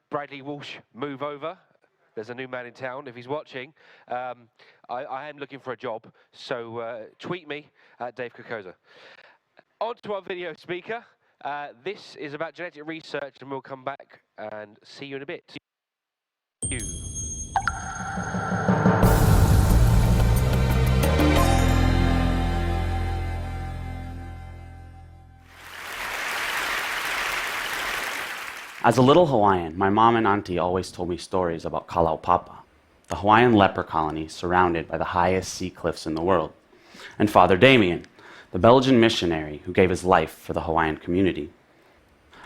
Bradley Walsh, move over. There's a new man in town. If he's watching, I am looking for a job, so tweet me at Dave Kokoza. On to our video speaker. This is about genetic research, and we'll come back and see you in a bit. See you. As a little Hawaiian, my mom and auntie always told me stories about Kalaupapa, the Hawaiian leper colony surrounded by the highest sea cliffs in the world, and Father Damien, the Belgian missionary who gave his life for the Hawaiian community.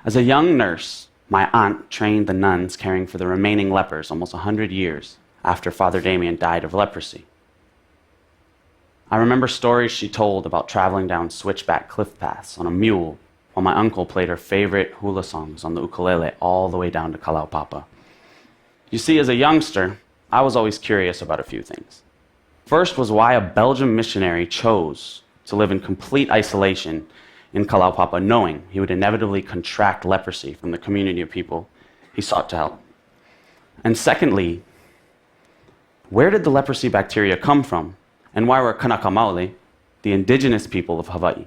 As a young nurse, my aunt trained the nuns caring for the remaining lepers almost 100 years after Father Damien died of leprosy. I remember stories she told about traveling down switchback cliff paths on a mule while my uncle played her favorite hula songs on the ukulele all the way down to Kalaupapa. You see, as a youngster, I was always curious about a few things. First was why a Belgian missionary chose to live in complete isolation in Kalaupapa, knowing he would inevitably contract leprosy from the community of people he sought to help. And secondly, where did the leprosy bacteria come from, and why were Kanaka Maoli, the indigenous people of Hawaii,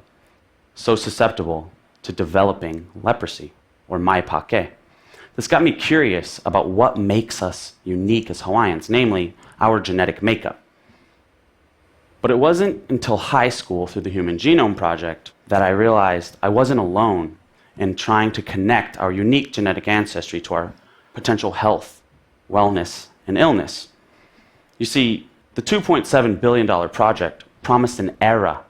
so susceptible to developing leprosy, or mai pake? This got me curious about what makes us unique as Hawaiians, namely our genetic makeup. But it wasn't until high school through the Human Genome Project that I realized I wasn't alone in trying to connect our unique genetic ancestry to our potential health, wellness, and illness. You see, the $2.7 billion project promised an era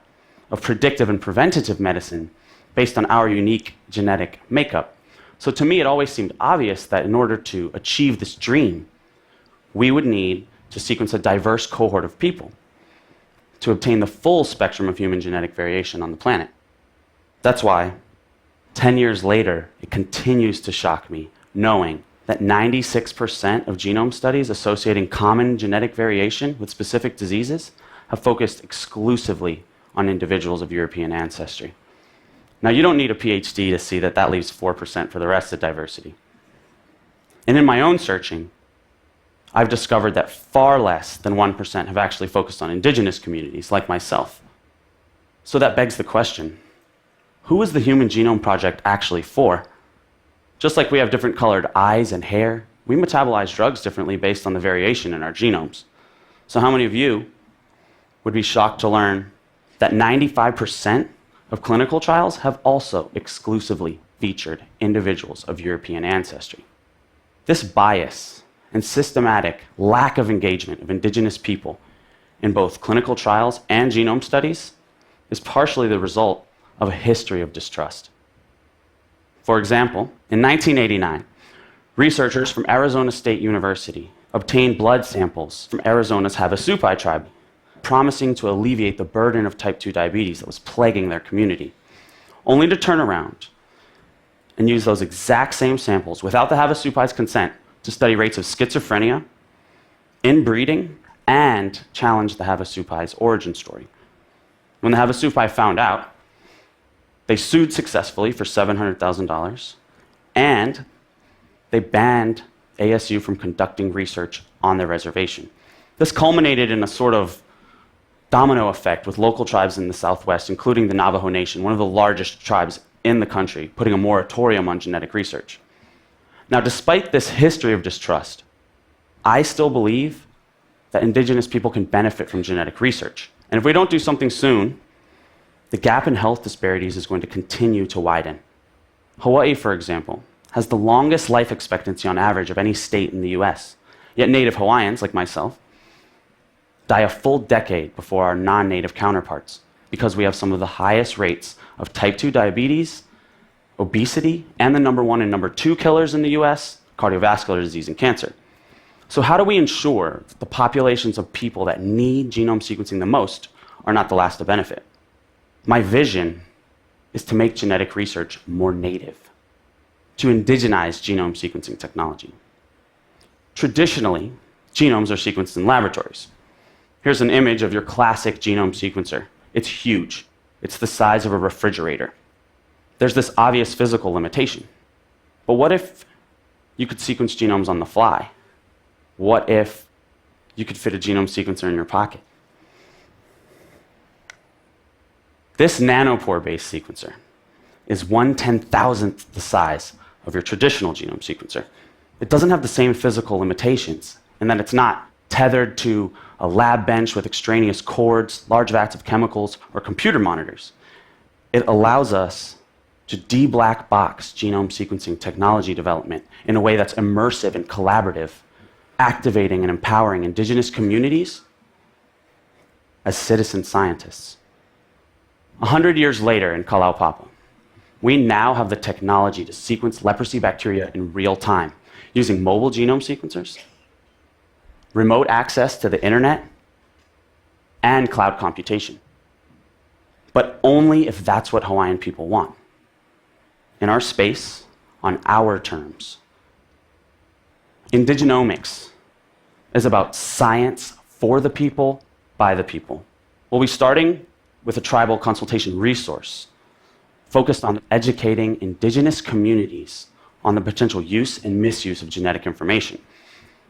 of predictive and preventative medicine based on our unique genetic makeup. So to me, it always seemed obvious that in order to achieve this dream, we would need to sequence a diverse cohort of people to obtain the full spectrum of human genetic variation on the planet. That's why, 10 years later, it continues to shock me knowing that 96% of genome studies associating common genetic variation with specific diseases have focused exclusively on individuals of European ancestry. Now, you don't need a PhD to see that that leaves 4% for the rest of diversity. And in my own searching, I've discovered that far less than 1% have actually focused on indigenous communities like myself. So that begs the question, who is the Human Genome Project actually for? Just like we have different colored eyes and hair, we metabolize drugs differently based on the variation in our genomes. So how many of you would be shocked to learn that 95% of clinical trials have also exclusively featured individuals of European ancestry? This bias and systematic lack of engagement of indigenous people in both clinical trials and genome studies is partially the result of a history of distrust. For example, in 1989, researchers from Arizona State University obtained blood samples from Arizona's Havasupai tribe, promising to alleviate the burden of type 2 diabetes that was plaguing their community, only to turn around and use those exact same samples without the Havasupai's consent to to study rates of schizophrenia, inbreeding, and challenge the Havasupai's origin story. When the Havasupai found out, they sued successfully for $700,000, and they banned ASU from conducting research on their reservation. This culminated in a sort of domino effect with local tribes in the Southwest, including the Navajo Nation, one of the largest tribes in the country, putting a moratorium on genetic research. Now, despite this history of distrust, I still believe that indigenous people can benefit from genetic research. And if we don't do something soon, the gap in health disparities is going to continue to widen. Hawaii, for example, has the longest life expectancy on average of any state in the US. Yet Native Hawaiians, like myself, die a full decade before our non-Native counterparts because we have some of the highest rates of type 2 diabetes, obesity, and the number 1 and number 2 killers in the US, cardiovascular disease and cancer. So how do we ensure that the populations of people that need genome sequencing the most are not the last to benefit? My vision is to make genetic research more native, to indigenize genome sequencing technology. Traditionally, genomes are sequenced in laboratories. Here's an image of your classic genome sequencer. It's huge. It's the size of a refrigerator. There's this obvious physical limitation. But what if you could sequence genomes on the fly? What if you could fit a genome sequencer in your pocket? This nanopore-based sequencer is 1/10,000th the size of your traditional genome sequencer. It doesn't have the same physical limitations in that it's not tethered to a lab bench with extraneous cords, large vats of chemicals, or computer monitors. It allows us to de-black box genome sequencing technology development in a way that's immersive and collaborative, activating and empowering indigenous communities as citizen scientists. 100 years later in Kalaupapa, we now have the technology to sequence leprosy bacteria in real time using mobile genome sequencers, remote access to the internet, and cloud computation. But only if that's what Hawaiian people want. In our space, on our terms. Indigenomics is about science for the people, by the people. We'll be starting with a tribal consultation resource focused on educating indigenous communities on the potential use and misuse of genetic information.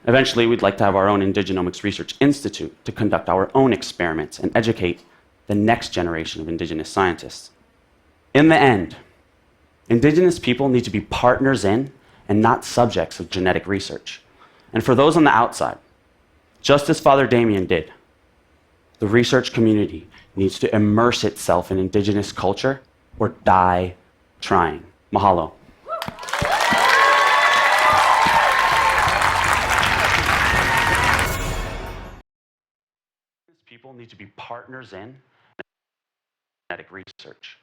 Eventually, we'd like to have our own Indigenomics Research Institute to conduct our own experiments and educate the next generation of indigenous scientists. In the end, indigenous people need to be partners in and not subjects of genetic research. And for those on the outside, just as Father Damien did, the research community needs to immerse itself in indigenous culture or die trying. Mahalo. People need to be partners in genetic research.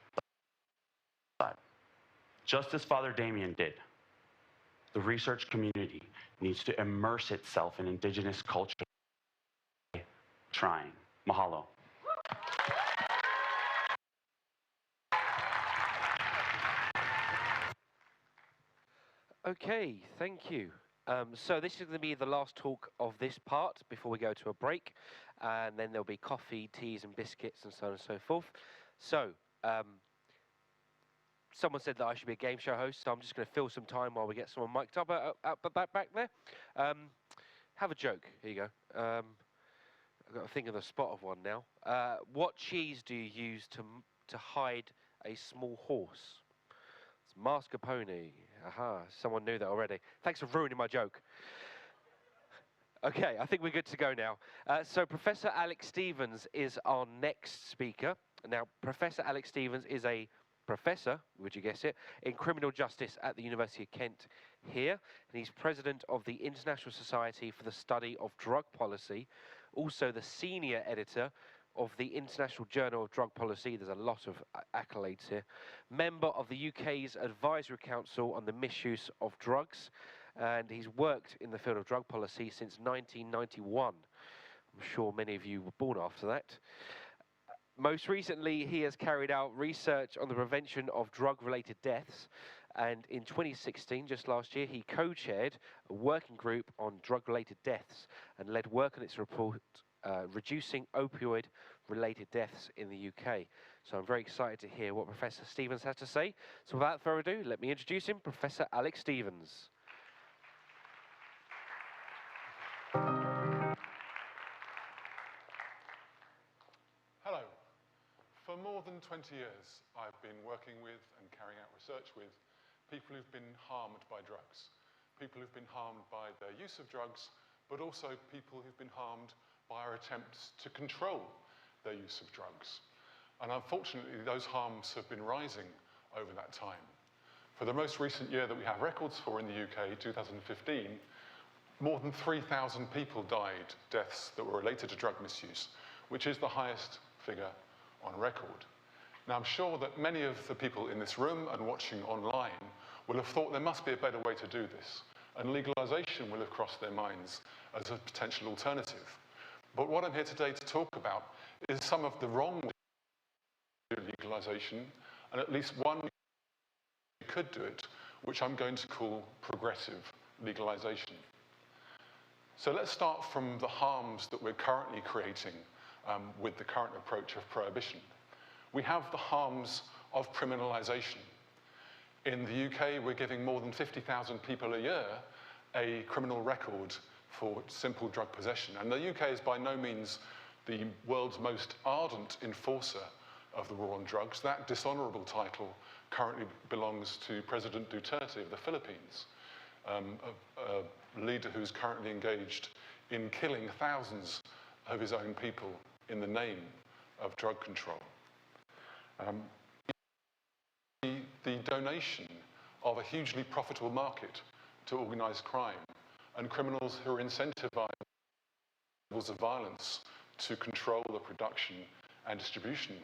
Just as Father Damien did, the research community needs to immerse itself in indigenous culture. Trying. Mahalo. Okay, thank you. So this is going to be the last talk of this part before we go to a break, and then there'll be coffee, teas and biscuits and so on and so forth. So, someone said that I should be a game show host, so I'm just going to fill some time while we get someone mic'd up back there. Have a joke. Here you go. I've got to think of the spot of one now. What cheese do you use to hide a small horse? It's mascarpone. Aha, someone knew that already. Thanks for ruining my joke. Okay, I think we're good to go now. So Professor Alex Stevens is our next speaker. Now, Professor Alex Stevens is a professor, would you guess it, in criminal justice at the University of Kent here. And he's president of the International Society for the Study of Drug Policy, also the senior editor of the International Journal of Drug Policy. There's a lot of accolades here. Member of the UK's Advisory Council on the Misuse of Drugs. And he's worked in the field of drug policy since 1991. I'm sure many of you were born after that. Most recently, he has carried out research on the prevention of drug-related deaths And in 2016, just last year, he co-chaired a working group on drug-related deaths and led work on its report reducing opioid-related deaths in the UK. So I'm very excited to hear what Professor Stevens has to say. So without further ado, let me introduce him, Professor Alex Stevens. Hello. For more than 20 years, I've been working with and carrying out research with people who've been harmed by drugs. People who've been harmed by their use of drugs, but also people who've been harmed by our attempts to control their use of drugs. And unfortunately, those harms have been rising over that time. For the most recent year that we have records for in the UK, 2015, more than 3,000 people died, deaths that were related to drug misuse, which is the highest figure on record. Now, I'm sure that many of the people in this room and watching online will have thought there must be a better way to do this, and legalization will have crossed their minds as a potential alternative. But what I'm here today to talk about is some of the wrong ways to do legalization, and at least one way we could do it, which I'm going to call progressive legalization. So let's start from the harms that we're currently creating with the current approach of prohibition. We have the harms of criminalization. In the UK, we're giving more than 50,000 people a year a criminal record for simple drug possession. And the UK is by no means the world's most ardent enforcer of the war on drugs. That dishonorable title currently belongs to President Duterte of the Philippines, a leader who's currently engaged in killing thousands of his own people in the name of drug control. The donation of a hugely profitable market to organized crime and criminals who are incentivized levels of violence to control the production and distribution.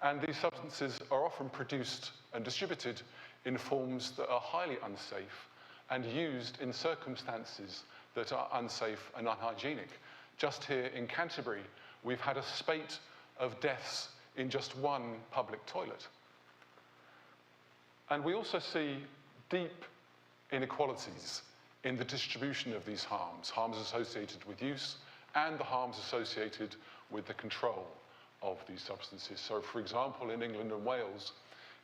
And these substances are often produced and distributed in forms that are highly unsafe and used in circumstances that are unsafe and unhygienic. Just here in Canterbury, we've had a spate of deaths in just one public toilet. And we also see deep inequalities in the distribution of these harms associated with use and the harms associated with the control of these substances. So, for example, in England and Wales,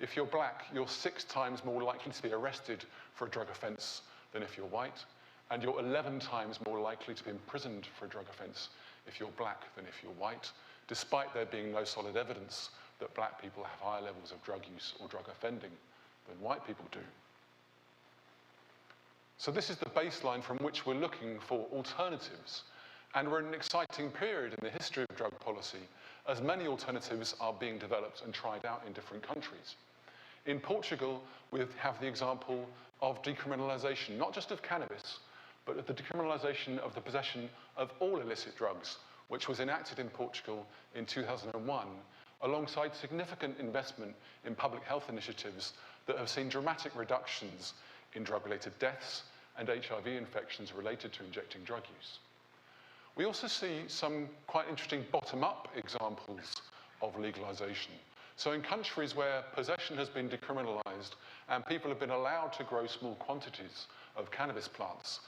if you're black, you're 6 times more likely to be arrested for a drug offence than if you're white, and you're 11 times more likely to be imprisoned for a drug offence if you're black than if you're white, despite there being no solid evidence that black people have higher levels of drug use or drug offending than white people do. So this is the baseline from which we're looking for alternatives. And we're in an exciting period in the history of drug policy, as many alternatives are being developed and tried out in different countries. In Portugal, we have the example of decriminalisation, not just of cannabis, but of the decriminalisation of the possession of all illicit drugs, which was enacted in Portugal in 2001, alongside significant investment in public health initiatives that have seen dramatic reductions in drug-related deaths and HIV infections related to injecting drug use. We also see some quite interesting bottom-up examples of legalisation. So in countries where possession has been decriminalised and people have been allowed to grow small quantities of cannabis plants,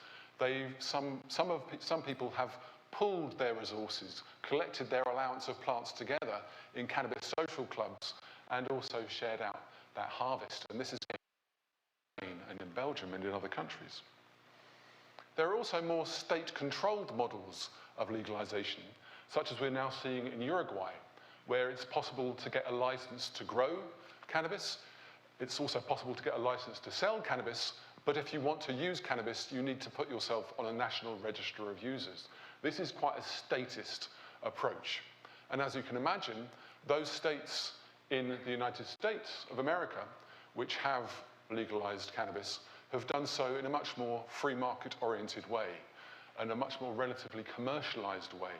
some people have pooled their resources, collected their allowance of plants together in cannabis social clubs, and also shared out that harvest. And this is in Spain and in Belgium and in other countries. There are also more state-controlled models of legalization, such as we're now seeing in Uruguay, where it's possible to get a license to grow cannabis. It's also possible to get a license to sell cannabis, but if you want to use cannabis, you need to put yourself on a national register of users. This is quite a statist approach. And as you can imagine, those states in the United States of America, which have legalized cannabis, have done so in a much more free market-oriented way and a much more relatively commercialized way,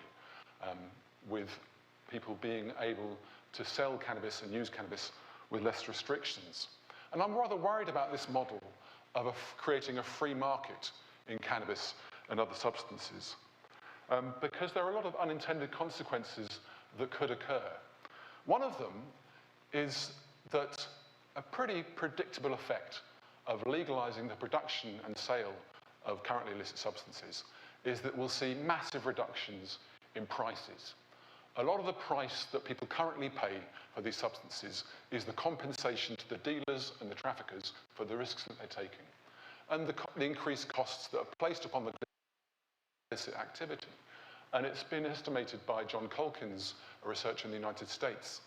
with people being able to sell cannabis and use cannabis with less restrictions. And I'm rather worried about this model of creating a free market in cannabis and other substances, because there are a lot of unintended consequences that could occur. One of them is that a pretty predictable effect of legalizing the production and sale of currently illicit substances is that we'll see massive reductions in prices. A lot of the price that people currently pay for these substances is the compensation to the dealers and the traffickers for the risks that they're taking, and the increased costs that are placed upon the illicit activity. And it's been estimated by John Colkins, a researcher in the United States,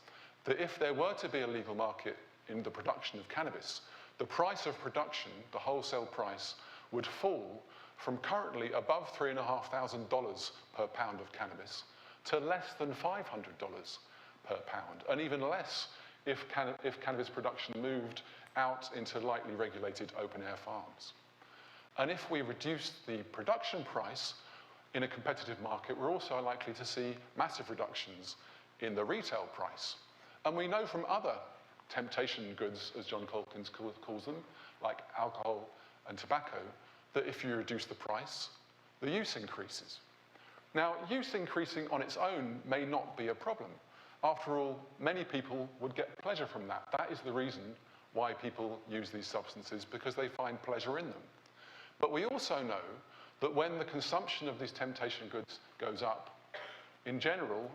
that if there were to be a legal market in the production of cannabis, the price of production, the wholesale price, would fall from currently above $3,500 per pound of cannabis to less than $500 per pound, and even less if cannabis production moved out into lightly regulated open-air farms. And if we reduce the production price in a competitive market, we're also likely to see massive reductions in the retail price. And we know from other temptation goods, as John Colkins calls them, like alcohol and tobacco, that if you reduce the price, the use increases. Now, use increasing on its own may not be a problem. After all, many people would get pleasure from that. That is the reason why people use these substances, because they find pleasure in them. But we also know that when the consumption of these temptation goods goes up, in general,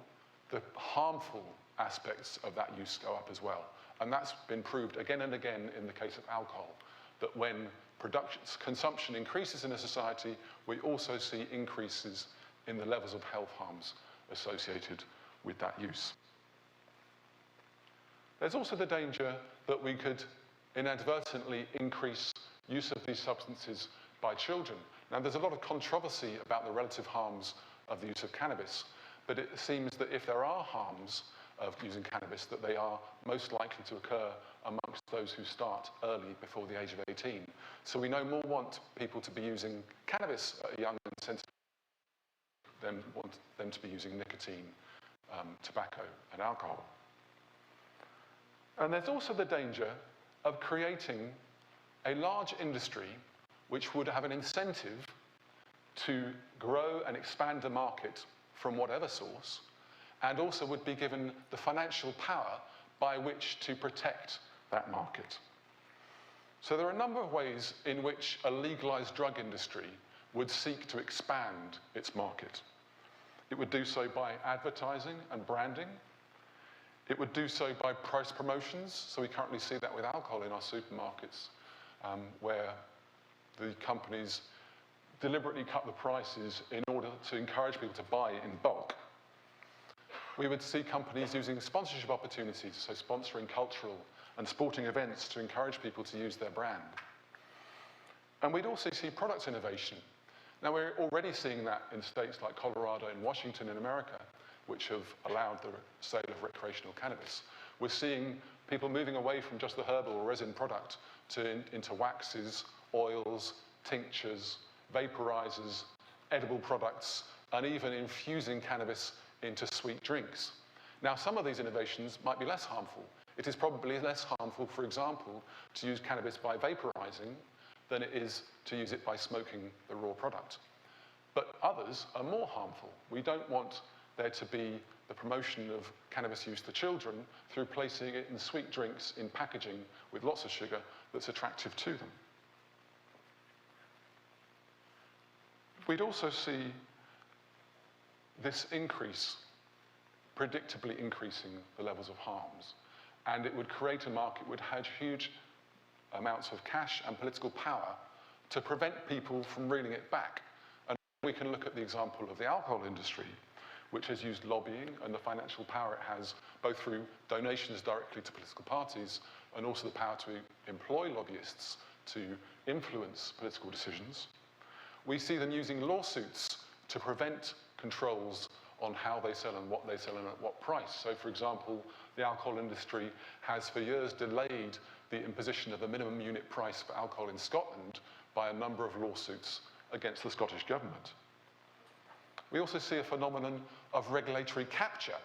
the harmful aspects of that use go up as well. And that's been proved again and again in the case of alcohol, that when consumption increases in a society, we also see increases in the levels of health harms associated with that use. There's also the danger that we could inadvertently increase use of these substances by children. Now, there's a lot of controversy about the relative harms of the use of cannabis, but it seems that if there are harms of using cannabis, that they are most likely to occur amongst those who start early, before the age of 18. So we no more want people to be using cannabis at a young and sensitive age than want them to be using nicotine, tobacco, and alcohol. And there's also the danger of creating a large industry which would have an incentive to grow and expand the market from whatever source, and also would be given the financial power by which to protect that market. So there are a number of ways in which a legalized drug industry would seek to expand its market. It would do so by advertising and branding. It would do so by price promotions. So we currently see that with alcohol in our supermarkets, where the companies deliberately cut the prices in order to encourage people to buy in bulk. We would see companies using sponsorship opportunities, so sponsoring cultural and sporting events to encourage people to use their brand. And we'd also see product innovation. Now, we're already seeing that in states like Colorado and Washington in America, which have allowed the sale of recreational cannabis. We're seeing people moving away from just the herbal or resin product into waxes, oils, tinctures, vaporizers, edible products, and even infusing cannabis into sweet drinks. Now, some of these innovations might be less harmful. It is probably less harmful, for example, to use cannabis by vaporizing than it is to use it by smoking the raw product. But others are more harmful. We don't want there to be the promotion of cannabis use to children through placing it in sweet drinks in packaging with lots of sugar that's attractive to them. We'd also see this increase, predictably increasing the levels of harms, and it would create a market which had huge amounts of cash and political power to prevent people from reeling it back. And we can look at the example of the alcohol industry, which has used lobbying and the financial power it has, both through donations directly to political parties and also the power to employ lobbyists to influence political decisions. We see them using lawsuits to prevent controls on how they sell and what they sell and at what price. So, for example, the alcohol industry has for years delayed the imposition of a minimum unit price for alcohol in Scotland by a number of lawsuits against the Scottish government. We also see a phenomenon of regulatory capture,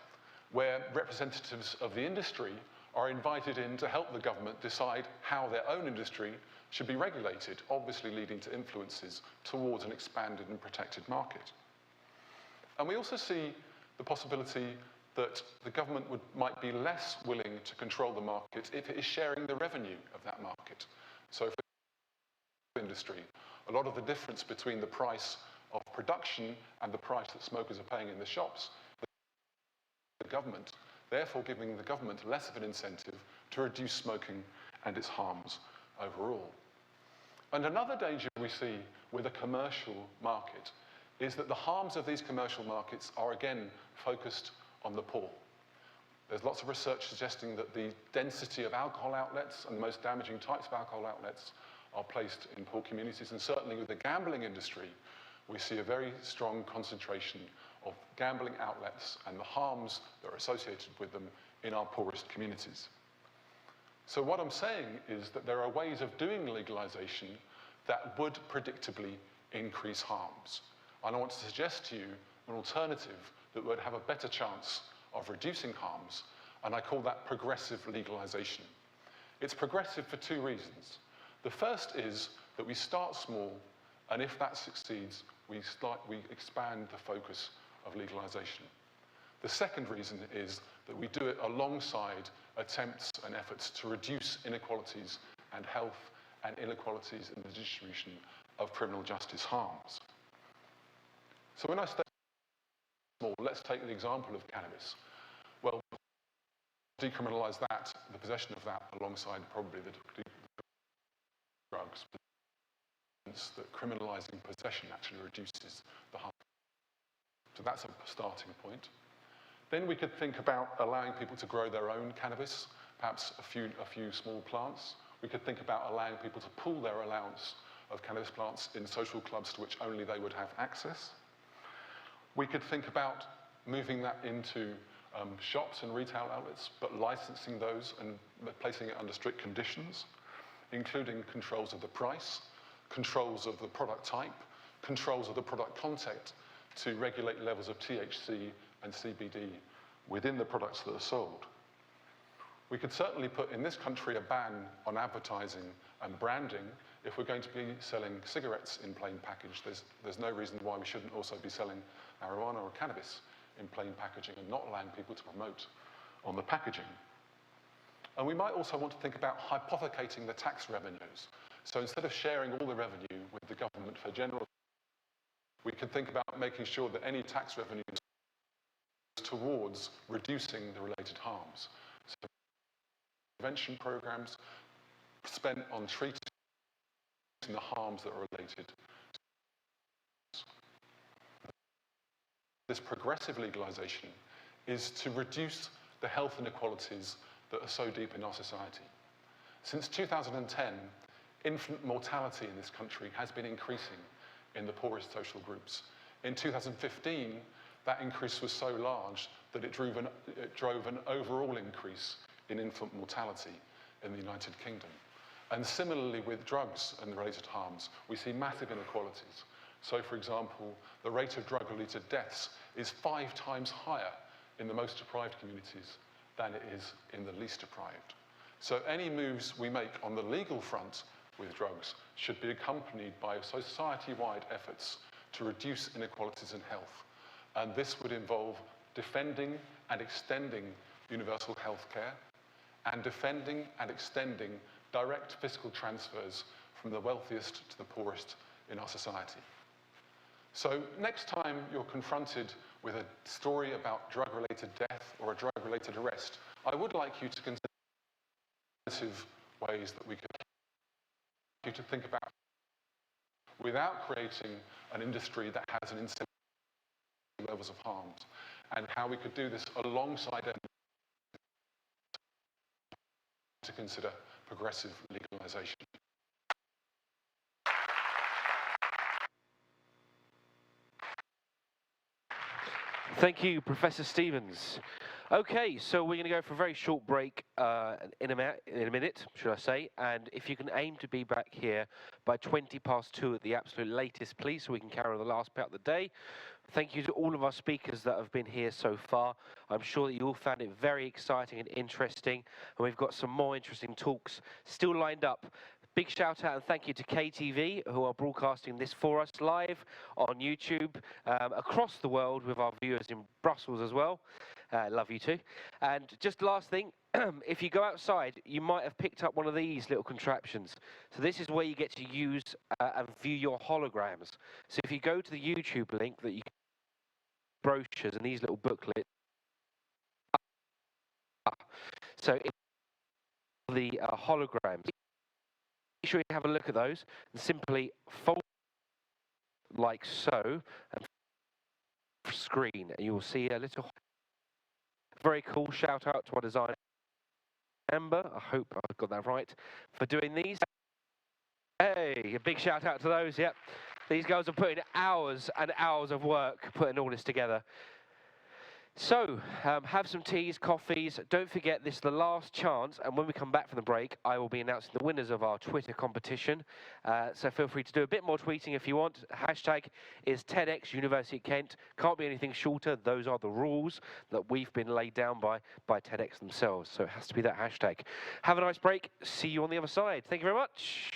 where representatives of the industry are invited in to help the government decide how their own industry should be regulated, obviously leading to influences towards an expanded and protected market. And we also see the possibility that the government might be less willing to control the market if it is sharing the revenue of that market. So for the industry, a lot of the difference between the price of production and the price that smokers are paying in the shops, the government, therefore giving the government less of an incentive to reduce smoking and its harms overall. And another danger we see with a commercial market is that the harms of these commercial markets are again focused on the poor. There's lots of research suggesting that the density of alcohol outlets and the most damaging types of alcohol outlets are placed in poor communities, and certainly with the gambling industry, we see a very strong concentration of gambling outlets and the harms that are associated with them in our poorest communities. So what I'm saying is that there are ways of doing legalization that would predictably increase harms. And I want to suggest to you an alternative that would have a better chance of reducing harms, and I call that progressive legalization. It's progressive for two reasons. The first is that we start small, and if that succeeds, we expand the focus of legalization. The second reason is that we do it alongside attempts and efforts to reduce inequalities and health and inequalities in the distribution of criminal justice harms. So when I say small, let's take the example of cannabis. Well, decriminalize that, the possession of that, alongside probably the drugs, that criminalizing possession actually reduces the harm. So that's a starting point. Then we could think about allowing people to grow their own cannabis, perhaps a few small plants. We could think about allowing people to pool their allowance of cannabis plants in social clubs to which only they would have access. We could think about moving that into shops and retail outlets, but licensing those and placing it under strict conditions, including controls of the price, controls of the product type, controls of the product content to regulate levels of THC and CBD within the products that are sold. We could certainly put in this country a ban on advertising and branding. If we're going to be selling cigarettes in plain package, there's no reason why we shouldn't also be selling marijuana or cannabis in plain packaging and not allowing people to promote on the packaging. And we might also want to think about hypothecating the tax revenues. So instead of sharing all the revenue with the government for general, we could think about making sure that any tax revenue is towards reducing the related harms. So prevention programs spent on treating the harms that are related. This progressive legalization is to reduce the health inequalities that are so deep in our society. Since 2010, infant mortality in this country has been increasing in the poorest social groups. In 2015, that increase was so large that it drove an overall increase in infant mortality in the United Kingdom. And similarly with drugs and the related harms, we see massive inequalities. So for example, the rate of drug-related deaths is 5 times higher in the most deprived communities than it is in the least deprived. So any moves we make on the legal front with drugs should be accompanied by society-wide efforts to reduce inequalities in health. And this would involve defending and extending universal health care and defending and extending direct fiscal transfers from the wealthiest to the poorest in our society. So next time you're confronted with a story about drug-related death or a drug-related arrest, I would like you to consider ways that we could you to think about without creating an industry that has an incentive levels of harms, and how we could do this alongside to consider progressive legalization. Thank you, Professor Stevens. Okay, so we're going to go for a very short break in a minute, should I say, and if you can aim to be back here by 2:20 at the absolute latest, please, so we can carry on the last part of the day. Thank you to all of our speakers that have been here so far. I'm sure that you all found it very exciting and interesting, and we've got some more interesting talks still lined up. Big shout out and thank you to KTV, who are broadcasting this for us live on YouTube across the world with our viewers in Brussels as well. Love you too. And just last thing, if you go outside, you might have picked up one of these little contraptions. So this is where you get to use and view your holograms. So if you go to the YouTube link that you can brochures and these little booklets. So the holograms. Make sure you have a look at those and simply fold like so and screen, and you will see a little very cool shout out to our designer Amber. I hope I've got that right for doing these. Hey, a big shout out to those. Yep, these guys are putting hours and hours of work putting all this together. So, have some teas, coffees. Don't forget, this is the last chance, and when we come back from the break, I will be announcing the winners of our Twitter competition. So feel free to do a bit more tweeting if you want. Hashtag is TEDxUniversityofKent. Can't be anything shorter. Those are the rules that we've been laid down by TEDx themselves. So it has to be that hashtag. Have a nice break. See you on the other side. Thank you very much.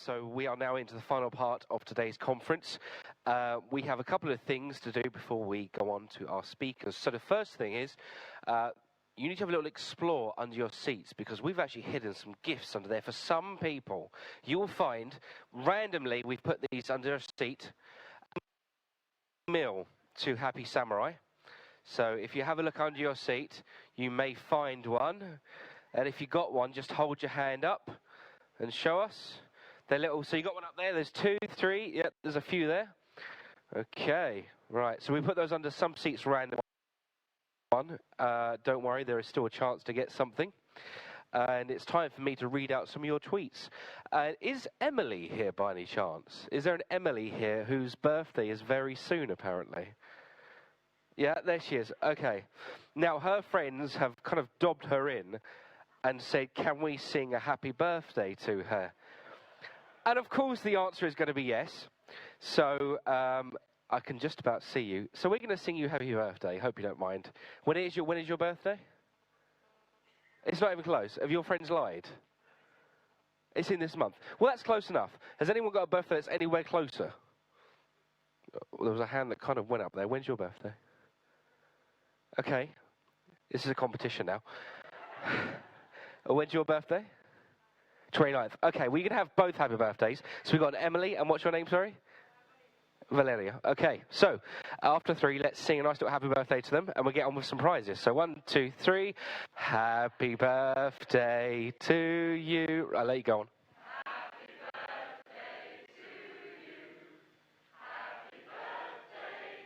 So we are now into the final part of today's conference. We have a couple of things to do before we go on to our speakers. So the first thing is, you need to have a little explore under your seats, because we've actually hidden some gifts under there for some people. You will find, randomly, we've put these under a seat, a meal to Happy Samurai. So if you have a look under your seat, you may find one. And if you got one, just hold your hand up and show us. They're little, so you got one up there, there's 2, 3, yeah, there's a few there. Okay, right, so we put those under some seats random. Don't worry, there is still a chance to get something. And it's time for me to read out some of your tweets. Is Emily here by any chance? Is there an Emily here whose birthday is very soon, apparently? Yeah, there she is. Okay. Now, her friends have kind of dobbed her in and said, can we sing a happy birthday to her? And of course, the answer is going to be yes. So, I can just about see you. So we're going to sing you happy birthday. Hope you don't mind. When is your birthday? It's not even close. Have your friends lied? It's in this month. Well, that's close enough. Has anyone got a birthday that's anywhere closer? Well, there was a hand that kind of went up there. When's your birthday? Okay. This is a competition now. When's your birthday? 29th. Okay, we can have both happy birthdays. So we've got an Emily, and what's your name, sorry? Valeria. Okay, so after 3, let's sing a nice little happy birthday to them, and we'll get on with some prizes. So 1, 2, 3. Happy birthday to you. I'll let you go on. Happy birthday to you. Happy birthday,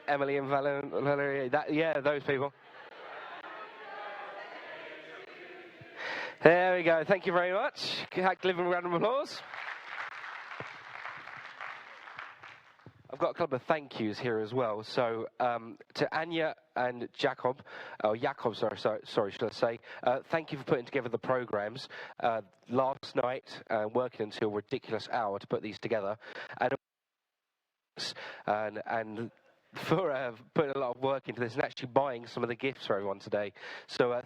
dear Emily and Valeria. Yeah, those people. There we go. Thank you very much. Give them a round of applause. I've got a couple of thank yous here as well. So to Anya and Jacob, sorry, should I say, thank you for putting together the programs last night, working until a ridiculous hour to put these together, and for putting a lot of work into this and actually buying some of the gifts for everyone today. So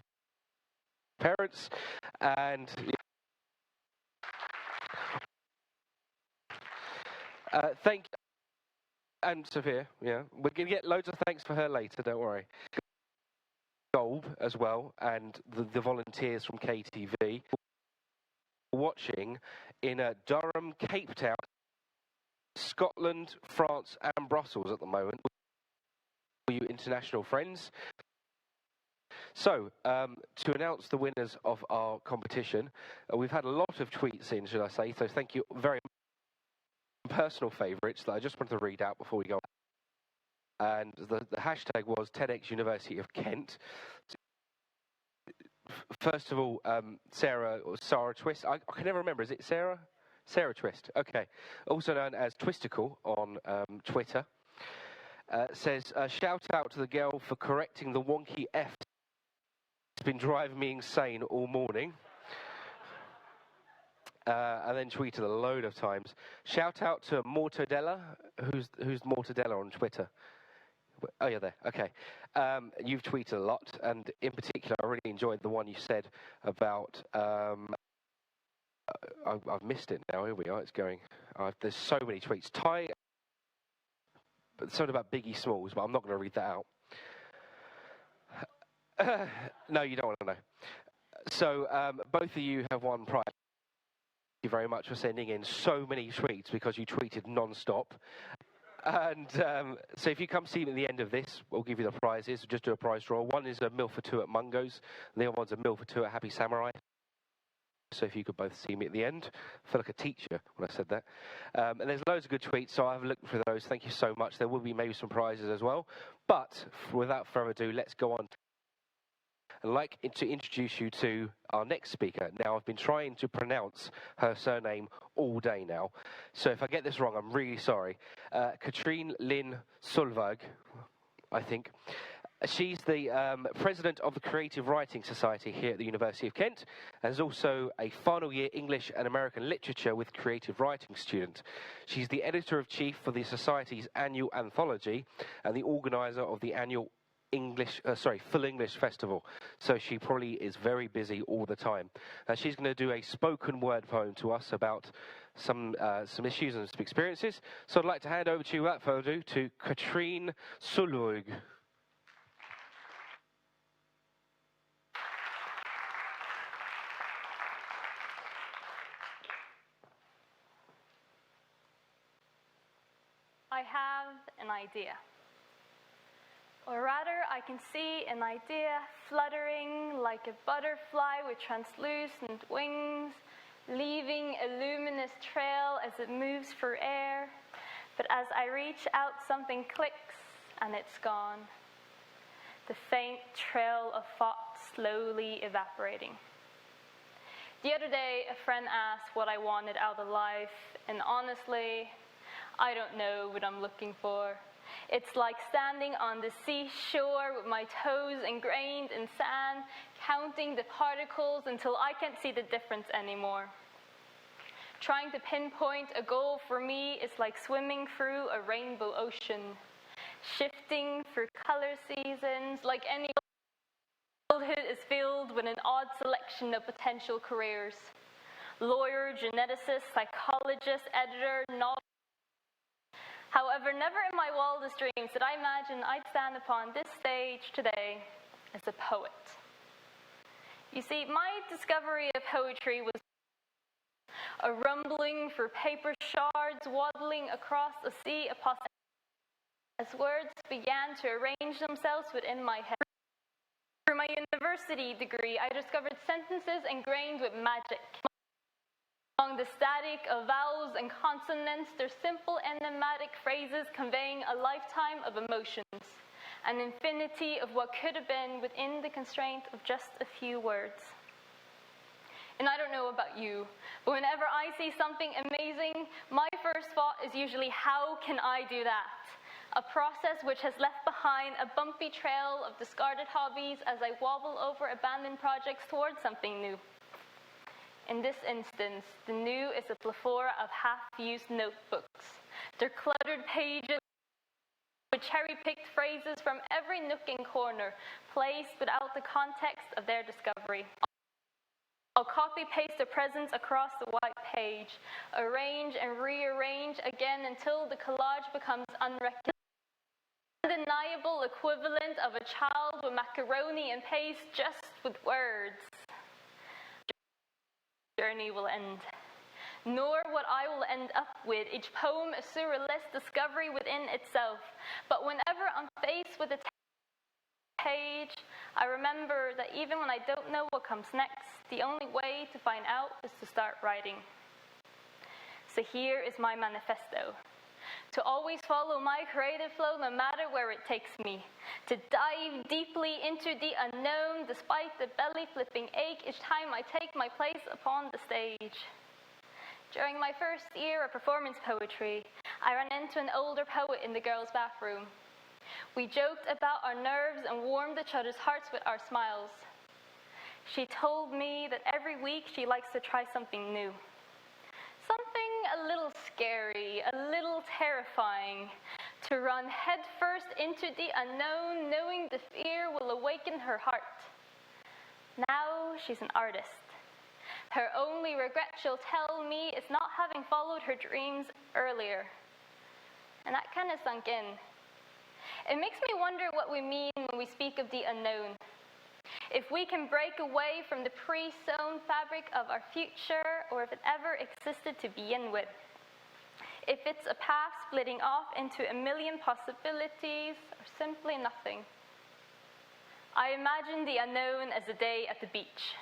parents and thank you. And Sophia, yeah, we're going to get loads of thanks for her later, don't worry. Golb as well, and the volunteers from KTV watching in Durham, Cape Town, Scotland, France and Brussels at the moment. For you international friends. So, to announce the winners of our competition, we've had a lot of tweets in, should I say, so thank you very much. Personal favourites that I just wanted to read out before we go. And the hashtag was TEDxUniversityofKent. First of all, Sarah Twist. I can never remember. Is it Sarah? Sarah Twist. Okay. Also known as Twisticle on Twitter. Says, shout out to the girl for correcting the wonky F. It's been driving me insane all morning. And then tweeted a load of times. Shout out to Mortadella. Who's Mortadella on Twitter? Oh, you're there. Okay. You've tweeted a lot, and in particular, I really enjoyed the one you said about. I've missed it now. Here we are. It's going. There's so many tweets. Something about Biggie Smalls, but I'm not going to read that out. No, you don't want to know. So both of you have won prize. Thank you very much for sending in so many tweets, because you tweeted non-stop. And so if you come see me at the end of this, we'll give you the prizes. We'll just do a prize draw. One is a meal for 2 at Mungo's, and the other one's a meal for 2 at Happy Samurai. So if you could both see me at the end. I feel like a teacher when I said that. And there's loads of good tweets, so I'll have a look through those. Thank you so much. There will be maybe some prizes as well. But without further ado, let's go on. I'd like to introduce you to our next speaker. Now, I've been trying to pronounce her surname all day now, so if I get this wrong, I'm really sorry. Katrine Lynn Solveig, I think. She's the president of the Creative Writing Society here at the University of Kent, and is also a final year English and American Literature with Creative Writing student. She's the editor-in-chief for the Society's annual anthology and the organizer of the annual Full English Festival. So she probably is very busy all the time. She's going to do a spoken word poem to us about some issues and some experiences. So I'd like to hand over to you, without further ado, to Katrine Sulug. I have an idea. Or rather, I can see an idea fluttering like a butterfly with translucent wings, leaving a luminous trail as it moves through air. But as I reach out, something clicks and it's gone. The faint trail of thought slowly evaporating. The other day, a friend asked what I wanted out of life, and honestly, I don't know what I'm looking for. It's like standing on the seashore with my toes ingrained in sand, counting the particles until I can't see the difference anymore. Trying to pinpoint a goal for me is like swimming through a rainbow ocean, shifting through color seasons. Like any childhood is filled with an odd selection of potential careers. Lawyer, geneticist, psychologist, editor, novelist. However, never in my wildest dreams did I imagine I'd stand upon this stage today as a poet. You see, my discovery of poetry was a rumbling through paper shards, waddling across a sea of possibilities. As words began to arrange themselves within my head. Through my university degree, I discovered sentences ingrained with magic. Among the static of vowels and consonants, their simple enigmatic phrases conveying a lifetime of emotions, an infinity of what could have been within the constraint of just a few words. And I don't know about you, but whenever I see something amazing, my first thought is usually, how can I do that? A process which has left behind a bumpy trail of discarded hobbies as I wobble over abandoned projects towards something new. In this instance, the new is a plethora of half-used notebooks. Their cluttered pages with cherry-picked phrases from every nook and corner, placed without the context of their discovery. I'll copy-paste the presents across the white page, arrange and rearrange again until the collage becomes unrecognizable. Undeniable equivalent of a child with macaroni and paste just with words. Journey will end, nor what I will end up with, each poem a surrealist discovery within itself. But whenever I'm faced with a page, I remember that even when I don't know what comes next, the only way to find out is to start writing. So here is my manifesto. To always follow my creative flow no matter where it takes me. To dive deeply into the unknown despite the belly-flipping ache each time I take my place upon the stage. During my first year of performance poetry, I ran into an older poet in the girls' bathroom. We joked about our nerves and warmed each other's hearts with our smiles. She told me that every week she likes to try something new. Something a little scary, a little terrifying, to run headfirst into the unknown, knowing the fear will awaken her heart. Now she's an artist. Her only regret, she'll tell me, is not having followed her dreams earlier. And that kind of sunk in. It makes me wonder what we mean when we speak of the unknown. If we can break away from the pre-sewn fabric of our future, or if it ever existed to begin with. If it's a path splitting off into a million possibilities, or simply nothing. I imagine the unknown as a day at the beach.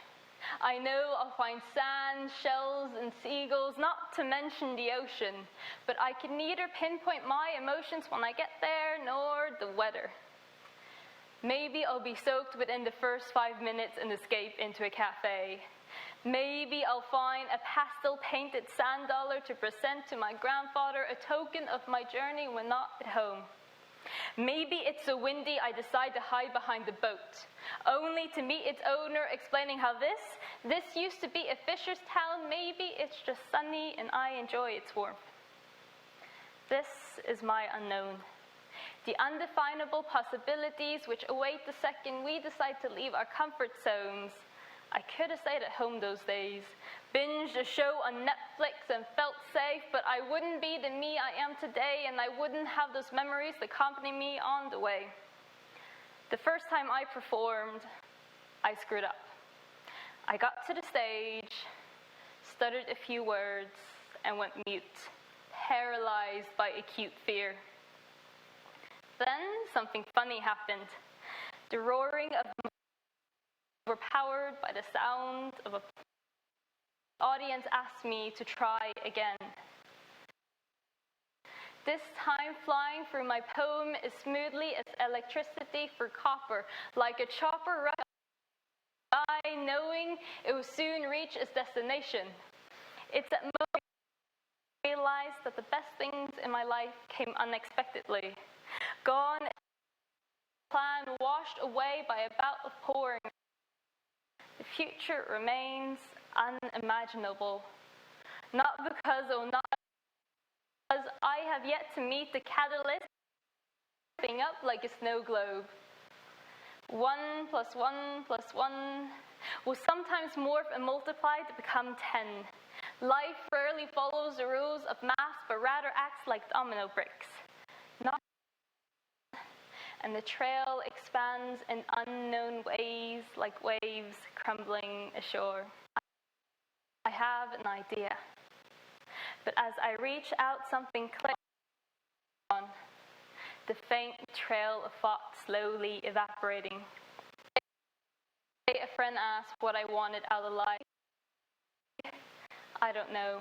I know I'll find sand, shells, and seagulls, not to mention the ocean, but I can neither pinpoint my emotions when I get there, nor the weather. Maybe I'll be soaked within the first 5 minutes and escape into a cafe. Maybe I'll find a pastel-painted sand dollar to present to my grandfather, a token of my journey when not at home. Maybe it's so windy I decide to hide behind the boat, only to meet its owner explaining how this used to be a fisher's town. Maybe it's just sunny and I enjoy its warmth. This is my unknown. the undefinable possibilities which await the second we decide to leave our comfort zones. I could have stayed at home those days, binged a show on Netflix and felt safe, but I wouldn't be the me I am today, and I wouldn't have those memories that accompany me on the way. The first time I performed, I screwed up. I got to the stage, stuttered a few words, and went mute, paralyzed by acute fear. Then something funny happened. The roaring of overpowered by the sound of an audience asked me to try again. This time flying through my poem as smoothly as electricity for copper, like a chopper rushing by, knowing it will soon reach its destination. It's at moment I realized that the best things in my life came unexpectedly. Gone, plan washed away by a bout of pouring. The future remains unimaginable. Not because, oh, not because I have yet to meet the catalyst thing up like a snow globe. 1 + 1 + 1 will sometimes morph and multiply to become 10. Life rarely follows the rules of math, but rather acts like domino bricks. And the trail expands in unknown ways, like waves crumbling ashore. I have an idea, but as I reach out, something clicks on. The faint trail of thought slowly evaporating. A friend asked what I wanted out of life. I don't know,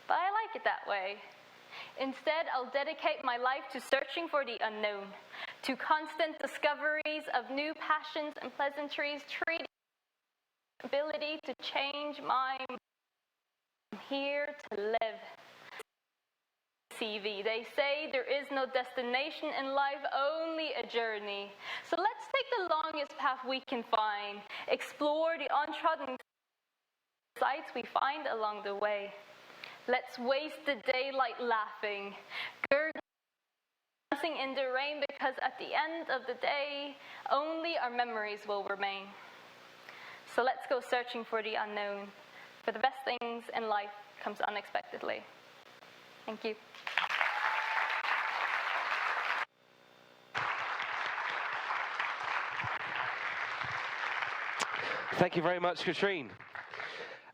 but I like it that way. Instead, I'll dedicate my life to searching for the unknown, to constant discoveries of new passions and pleasantries, treating the ability to change my mind. I'm here to live. CV. They say there is no destination in life, only a journey. So let's take the longest path we can find, explore the untrodden sights we find along the way. Let's waste the daylight laughing, dancing in the rain, because at the end of the day, only our memories will remain. So let's go searching for the unknown, for the best things in life comes unexpectedly. Thank you. Thank you very much, Katrine.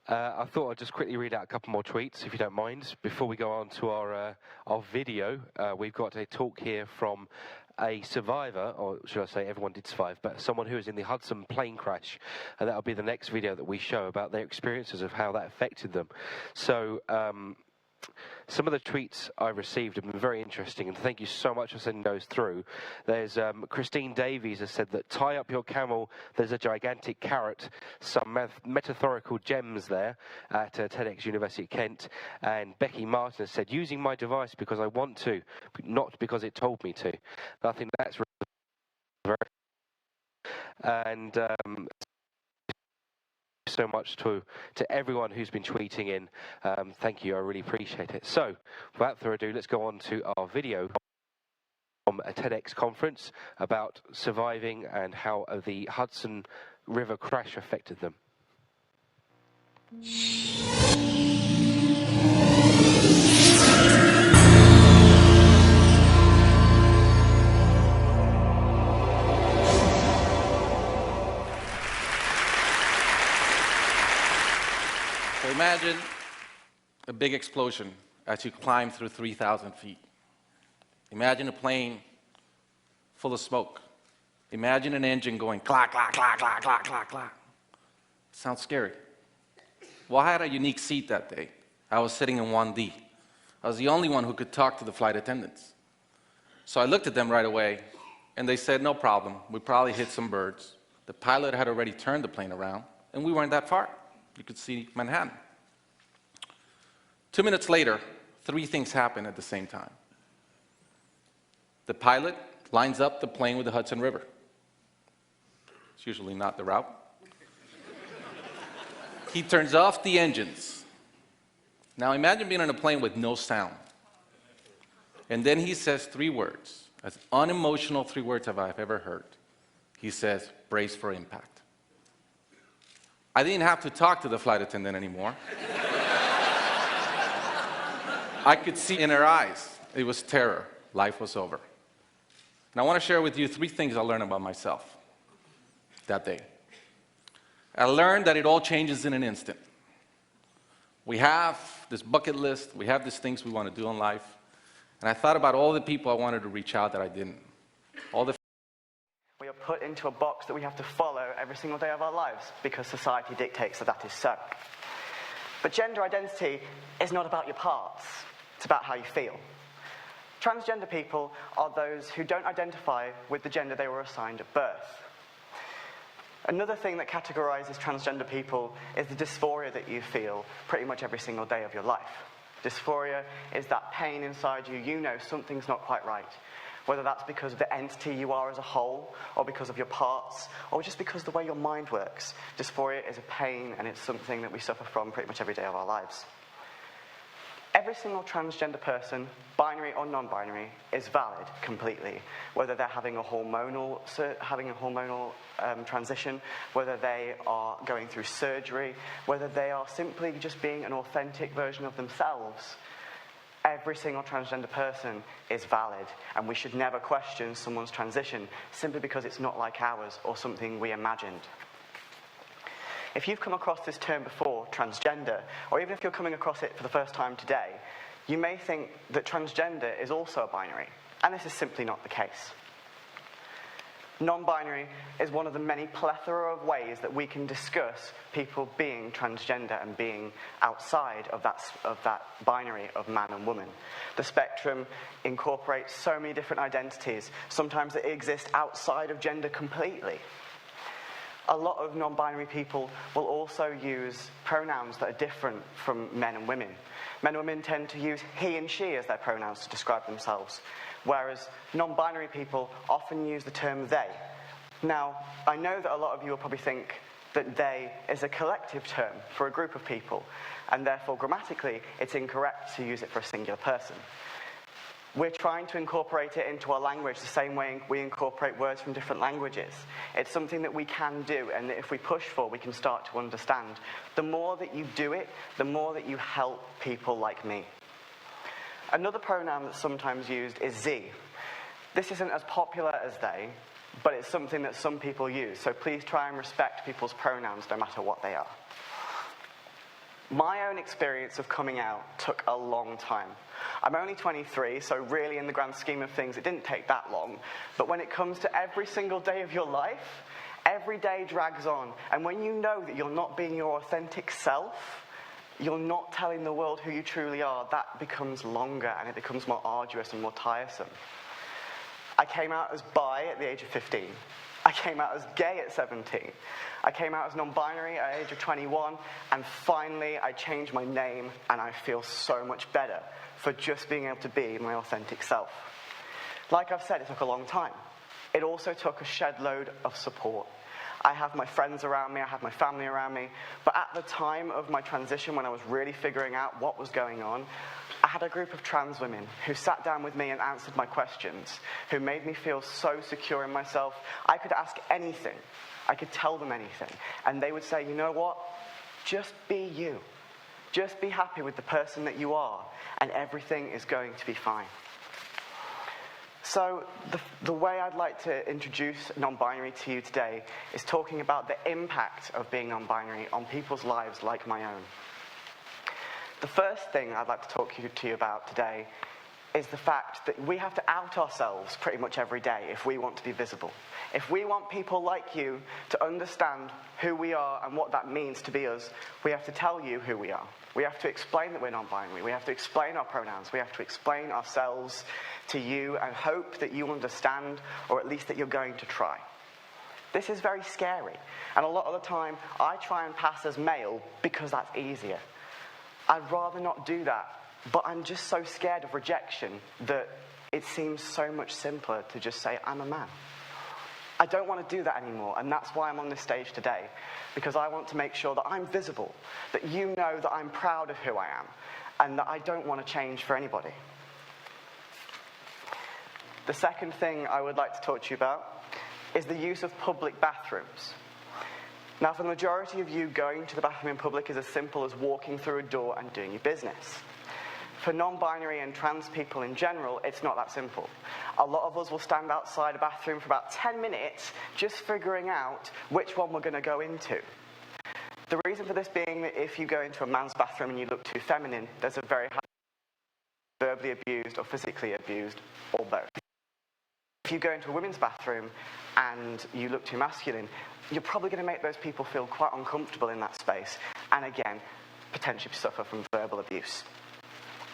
I thought I'd just quickly read out a couple more tweets, if you don't mind, before we go on to our video. We've got a talk here from a survivor, or should I say everyone did survive, but someone who was in the Hudson plane crash, and that'll be the next video that we show about their experiences of how that affected them. So some of the tweets I received have been very interesting, and thank you so much for sending those through. There's Christine Davies has said that tie up your camel, there's a gigantic carrot, some metaphorical gems there at TEDxUniversityofKent. And Becky Martin has said, using my device because I want to, not because it told me to. I think that's very... And so much to everyone who's been tweeting in. Thank you, I really appreciate it. So, without further ado, let's go on to our video from a TEDx conference about surviving and how the Hudson River crash affected them. So imagine a big explosion as you climb through 3,000 feet. Imagine a plane full of smoke. Imagine an engine going clack, clack, clack, clack, clack, clack, clack. Sounds scary. Well, I had a unique seat that day. I was sitting in 1D. I was the only one who could talk to the flight attendants. So I looked at them right away, and they said, no problem. We probably hit some birds. The pilot had already turned the plane around, and we weren't that far. You could see Manhattan. 2 minutes later, 3 things happen at the same time. The pilot lines up the plane with the Hudson River. It's usually not the route. He turns off the engines. Now imagine being on a plane with no sound. And then he says 3 words. as unemotional 3 words as I've ever heard. He says, brace for impact. I didn't have to talk to the flight attendant anymore. I could see in her eyes, it was terror. Life was over. And I want to share with you 3 things I learned about myself that day. I learned that it all changes in an instant. We have this bucket list, we have these things we want to do in life, and I thought about all the people I wanted to reach out that I didn't. We are put into a box that we have to follow every single day of our lives because society dictates that that is so. But gender identity is not about your parts, it's about how you feel. Transgender people are those who don't identify with the gender they were assigned at birth. Another thing that categorizes transgender people is the dysphoria that you feel pretty much every single day of your life. Dysphoria is that pain inside you. You know something's not quite right. Whether that's because of the entity you are as a whole, or because of your parts, or just because of the way your mind works. Dysphoria is a pain, and it's something that we suffer from pretty much every day of our lives. Every single transgender person, binary or non-binary, is valid completely. Whether they're having a hormonal transition, whether they are going through surgery, whether they are simply just being an authentic version of themselves. Every single transgender person is valid, and we should never question someone's transition simply because it's not like ours or something we imagined. If you've come across this term before, transgender, or even if you're coming across it for the first time today, you may think that transgender is also a binary, and this is simply not the case. Non-binary is one of the many plethora of ways that we can discuss people being transgender and being outside of that binary of man and woman. The spectrum incorporates so many different identities. Sometimes they exist outside of gender completely. A lot of non-binary people will also use pronouns that are different from men and women. Men and women tend to use he and she as their pronouns to describe themselves, whereas non-binary people often use the term they. Now, I know that a lot of you will probably think that they is a collective term for a group of people, and therefore grammatically it's incorrect to use it for a singular person. We're trying to incorporate it into our language the same way we incorporate words from different languages. It's something that we can do, and that if we push for, we can start to understand. The more that you do it, the more that you help people like me. Another pronoun that's sometimes used is Z. This isn't as popular as they, but it's something that some people use, so please try and respect people's pronouns no matter what they are. My own experience of coming out took a long time. I'm only 23, so really in the grand scheme of things, it didn't take that long. But when it comes to every single day of your life, every day drags on. And when you know that you're not being your authentic self, you're not telling the world who you truly are, that becomes longer and it becomes more arduous and more tiresome. I came out as bi at the age of 15. I came out as gay at 17. I came out as non-binary at the age of 21, and finally I changed my name, and I feel so much better for just being able to be my authentic self. Like I've said, it took a long time. It also took a shed load of support. I have my friends around me, I have my family around me, but at the time of my transition, when I was really figuring out what was going on, I had a group of trans women who sat down with me and answered my questions, who made me feel so secure in myself. I could ask anything. I could tell them anything. And they would say, you know what? Just be you. Just be happy with the person that you are, and everything is going to be fine. So the way I'd like to introduce non-binary to you today is talking about the impact of being non-binary on people's lives like my own. The first thing I'd like to talk to you about today is the fact that we have to out ourselves pretty much every day if we want to be visible. If we want people like you to understand who we are and what that means to be us, we have to tell you who we are. We have to explain that we're non-binary. We have to explain our pronouns. We have to explain ourselves to you and hope that you understand, or at least that you're going to try. This is very scary. And a lot of the time, I try and pass as male because that's easier. I'd rather not do that, but I'm just so scared of rejection that it seems so much simpler to just say, I'm a man. I don't want to do that anymore, and that's why I'm on this stage today, because I want to make sure that I'm visible, that you know that I'm proud of who I am, and that I don't want to change for anybody. The second thing I would like to talk to you about is the use of public bathrooms. Now, for the majority of you, going to the bathroom in public is as simple as walking through a door and doing your business. For non-binary and trans people in general, it's not that simple. A lot of us will stand outside a bathroom for about 10 minutes just figuring out which one we're going to go into. The reason for this being that if you go into a man's bathroom and you look too feminine, there's a very high verbally abused or physically abused, or both. If you go into a women's bathroom and you look too masculine, you're probably going to make those people feel quite uncomfortable in that space, and again, potentially suffer from verbal abuse.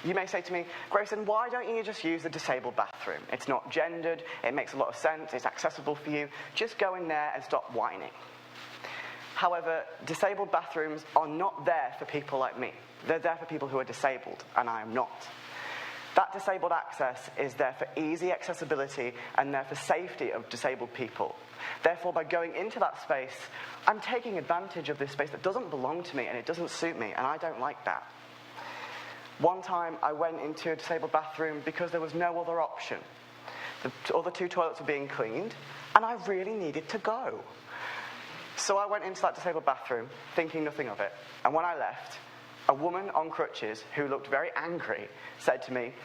You may say to me, Grayson, why don't you just use the disabled bathroom? It's not gendered, it makes a lot of sense, it's accessible for you, just go in there and stop whining. However, disabled bathrooms are not there for people like me. They're there for people who are disabled, and I am not. That disabled access is there for easy accessibility and there for safety of disabled people. Therefore, by going into that space, I'm taking advantage of this space that doesn't belong to me and it doesn't suit me, and I don't like that. One time, I went into a disabled bathroom because there was no other option. The other two toilets were being cleaned, and I really needed to go. So I went into that disabled bathroom, thinking nothing of it, and when I left, a woman on crutches who looked very angry said to me,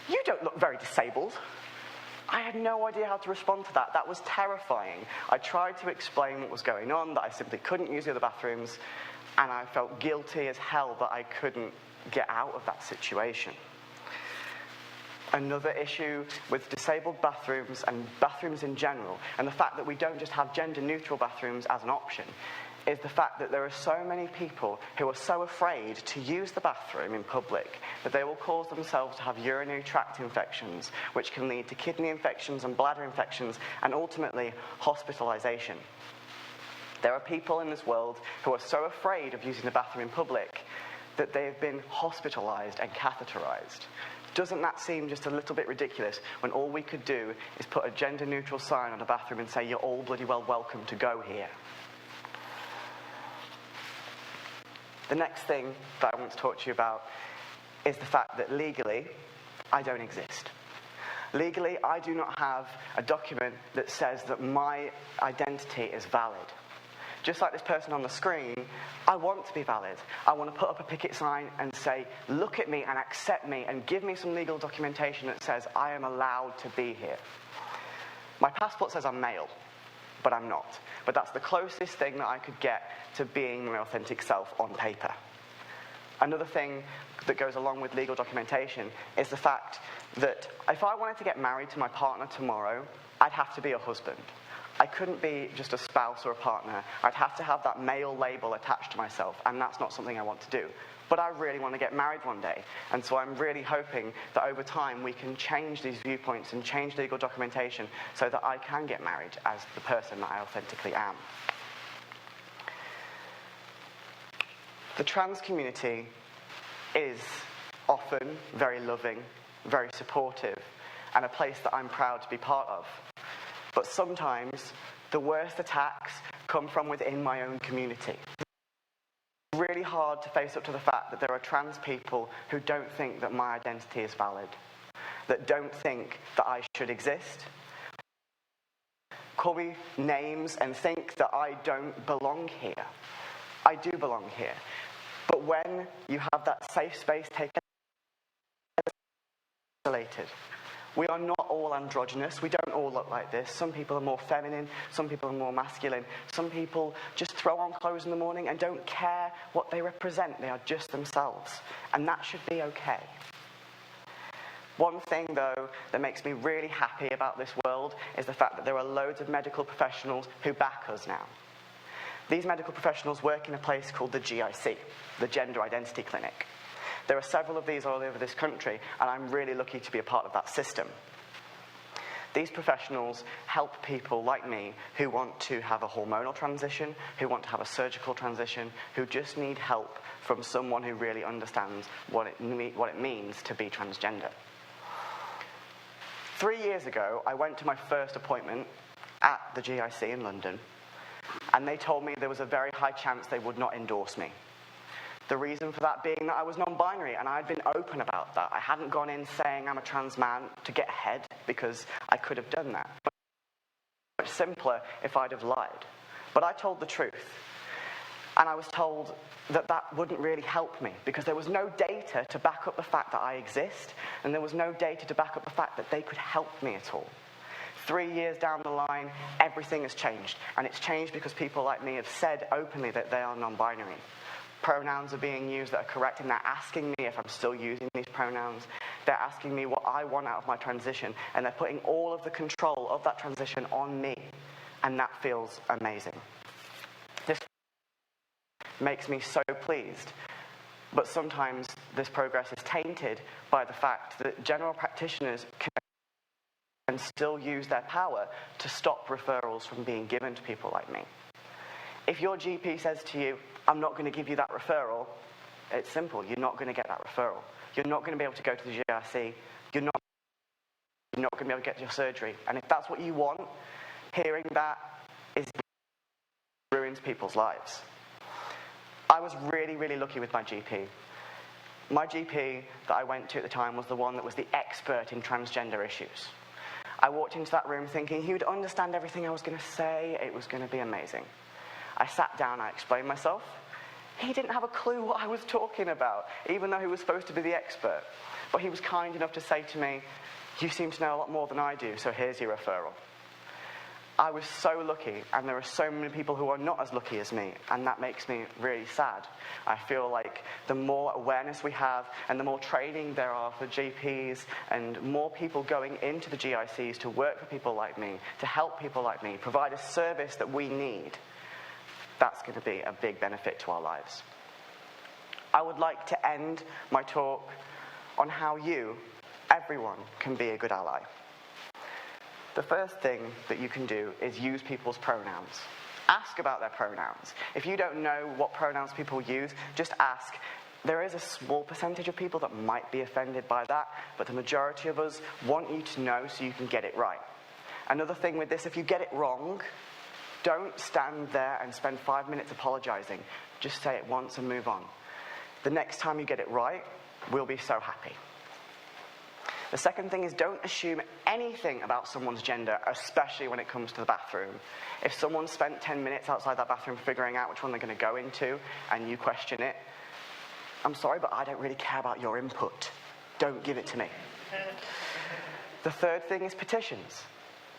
"You don't look very disabled." I had no idea how to respond to that. That was terrifying. I tried to explain what was going on, that I simply couldn't use the other bathrooms, and I felt guilty as hell that I couldn't get out of that situation. Another issue with disabled bathrooms and bathrooms in general, and the fact that we don't just have gender-neutral bathrooms as an option, is the fact that there are so many people who are so afraid to use the bathroom in public that they will cause themselves to have urinary tract infections, which can lead to kidney infections and bladder infections, and ultimately hospitalization. There are people in this world who are so afraid of using the bathroom in public that they've been hospitalized and catheterized. Doesn't that seem just a little bit ridiculous when all we could do is put a gender-neutral sign on a bathroom and say, "You're all bloody well welcome to go here"? The next thing that I want to talk to you about is the fact that legally, I don't exist. Legally, I do not have a document that says that my identity is valid. Just like this person on the screen, I want to be valid. I want to put up a picket sign and say, "Look at me and accept me and give me some legal documentation that says I am allowed to be here." My passport says I'm male, but I'm not. But that's the closest thing that I could get to being my authentic self on paper. Another thing that goes along with legal documentation is the fact that if I wanted to get married to my partner tomorrow, I'd have to be a husband. I couldn't be just a spouse or a partner. I'd have to have that male label attached to myself, and that's not something I want to do. But I really want to get married one day, and so I'm really hoping that over time we can change these viewpoints and change legal documentation so that I can get married as the person that I authentically am. The trans community is often very loving, very supportive, and a place that I'm proud to be part of. But sometimes the worst attacks come from within my own community. It's really hard to face up to the fact that there are trans people who don't think that my identity is valid, that don't think that I should exist, call me names and think that I don't belong here. I do belong here. But when you have that safe space taken isolated, we are not all androgynous. We don't all look like this. Some people are more feminine. Some people are more masculine. Some people just throw on clothes in the morning and don't care what they represent. They are just themselves. And that should be okay. One thing, though, that makes me really happy about this world is the fact that there are loads of medical professionals who back us now. These medical professionals work in a place called the GIC, the Gender Identity Clinic. There are several of these all over this country, and I'm really lucky to be a part of that system. These professionals help people like me who want to have a hormonal transition, who want to have a surgical transition, who just need help from someone who really understands what it means to be transgender. 3 years ago, I went to my first appointment at the GIC in London, and they told me there was a very high chance they would not endorse me. The reason for that being that I was non-binary, and I'd been open about that. I hadn't gone in saying I'm a trans man to get ahead, because I could have done that. Much simpler if I'd have lied. But I told the truth. And I was told that that wouldn't really help me, because there was no data to back up the fact that I exist, and there was no data to back up the fact that they could help me at all. 3 years down the line, everything has changed. And it's changed because people like me have said openly that they are non-binary. Pronouns are being used that are correct, and they're asking me if I'm still using these pronouns. They're asking me what I want out of my transition, and they're putting all of the control of that transition on me. And that feels amazing. This makes me so pleased. But sometimes this progress is tainted by the fact that general practitioners can still use their power to stop referrals from being given to people like me. If your GP says to you, I'm not going to give you that referral, it's simple. You're not going to get that referral. You're not going to be able to go to the GRC. You're not going to be able to get your surgery. And if that's what you want, hearing that ruins people's lives. I was really, really lucky with my GP. My GP that I went to at the time was the one that was the expert in transgender issues. I walked into that room thinking he would understand everything I was going to say. It was going to be amazing. I sat down, I explained myself. He didn't have a clue what I was talking about, even though he was supposed to be the expert. But he was kind enough to say to me, you seem to know a lot more than I do, so here's your referral. I was so lucky, and there are so many people who are not as lucky as me, and that makes me really sad. I feel like the more awareness we have, and the more training there are for GPs, and more people going into the GICs to work for people like me, to help people like me, provide a service that we need, that's going to be a big benefit to our lives. I would like to end my talk on how you, everyone, can be a good ally. The first thing that you can do is use people's pronouns. Ask about their pronouns. If you don't know what pronouns people use, just ask. There is a small percentage of people that might be offended by that, but the majority of us want you to know so you can get it right. Another thing with this, if you get it wrong, don't stand there and spend 5 minutes apologizing. Just say it once and move on. The next time you get it right, we'll be so happy. The second thing is, don't assume anything about someone's gender, especially when it comes to the bathroom. If someone spent 10 minutes outside that bathroom figuring out which one they're going to go into, and you question it, I'm sorry, but I don't really care about your input. Don't give it to me. The third thing is petitions.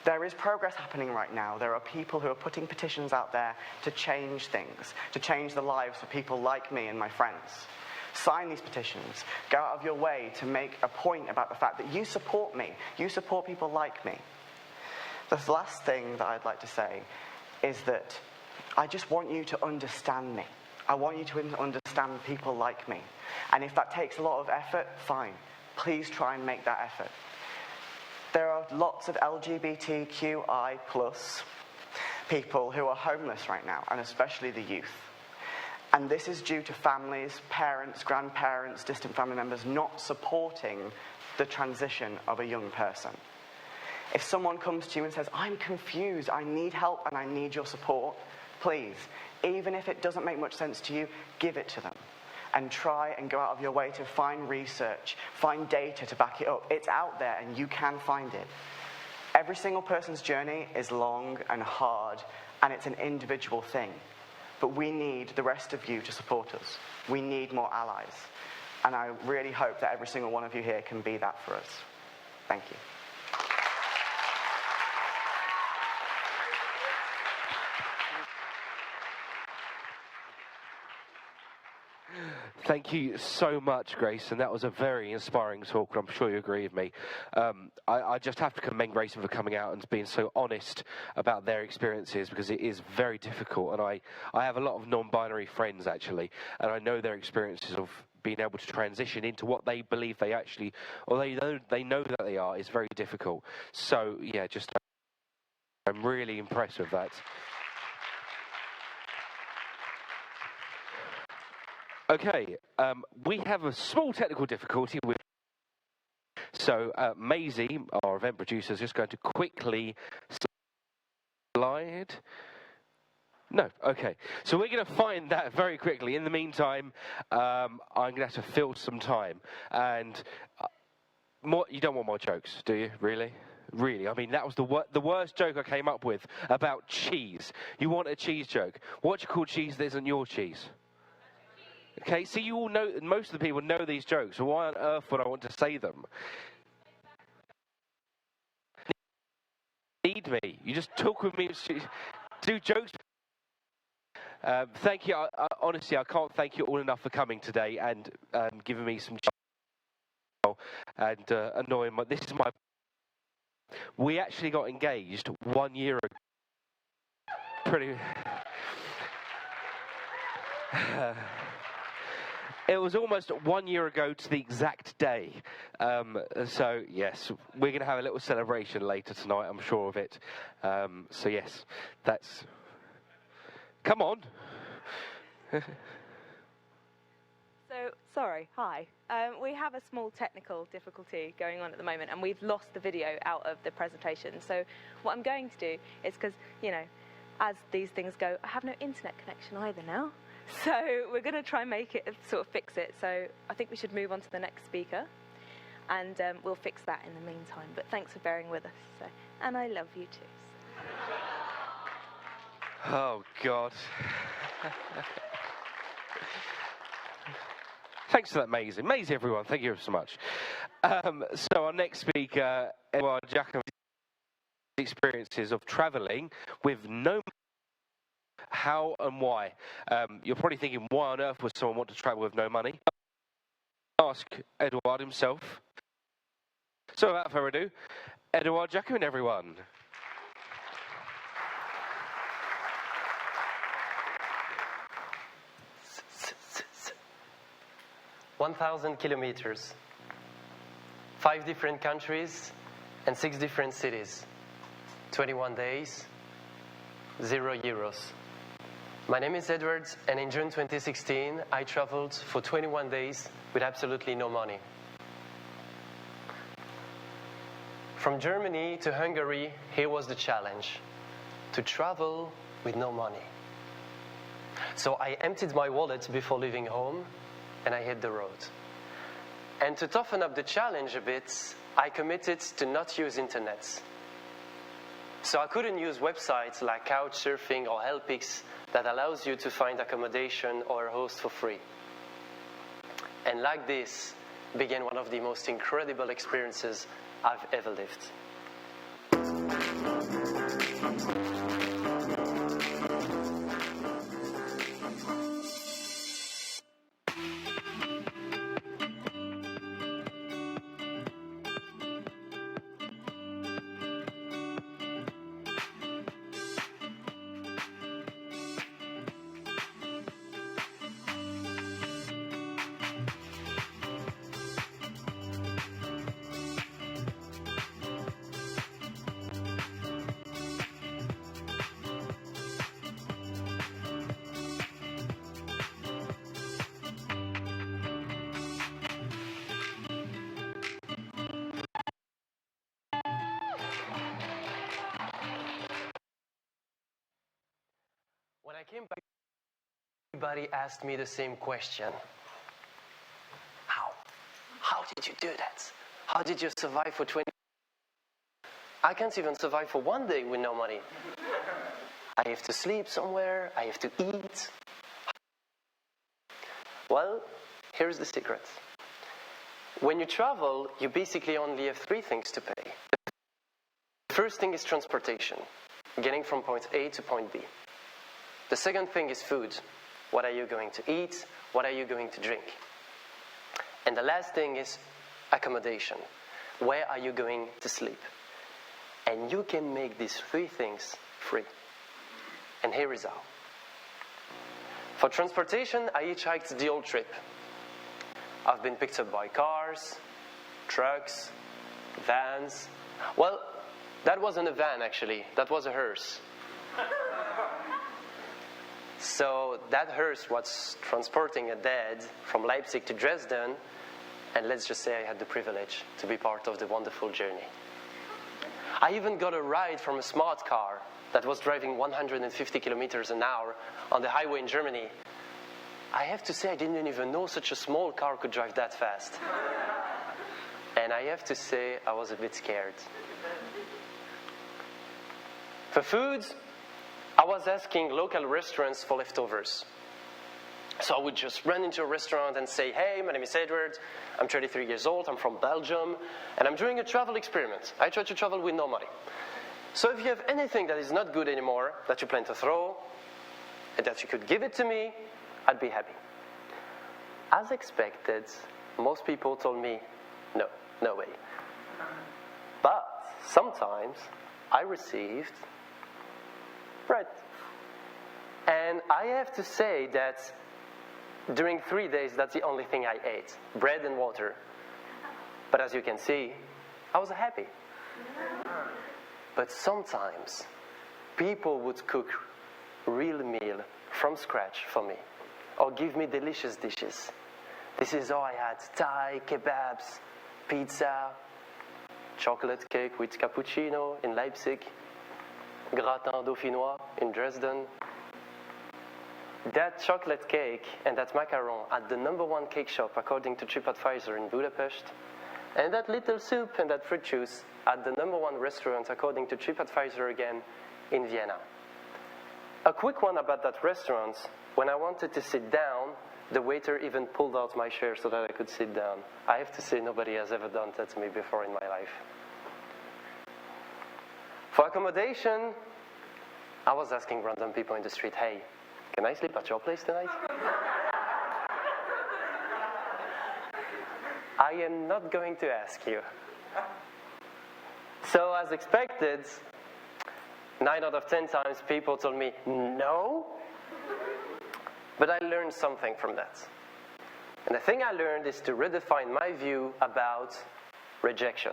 There is progress happening right now. There are people who are putting petitions out there to change things, to change the lives of people like me and my friends. Sign these petitions. Go out of your way to make a point about the fact that you support me. You support people like me. The last thing that I'd like to say is that I just want you to understand me. I want you to understand people like me. And if that takes a lot of effort, fine. Please try and make that effort. There are lots of LGBTQI+ people who are homeless right now, and especially the youth. And this is due to families, parents, grandparents, distant family members not supporting the transition of a young person. If someone comes to you and says, I'm confused, I need help and I need your support, please, even if it doesn't make much sense to you, give it to them. And try and go out of your way to find research, find data to back it up. It's out there and you can find it. Every single person's journey is long and hard, and it's an individual thing. But we need the rest of you to support us. We need more allies. And I really hope that every single one of you here can be that for us. Thank you. Thank you so much, Grace, and that was a very inspiring talk, and I'm sure you agree with me. I just have to commend Grayson for coming out and being so honest about their experiences, because it is very difficult, and I have a lot of non-binary friends, actually, and I know their experiences of being able to transition into what they believe they actually, or they know that they are, is very difficult. So, yeah, just I'm really impressed with that. Okay, we have a small technical difficulty with. So Maisie, our event producer, is just going to quickly slide. No, okay. So we're going to find that very quickly. In the meantime, I'm going to have to fill some time. And you don't want more jokes, do you? Really? Really? I mean, that was the worst joke I came up with about cheese. You want a cheese joke. What do you call cheese that isn't your cheese? Okay, so you all know, most of the people know these jokes. So why on earth would I want to say them? Need me. You just talk with me, do jokes. Thank you. Honestly, I can't thank you all enough for coming today and giving me some and annoying my. This is my. We actually got engaged 1 year ago. Pretty. It was almost 1 year ago to the exact day. So yes, we're going to have a little celebration later tonight. I'm sure of it. So yes, that's. Come on. So, sorry, hi. We have a small technical difficulty going on at the moment, and we've lost the video out of the presentation. So what I'm going to do is, because, you know, as these things go, I have no internet connection either now. So we're going to try and make it, sort of fix it. So I think we should move on to the next speaker, and we'll fix that in the meantime. But thanks for bearing with us. So, and I love you too. Oh, God. Thanks for that, Maisie. Maisie, everyone. Thank you so much. So our next speaker, Edouard Jacquemin's experiences of travelling with no. How and why? You're probably thinking, why on earth would someone want to travel with no money? Ask Edouard himself. So without further ado, Edouard Jacquemin, everyone. 1,000 kilometers, 5 different countries, and 6 different cities. 21 days, €0. My name is Edward, and in June 2016, I traveled for 21 days with absolutely no money. From Germany to Hungary, here was the challenge: to travel with no money. So I emptied my wallet before leaving home, and I hit the road. And to toughen up the challenge a bit, I committed to not use internet. So I couldn't use websites like Couchsurfing or Helpix that allows you to find accommodation or a host for free. And like this began one of the most incredible experiences I've ever lived. When I came back, everybody asked me the same question. How did you do that? How did you survive for 20? I can't even survive for 1 day with no money. I have to sleep somewhere, I have to eat. Well, here's the secret. When you travel, you basically only have 3 things to pay. The first thing is transportation, getting from point A to point B. The second thing is food. What are you going to eat? What are you going to drink? And the last thing is accommodation. Where are you going to sleep? And you can make these 3 things free. And here is how. For transportation, I hitchhiked the whole trip. I've been picked up by cars, trucks, vans. Well, that wasn't a van actually, that was a hearse. So that hearse was transporting a dead from Leipzig to Dresden, and let's just say I had the privilege to be part of the wonderful journey. I even got a ride from a smart car that was driving 150 kilometers an hour on the highway in Germany. I have to say I didn't even know such a small car could drive that fast. And I have to say I was a bit scared. For food, I was asking local restaurants for leftovers. So I would just run into a restaurant and say, hey, my name is Edward, I'm 33 years old, I'm from Belgium, and I'm doing a travel experiment. I try to travel with no money. So if you have anything that is not good anymore, that you plan to throw, and that you could give it to me, I'd be happy. As expected, most people told me, no, no way. But sometimes I received bread. And I have to say that during 3 days, that's the only thing I ate, bread and water. But as you can see, I was happy. But sometimes people would cook real meal from scratch for me, or give me delicious dishes. This is how I had Thai, kebabs, pizza, chocolate cake with cappuccino in Leipzig, gratin dauphinois in Dresden. That chocolate cake and that macaron at the #1 cake shop according to TripAdvisor in Budapest, and that little soup and that fruit juice at the #1 restaurant according to TripAdvisor again in Vienna. A quick one about that restaurant, when I wanted to sit down, the waiter even pulled out my chair so that I could sit down. I have to say nobody has ever done that to me before in my life. For accommodation, I was asking random people in the street, hey, can I sleep at your place tonight? I am not going to ask you. So as expected, 9 out of 10 times people told me no, but I learned something from that. And the thing I learned is to redefine my view about rejection.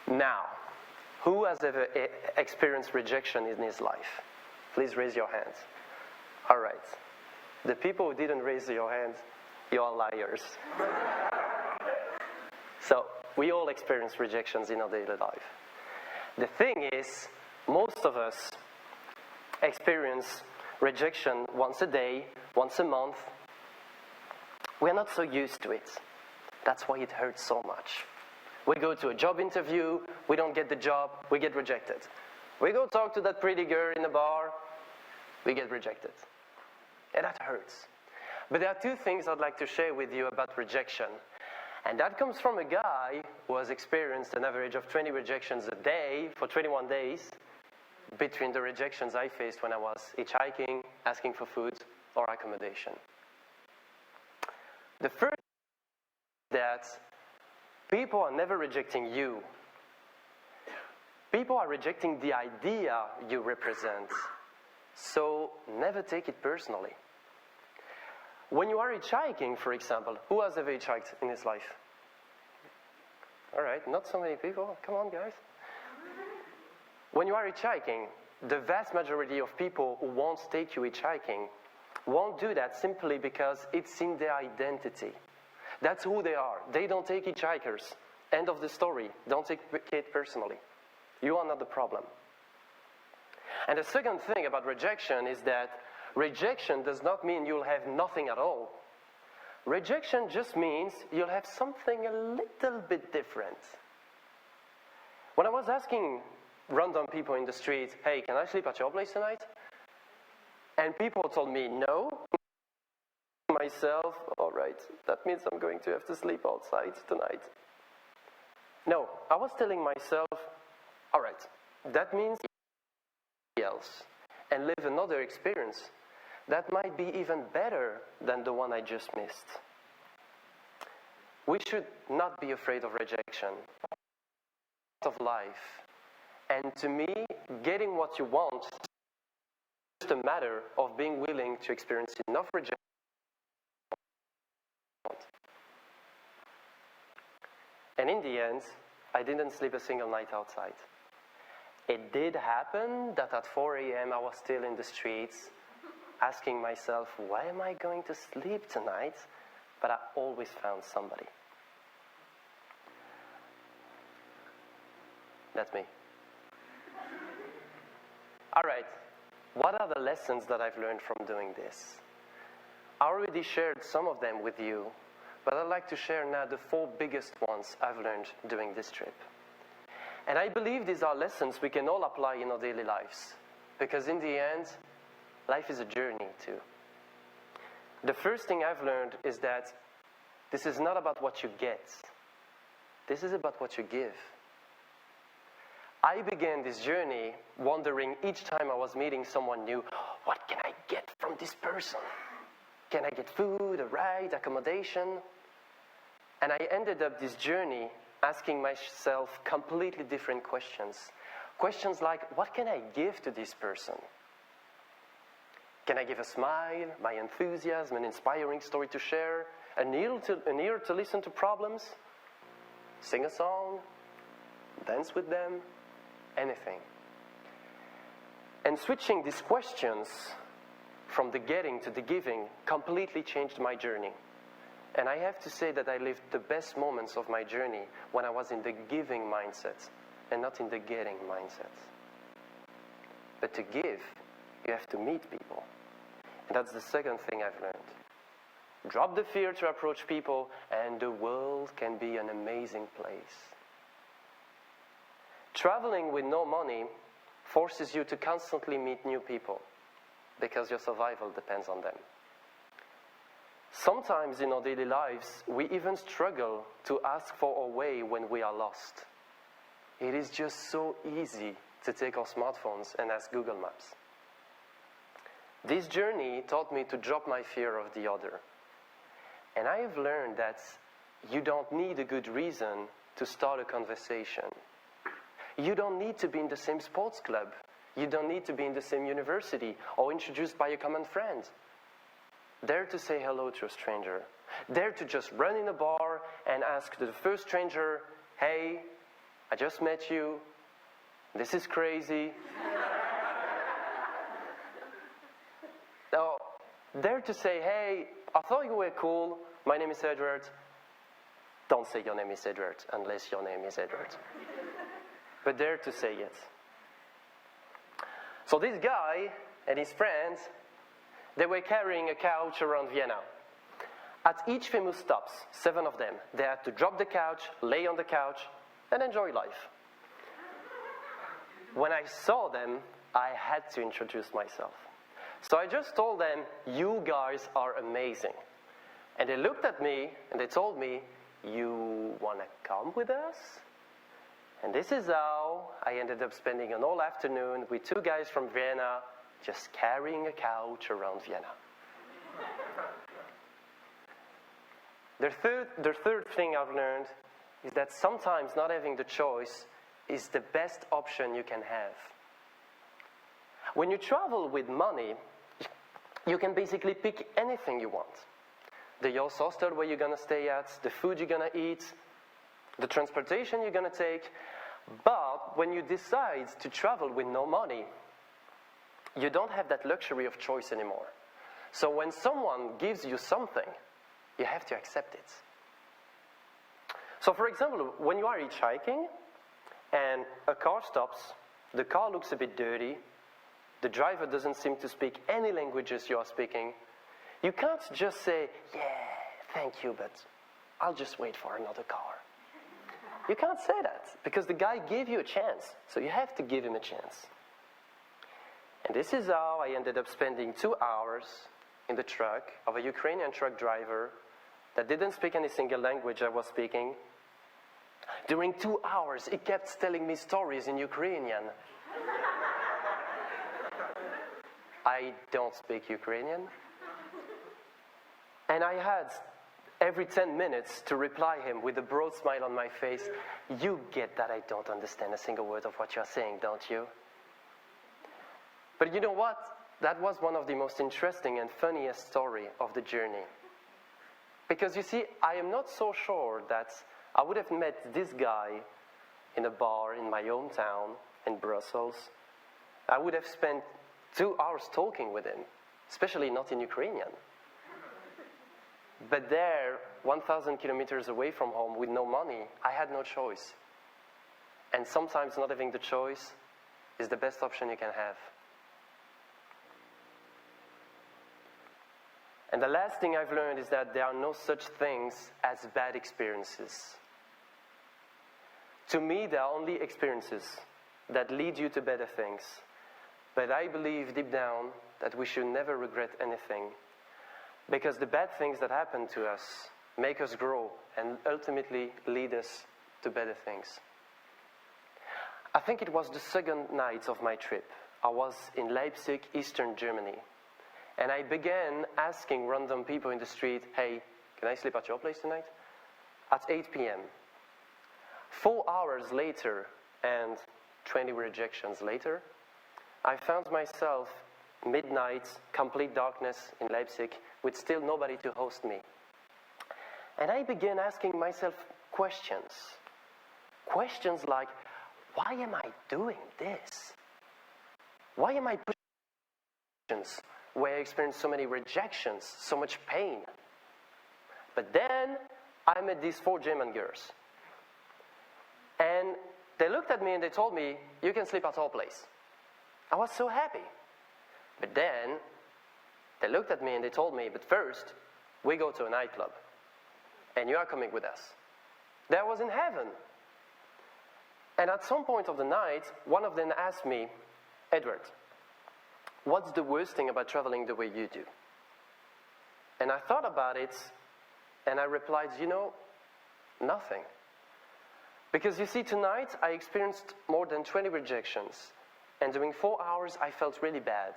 Now, who has ever experienced rejection in his life? Please raise your hands. All right. The people who didn't raise your hands, you are liars. So, we all experience rejections in our daily life. The thing is, most of us experience rejection once a day, once a month. We're not so used to it. That's why it hurts so much. We go to a job interview, we don't get the job, we get rejected. We go talk to that pretty girl in a bar, we get rejected. And that hurts. But there are 2 things I'd like to share with you about rejection. And that comes from a guy who has experienced an average of 20 rejections a day for 21 days between the rejections I faced when I was hitchhiking, asking for food, or accommodation. The first is that people are never rejecting you. People are rejecting the idea you represent. So never take it personally. When you are hitchhiking, for example, who has ever hitchhiked in his life? All right, not so many people. Come on, guys. When you are hitchhiking, the vast majority of people who won't take you hitchhiking won't do that simply because it's in their identity. That's who they are. They don't take hitchhikers. End of the story. Don't take it personally. You are not the problem. And the second thing about rejection is that rejection does not mean you'll have nothing at all. Rejection just means you'll have something a little bit different. When I was asking random people in the street, hey, can I sleep at your place tonight? And people told me no. Myself, all right, that means I'm going to have to sleep outside tonight. No, I was telling myself, all right, that means else and live another experience that might be even better than the one I just missed. We should not be afraid of rejection, of life. And to me, getting what you want is just a matter of being willing to experience enough rejection. And in the end, I didn't sleep a single night outside. It did happen that at 4 a.m. I was still in the streets, asking myself, why am I going to sleep tonight? But I always found somebody. That's me. All right, what are the lessons that I've learned from doing this? I already shared some of them with you, but I'd like to share now the 4 biggest ones I've learned during this trip. And I believe these are lessons we can all apply in our daily lives, because in the end, life is a journey too. The first thing I've learned is that this is not about what you get. This is about what you give. I began this journey wondering each time I was meeting someone new, what can I get from this person? Can I get food, a ride, accommodation? And I ended up this journey asking myself completely different questions. Questions like, what can I give to this person? Can I give a smile, my enthusiasm, an inspiring story to share, an ear to listen to problems, sing a song, dance with them, anything? And switching these questions from the getting to the giving completely changed my journey. And I have to say that I lived the best moments of my journey when I was in the giving mindset and not in the getting mindset. But to give, you have to meet people. And that's the second thing I've learned. Drop the fear to approach people, and the world can be an amazing place. Traveling with no money forces you to constantly meet new people, because your survival depends on them. Sometimes in our daily lives, we even struggle to ask for our way when we are lost. It is just so easy to take our smartphones and ask Google Maps. This journey taught me to drop my fear of the other. And I have learned that you don't need a good reason to start a conversation. You don't need to be in the same sports club. You don't need to be in the same university or introduced by a common friend. Dare to say hello to a stranger. Dare to just run in a bar and ask the first stranger, hey, I just met you. This is crazy. Now, dare to say, hey, I thought you were cool. My name is Edward. Don't say your name is Edward unless your name is Edward. But dare to say it. So this guy and his friends, they were carrying a couch around Vienna. At each famous stops, 7 of them, they had to drop the couch, lay on the couch, and enjoy life. When I saw them, I had to introduce myself. So I just told them, you guys are amazing. And they looked at me and they told me, you want to come with us? And this is how I ended up spending an whole afternoon with 2 guys from Vienna, just carrying a couch around Vienna. The third thing I've learned is that sometimes not having the choice is the best option you can have. When you travel with money, you can basically pick anything you want. The Yos hostel where you're going to stay at, the food you're going to eat, the transportation you're going to take. But when you decide to travel with no money, you don't have that luxury of choice anymore. So when someone gives you something, you have to accept it. So for example, when you are hitchhiking and a car stops, the car looks a bit dirty, the driver doesn't seem to speak any languages you are speaking, you can't just say, yeah, thank you, but I'll just wait for another car. You can't say that, because the guy gave you a chance, so you have to give him a chance. And this is how I ended up spending 2 hours in the truck of a Ukrainian truck driver that didn't speak any single language I was speaking. During 2 hours, he kept telling me stories in Ukrainian. I don't speak Ukrainian. And I had every 10 minutes to reply him with a broad smile on my face. You get that I don't understand a single word of what you're saying, don't you? But you know what? That was one of the most interesting and funniest story of the journey. Because you see, I am not so sure that I would have met this guy in a bar in my hometown in Brussels. I would have spent 2 hours talking with him, especially not in Ukrainian. But there, 1,000 kilometers away from home with no money, I had no choice. And sometimes not having the choice is the best option you can have. And the last thing I've learned is that there are no such things as bad experiences. To me, there are only experiences that lead you to better things. But I believe deep down that we should never regret anything, because the bad things that happen to us make us grow and ultimately lead us to better things. I think it was the second night of my trip. I was in Leipzig, Eastern Germany. And I began asking random people in the street, hey, can I sleep at your place tonight? At 8 p.m. 4 hours later and 20 rejections later, I found myself midnight, complete darkness in Leipzig with still nobody to host me. And I began asking myself questions. Questions like, why am I doing this? Why am I pushing questions where I experienced so many rejections, so much pain? But then I met these 4 German girls. And they looked at me and they told me, you can sleep at our place. I was so happy. But then they looked at me and they told me, but first, we go to a nightclub. And you are coming with us. That was in heaven. And at some point of the night, one of them asked me, Edward, what's the worst thing about traveling the way you do? And I thought about it, and I replied, nothing. Because you see, tonight I experienced more than 20 rejections, and during 4 hours I felt really bad.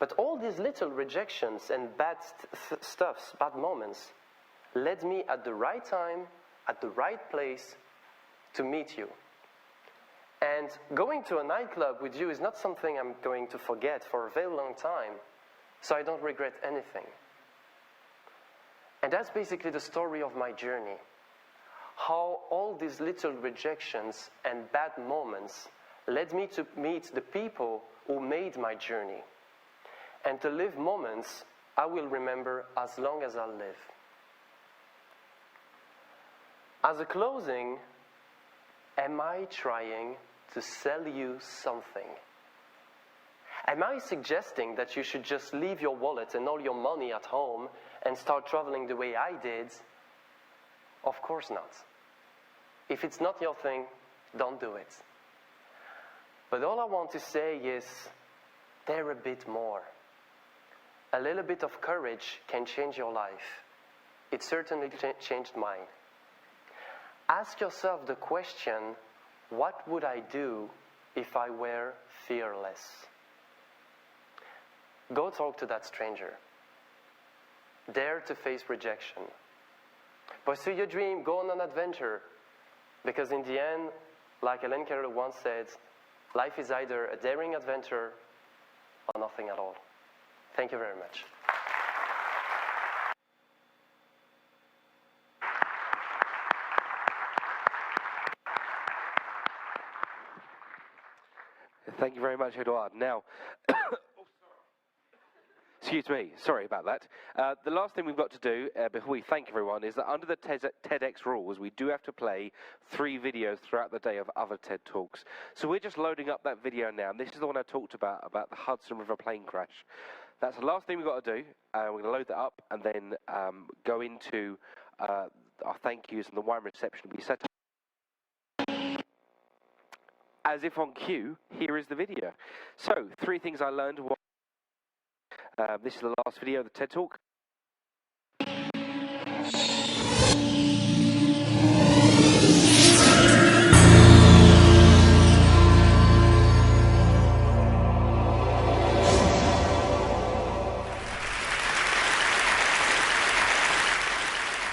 But all these little rejections and bad stuffs, bad moments, led me at the right time, at the right place, to meet you. And going to a nightclub with you is not something I'm going to forget for a very long time, so I don't regret anything. And that's basically the story of my journey. How all these little rejections and bad moments led me to meet the people who made my journey, and to live moments I will remember as long as I live. As a closing, am I trying to sell you something? Am I suggesting that you should just leave your wallet and all your money at home and start traveling the way I did? Of course not. If it's not your thing, don't do it. But all I want to say is, dare a bit more. A little bit of courage can change your life. It certainly changed mine. Ask yourself the question, what would I do if I were fearless? Go talk to that stranger. Dare to face rejection. Pursue your dream, go on an adventure. Because in the end, like Helen Keller once said, life is either a daring adventure or nothing at all. Thank you very much. Thank you very much, Edouard. Now, excuse me, sorry about that. The last thing we've got to do before we thank everyone is that under the TEDx rules, we do have to play 3 videos throughout the day of other TED Talks. So we're just loading up that video now, and this is the one I talked about the Hudson River plane crash. That's the last thing we've got to do. We're going to load that up and then go into our thank yous and the wine reception we set up. As if on cue, here is the video. So, 3 things I learned. This is the last video of the TED Talk.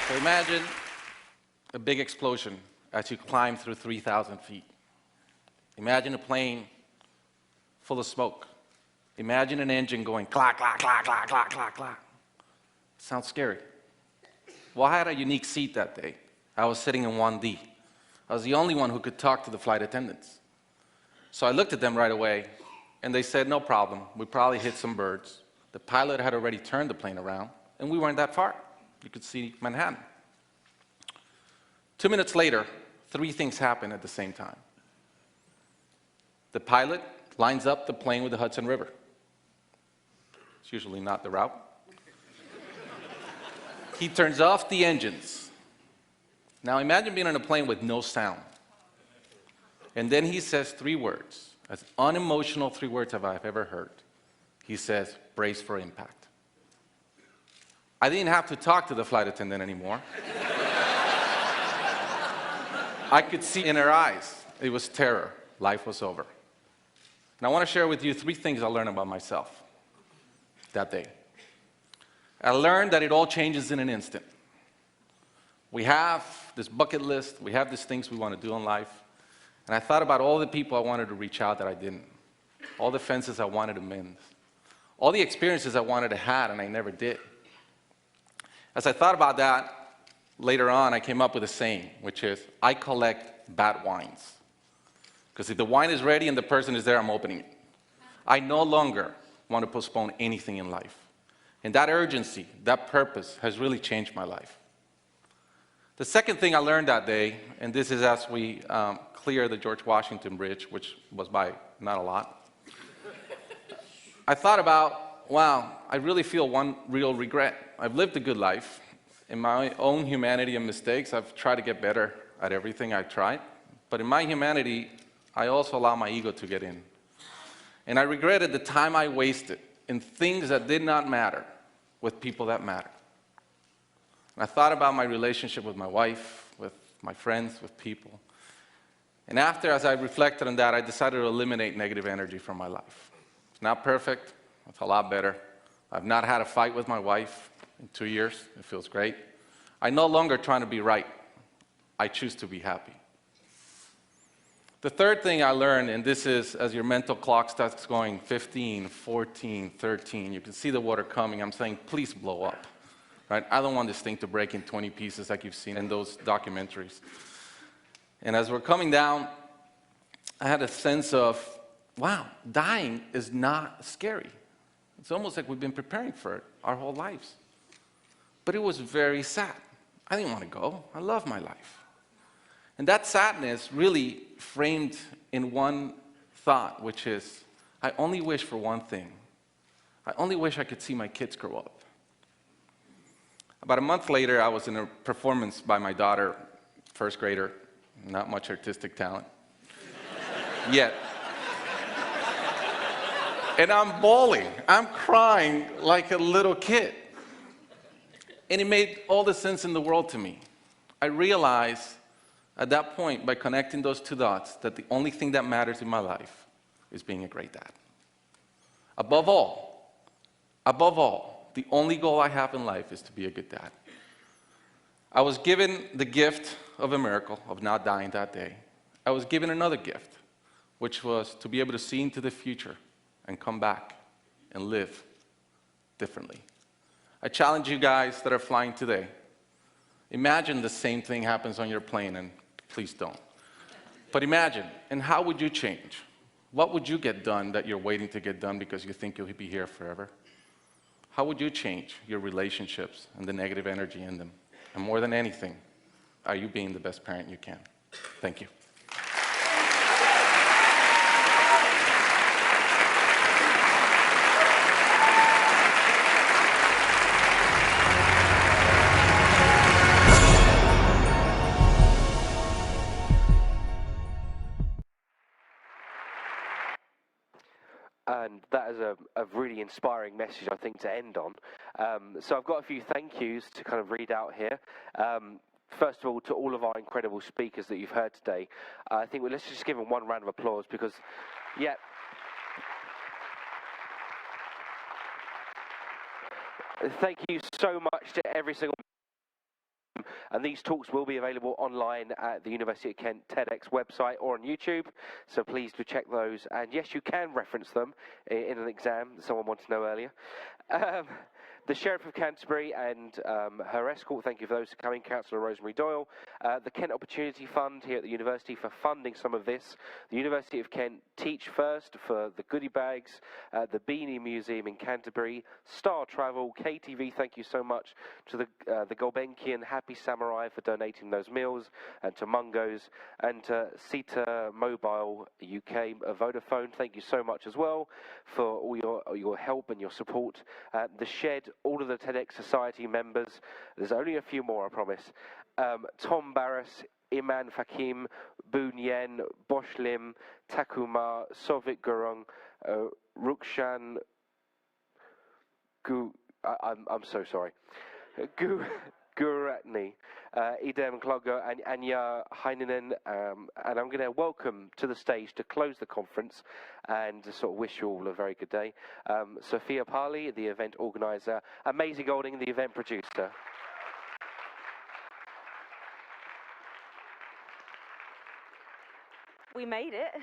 So imagine a big explosion as you climb through 3,000 feet. Imagine a plane full of smoke. Imagine an engine going clack, clack, clack, clack, clack, clack, clack. Sounds scary. Well, I had a unique seat that day. I was sitting in 1D. I was the only one who could talk to the flight attendants. So I looked at them right away, and they said, no problem. We probably hit some birds. The pilot had already turned the plane around, and we weren't that far. You could see Manhattan. 2 minutes later, 3 things happened at the same time. The pilot lines up the plane with the Hudson River. It's usually not the route. He turns off the engines. Now imagine being on a plane with no sound. And then he says 3 words, as unemotional 3 words as I've ever heard. He says, brace for impact. I didn't have to talk to the flight attendant anymore. I could see in her eyes, it was terror. Life was over. And I want to share with you 3 things I learned about myself that day. I learned that it all changes in an instant. We have this bucket list, we have these things we want to do in life, and I thought about all the people I wanted to reach out that I didn't, all the fences I wanted to mend, all the experiences I wanted to have and I never did. As I thought about that, later on I came up with a saying, which is, I collect bad wines. Because if the wine is ready and the person is there, I'm opening it. I no longer want to postpone anything in life. And that urgency, that purpose has really changed my life. The second thing I learned that day, and this is as we clear the George Washington Bridge, which was by not a lot, I thought about, wow, I really feel one real regret. I've lived a good life. In my own humanity and mistakes, I've tried to get better at everything I've tried. But in my humanity, I also allow my ego to get in. And I regretted the time I wasted in things that did not matter with people that matter. And I thought about my relationship with my wife, with my friends, with people. And after, as I reflected on that, I decided to eliminate negative energy from my life. It's not perfect. It's a lot better. I've not had a fight with my wife in 2 years. It feels great. I'm no longer trying to be right. I choose to be happy. The third thing I learned, and this is as your mental clock starts going 15, 14, 13, you can see the water coming. I'm saying, please blow up. Right? I don't want this thing to break in 20 pieces like you've seen in those documentaries. And as we're coming down, I had a sense of, wow, dying is not scary. It's almost like we've been preparing for it our whole lives. But it was very sad. I didn't want to go. I love my life. And that sadness really framed in one thought, which is, I only wish for one thing. I only wish I could see my kids grow up. About a month later, I was in a performance by my daughter, first grader, not much artistic talent, yet. And I'm bawling, I'm crying like a little kid. And it made all the sense in the world to me. I realized at that point, by connecting those 2 dots, that the only thing that matters in my life is being a great dad. Above all, the only goal I have in life is to be a good dad. I was given the gift of a miracle of not dying that day. I was given another gift, which was to be able to see into the future and come back and live differently. I challenge you guys that are flying today. Imagine the same thing happens on your plane, and please don't. But imagine, and how would you change? What would you get done that you're waiting to get done because you think you'll be here forever? How would you change your relationships and the negative energy in them? And more than anything, are you being the best parent you can? Thank you. And that is a really inspiring message, I think, to end on. So I've got a few thank yous to kind of read out here. First of all, to all of our incredible speakers that you've heard today. I think let's just give them one round of applause because, yeah. Thank you so much to every single one. And these talks will be available online at the University of Kent TEDx website or on YouTube, so please do check those. And yes, you can reference them in an exam that someone wanted to know earlier. The Sheriff of Canterbury and her escort, thank you for those coming, Councillor Rosemary Doyle, the Kent Opportunity Fund here at the university for funding some of this. The University of Kent Teach First for the goodie bags, the Beanie Museum in Canterbury, Star Travel, KTV, thank you so much to the Gulbenkian Happy Samurai for donating those meals, and to Mungo's, and to Sita Mobile UK, Vodafone, thank you so much as well for all your help and your support. The Shed, all of the TEDx Society members, there's only a few more, I promise. Tom Barras, Iman Fakim, Boon Yen, Bosch Lim, Takuma, Sovik Gurung, Rukshan, I'm so sorry. Guratni, Idem Klogo, and Anya Heinonen, and I'm going to welcome to the stage to close the conference and to sort of wish you all a very good day. Sophia Parley, the event organizer, Maisie Golding, the event producer. We made it.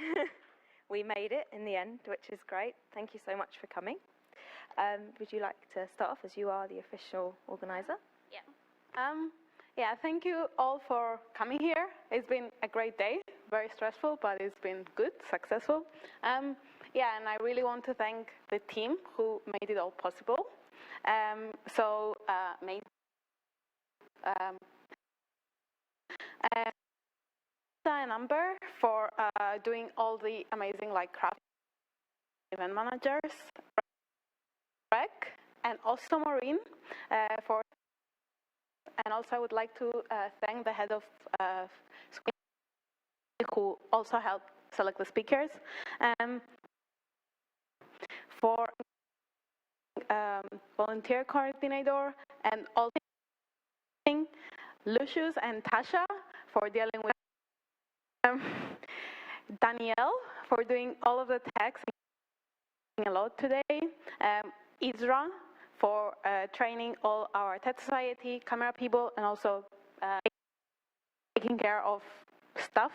We made it in the end, which is great. Thank you so much for coming. Would you like to start off, as you are the official organizer? Yeah, thank you all for coming here. It's been a great day, very stressful, but it's been good, successful. Yeah, and I really want to thank the team who made it all possible. And Amber for doing all the amazing craft event managers, and also Maureen for. And also I would like to thank the head of who also helped select the speakers, for volunteer coordinator, and also Lucius and Tasha for dealing with Danielle for doing all of the text a lot today, Isra for training all our TED Society camera people, and also taking care of stuff.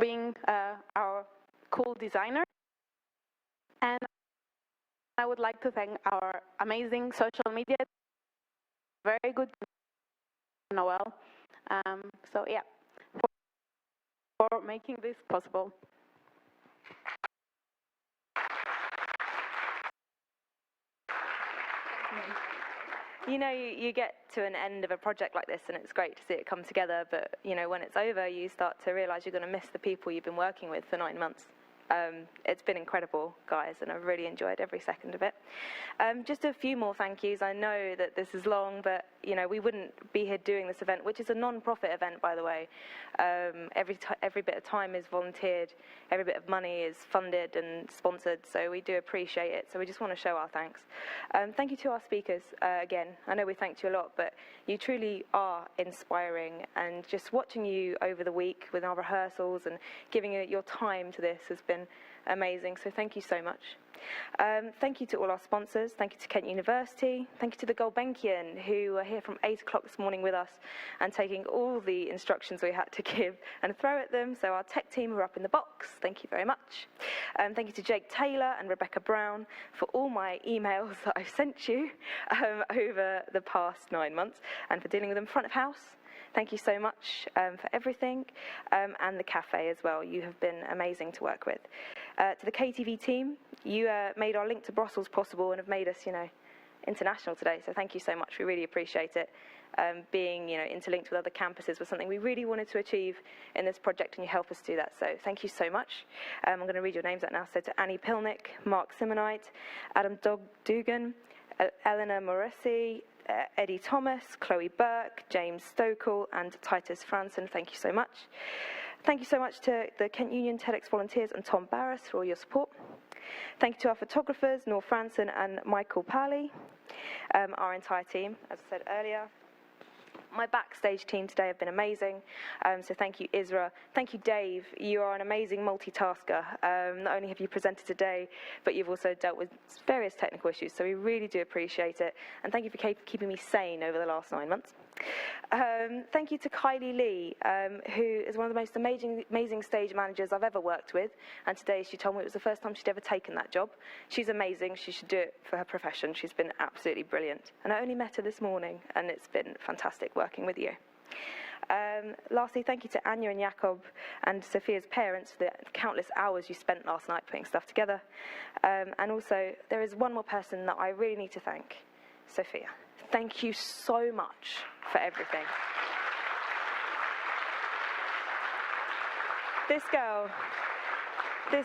Being our cool designer. And I would like to thank our amazing social media, very good Noel. So yeah, for making this possible. You know, you get to an end of a project like this and it's great to see it come together, but you know, when it's over, you start to realize you're going to miss the people you've been working with for 9 months. It's been incredible, guys, and I've really enjoyed every second of it. Just a few more thank yous. I know that this is long, but you know, we wouldn't be here doing this event, which is a non-profit event, by the way. Every bit of time is volunteered, every bit of money is funded and sponsored, so we do appreciate it. So we just want to show our thanks. Thank you to our speakers. Again, I know we thanked you a lot, but you truly are inspiring, and just watching you over the week with our rehearsals and giving your time to this has been amazing, so thank you so much. Thank you to all our sponsors. Thank you to Kent University. Thank you to the Gulbenkian, who are here from 8 o'clock this morning with us and taking all the instructions we had to give and throw at them. So our tech team are up in the box. Thank you very much. Thank you to Jake Taylor and Rebecca Brown for all my emails that I've sent you over the past 9 months, and for dealing with them front of house. Thank you so much for everything, and the cafe as well. You have been amazing to work with. To the KTV team, you made our link to Brussels possible and have made us, you know, international today. So thank you so much. We really appreciate it. Being, you know, interlinked with other campuses was something we really wanted to achieve in this project, and you help us do that. So thank you so much. I'm going to read your names out now. So to Annie Pilnick, Mark Simonite, Adam Dugan, Eleanor Moresi, Eddie Thomas, Chloe Burke, James Stokel, and Titus Franson, thank you so much. Thank you so much to the Kent Union TEDx volunteers and Tom Barras for all your support. Thank you to our photographers, Nor Franson and Michael Pally, our entire team, as I said earlier. My backstage team today have been amazing, so thank you, Isra. Thank you, Dave. You are an amazing multitasker. Not only have you presented today, but you've also dealt with various technical issues, so we really do appreciate it. And thank you for keeping me sane over the last 9 months. Thank you to Kylie Lee, who is one of the most amazing stage managers I've ever worked with. And today she told me it was the first time she'd ever taken that job. She's amazing. She should do it for her profession. She's been absolutely brilliant. And I only met her this morning, and it's been fantastic working with you. Lastly, thank you to Anya and Jakob and Sophia's parents for the countless hours you spent last night putting stuff together. And also, there is one more person that I really need to thank, Sophia. Thank you so much for everything. This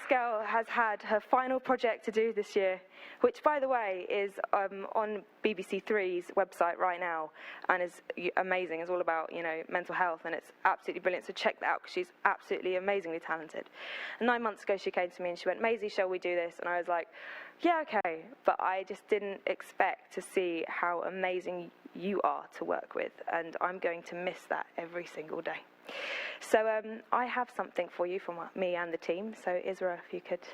girl has had her final project to do this year, which, by the way, is on BBC Three's website right now and is amazing. It's all about, mental health, and it's absolutely brilliant. So check that out because she's absolutely amazingly talented. And 9 months ago, she came to me and she went, "Maisie, shall we do this?" And I was like, "Yeah, okay." But I just didn't expect to see how amazing you are to work with, and I'm going to miss that every single day. So I have something for you from me and the team. So Isra, if you could.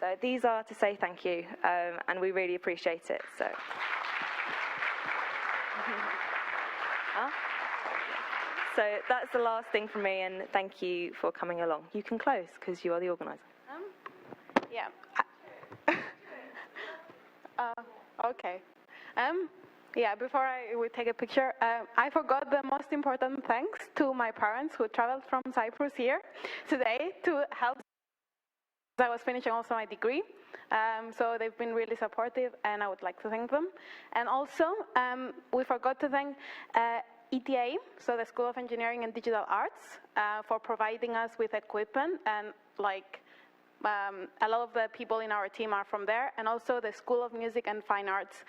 So these are to say thank you, and we really appreciate it. So. So that's the last thing from me, and thank you for coming along. You can close because you are the organizer. Yeah. Okay. Yeah, before I would take a picture, I forgot the most important thanks to my parents who traveled from Cyprus here today to help. I was finishing also my degree, so they've been really supportive, and I would like to thank them. And also, we forgot to thank ETA, so the School of Engineering and Digital Arts, for providing us with equipment, and a lot of the people in our team are from there, and also the School of Music and Fine Arts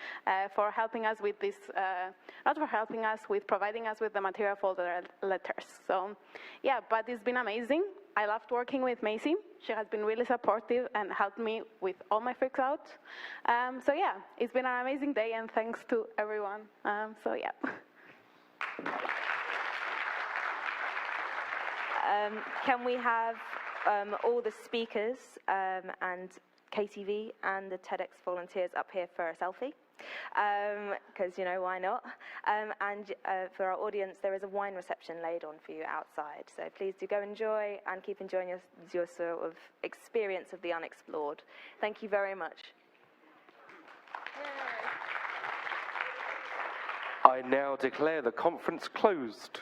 for helping us with this, not for helping us, with providing us with the material for the letters. So, yeah, but it's been amazing. I loved working with Maisie. She has been really supportive and helped me with all my freaks out. So, yeah, it's been an amazing day, and thanks to everyone. So, yeah. Can we have all the speakers and KTV and the TEDx volunteers up here for a selfie? Because, why not? And for our audience, there is a wine reception laid on for you outside. So please do go enjoy and keep enjoying your sort of experience of the Unexplored. Thank you very much. I now declare the conference closed.